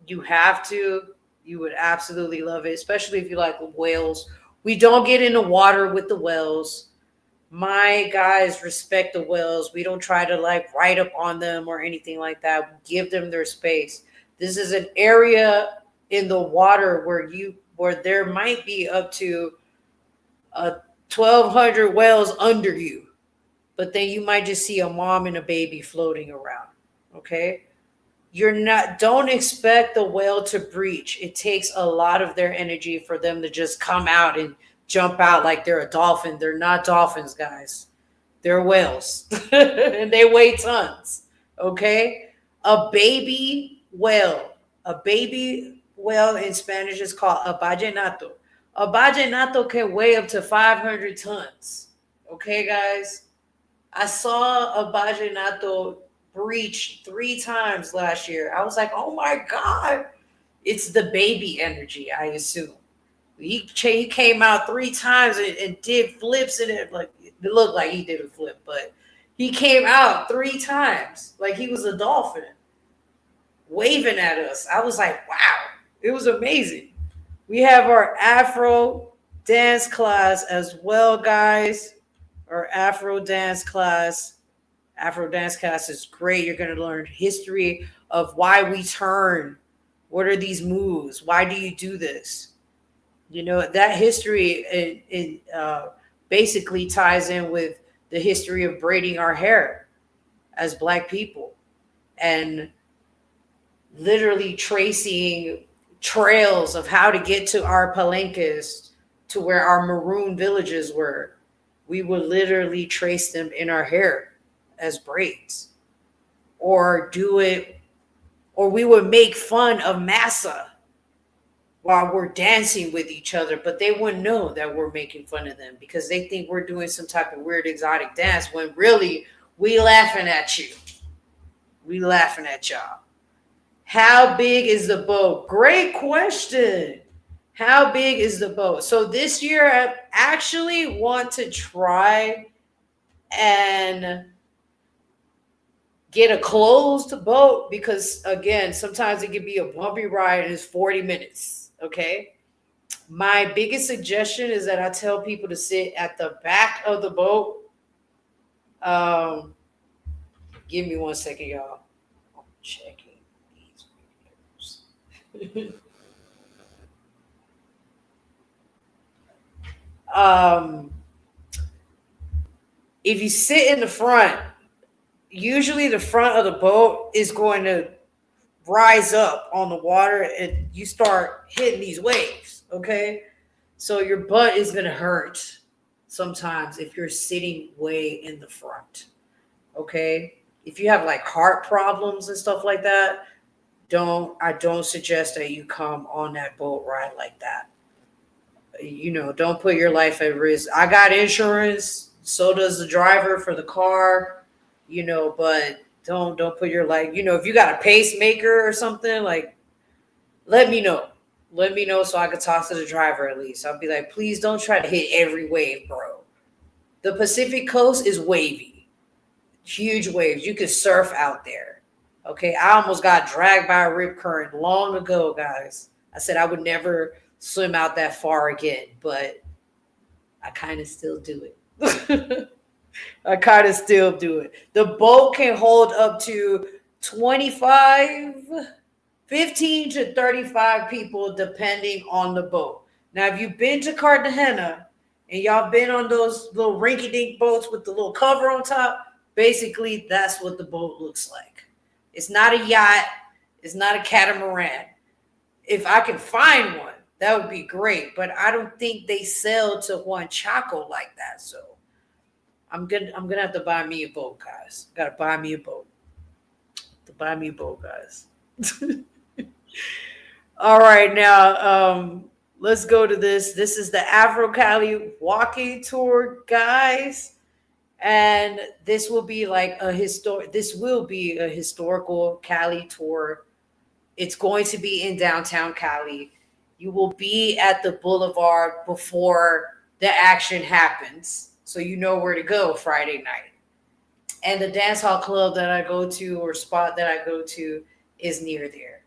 A: you have to. You would absolutely love it, especially if you like whales. We don't get in the water with the whales. My guys respect the whales. We don't try to like write up on them or anything like that. We give them their space. This is an area in the water where there might be up to 1,200 whales under you, but then you might just see a mom and a baby floating around. Okay, don't expect the whale to breach. It takes a lot of their energy for them to just come out and jump out like they're a dolphin. They're not dolphins, guys. They're whales. And they weigh tons. Okay? A baby whale. A baby whale in Spanish is called a ballenato. A ballenato can weigh up to 500 tons. Okay, guys? I saw a ballenato breach 3 times last year. I was like, oh my God. It's the baby energy, I assume. He came out 3 times and did flips in it. Like, it looked like he did a flip, but he came out 3 times like he was a dolphin waving at us. I was like, wow, it was amazing. We have our Afro dance class as well, guys. Our Afro dance class. Afro dance class is great. You're going to learn history of why we turn. What are these moves? Why do you do this? That history it basically ties in with the history of braiding our hair as Black people and literally tracing trails of how to get to our palenques, to where our maroon villages were. We would literally trace them in our hair as braids, or we would make fun of massa while we're dancing with each other, but they wouldn't know that we're making fun of them because they think we're doing some type of weird exotic dance when really we laughing at you. We laughing at y'all. How big is the boat? Great question. How big is the boat? So this year I actually want to try and get a closed boat because, again, sometimes it can be a bumpy ride and it's 40 minutes. Okay. My biggest suggestion is that I tell people to sit at the back of the boat. Give me 1 second, y'all. I'm checking these videos. If you sit in the front, usually the front of the boat is going to rise up on the water and you start hitting these waves. Okay. So your butt is going to hurt sometimes if you're sitting way in the front. Okay. If you have like heart problems and stuff like that, I don't suggest that you come on that boat ride like that. Don't put your life at risk. I got insurance. So does the driver for the car, but don't put your life, if you got a pacemaker or something, like, let me know. Let me know so I could talk to the driver at least. I'll be like, please don't try to hit every wave, bro. The Pacific coast is wavy. Huge waves. You could surf out there. Okay. I almost got dragged by a rip current long ago, guys. I said I would never swim out that far again, but I kind of still do it. I kind of still do it. The boat can hold up to 15 to 35 people, depending on the boat. Now, if you've been to Cartagena and y'all been on those little rinky-dink boats with the little cover on top, basically that's what the boat looks like. It's not a yacht. It's not a catamaran. If I can find one, that would be great. But I don't think they sell to Juan Chaco like that. So I'm gonna have to buy me a boat, guys. Gotta buy me a boat. To buy me a boat, guys. All right, now let's go to this. This is the Afro Cali walking tour, guys, and this will be like a historic. This will be a historical Cali tour. It's going to be in downtown Cali. You will be at the boulevard before the action happens, so you know where to go Friday night. And the dance hall club that I go to or spot that I go to is near there.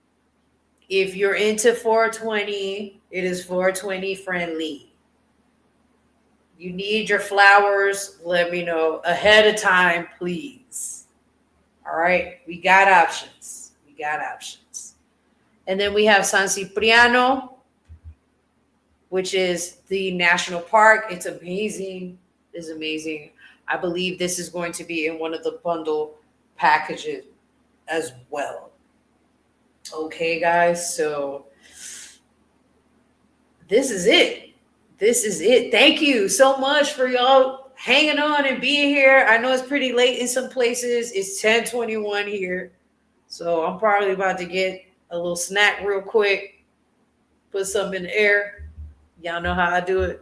A: If you're into 420, it is 420 friendly. You need your flowers, let me know ahead of time, please. All right, we got options. We got options. And then we have San Cipriano, which is the national park. It's amazing. It's amazing. I believe this is going to be in one of the bundle packages as well. Okay, guys. So this is it. This is it. Thank you so much for y'all hanging on and being here. I know it's pretty late in some places. It's 10:21 here. So I'm probably about to get a little snack real quick. Put something in the air. Y'all know how I do it.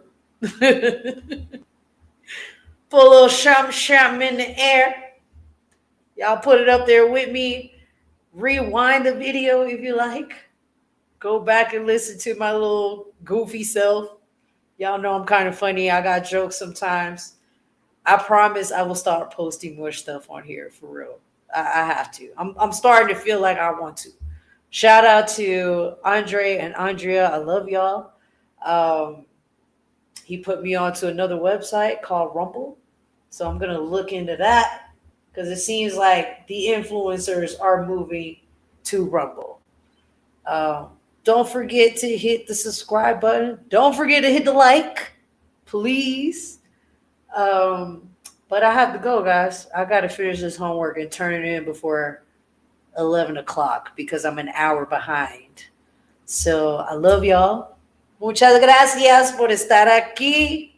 A: Put a little sham in the air. Y'all put it up there with me. Rewind the video if you like. Go back and listen to my little goofy self. Y'all know I'm kind of funny. I got jokes sometimes. I promise I will start posting more stuff on here for real. I have to. I'm starting to feel like I want to. Shout out to Andre and Andrea. I love y'all. He put me onto another website called Rumble. So I'm going to look into that because it seems like the influencers are moving to Rumble. Don't forget to hit the subscribe button. Don't forget to hit the like, please. But I have to go, guys. I got to finish this homework and turn it in before 11 o'clock because I'm an hour behind. So I love y'all. Muchas gracias por estar aquí.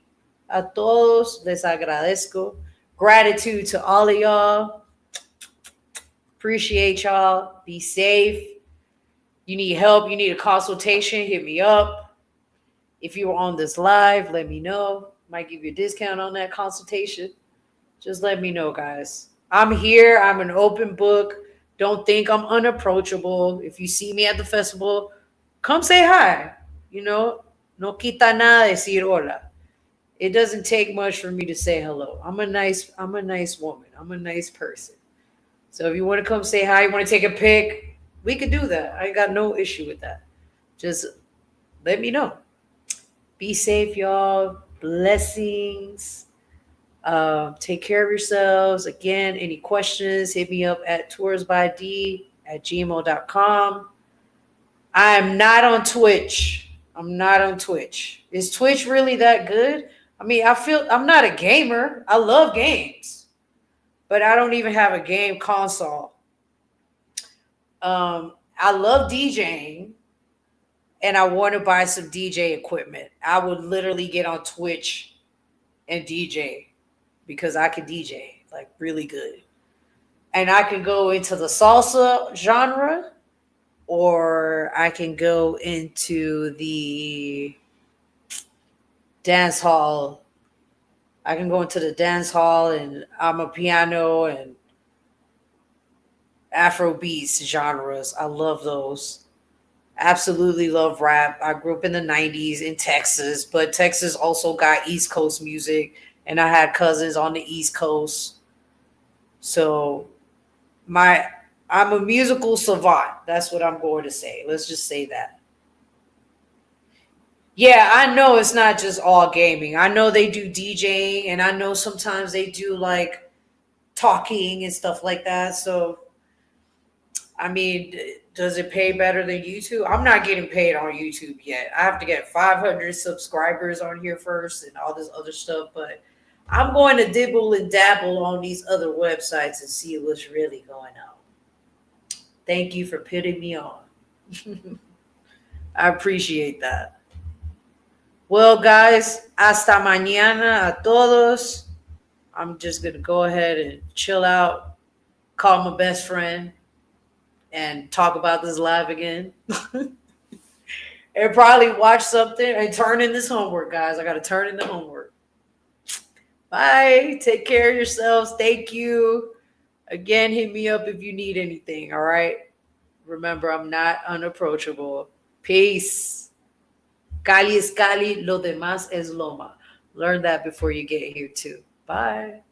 A: A todos les agradezco. Gratitude to all of y'all. Appreciate y'all. Be safe. You need help, you need a consultation, hit me up. If you were on this live, let me know. Might give you a discount on that consultation. Just let me know, guys. I'm here. I'm an open book. Don't think I'm unapproachable. If you see me at the festival, come say hi. You know, no quita nada decir hola. It doesn't take much for me to say hello. I'm a nice woman. I'm a nice person. So if you want to come say hi, you want to take a pic, we could do that. I got no issue with that. Just let me know. Be safe, y'all. Blessings. Take care of yourselves. Again, any questions, hit me up at toursbyd@gmail.com. I'm not on Twitch. I'm not on Twitch. Is Twitch really that good? I mean, I feel I'm not a gamer. I love games, but I don't even have a game console. I love DJing and I want to buy some DJ equipment. I would literally get on Twitch and DJ because I can DJ like really good. And I can go into the salsa genre or I can go into the dance hall. I can go into the dance hall and I'm a piano and Afro beats genres. I love those. Absolutely love rap. I grew up in the 90s in Texas, but Texas also got East Coast music, and I had cousins on the East Coast. So I'm a musical savant. That's what I'm going to say. Let's just say that. Yeah, I know it's not just all gaming. I know they do DJing, and I know sometimes they do like talking and stuff like that. So I mean, does it pay better than YouTube? I'm not getting paid on YouTube yet. I have to get 500 subscribers on here first and all this other stuff. But I'm going to dibble and dabble on these other websites and see what's really going on. Thank you for putting me on. I appreciate that. Well, guys, hasta mañana a todos. I'm just going to go ahead and chill out, call my best friend, and talk about this live again. And probably watch something and turn in this homework, guys. I got to turn in the homework. Bye. Take care of yourselves. Thank you. Again, hit me up if you need anything. All right. Remember, I'm not unapproachable. Peace. Cali es Cali, lo demás es Loma. Learn that before you get here, too. Bye.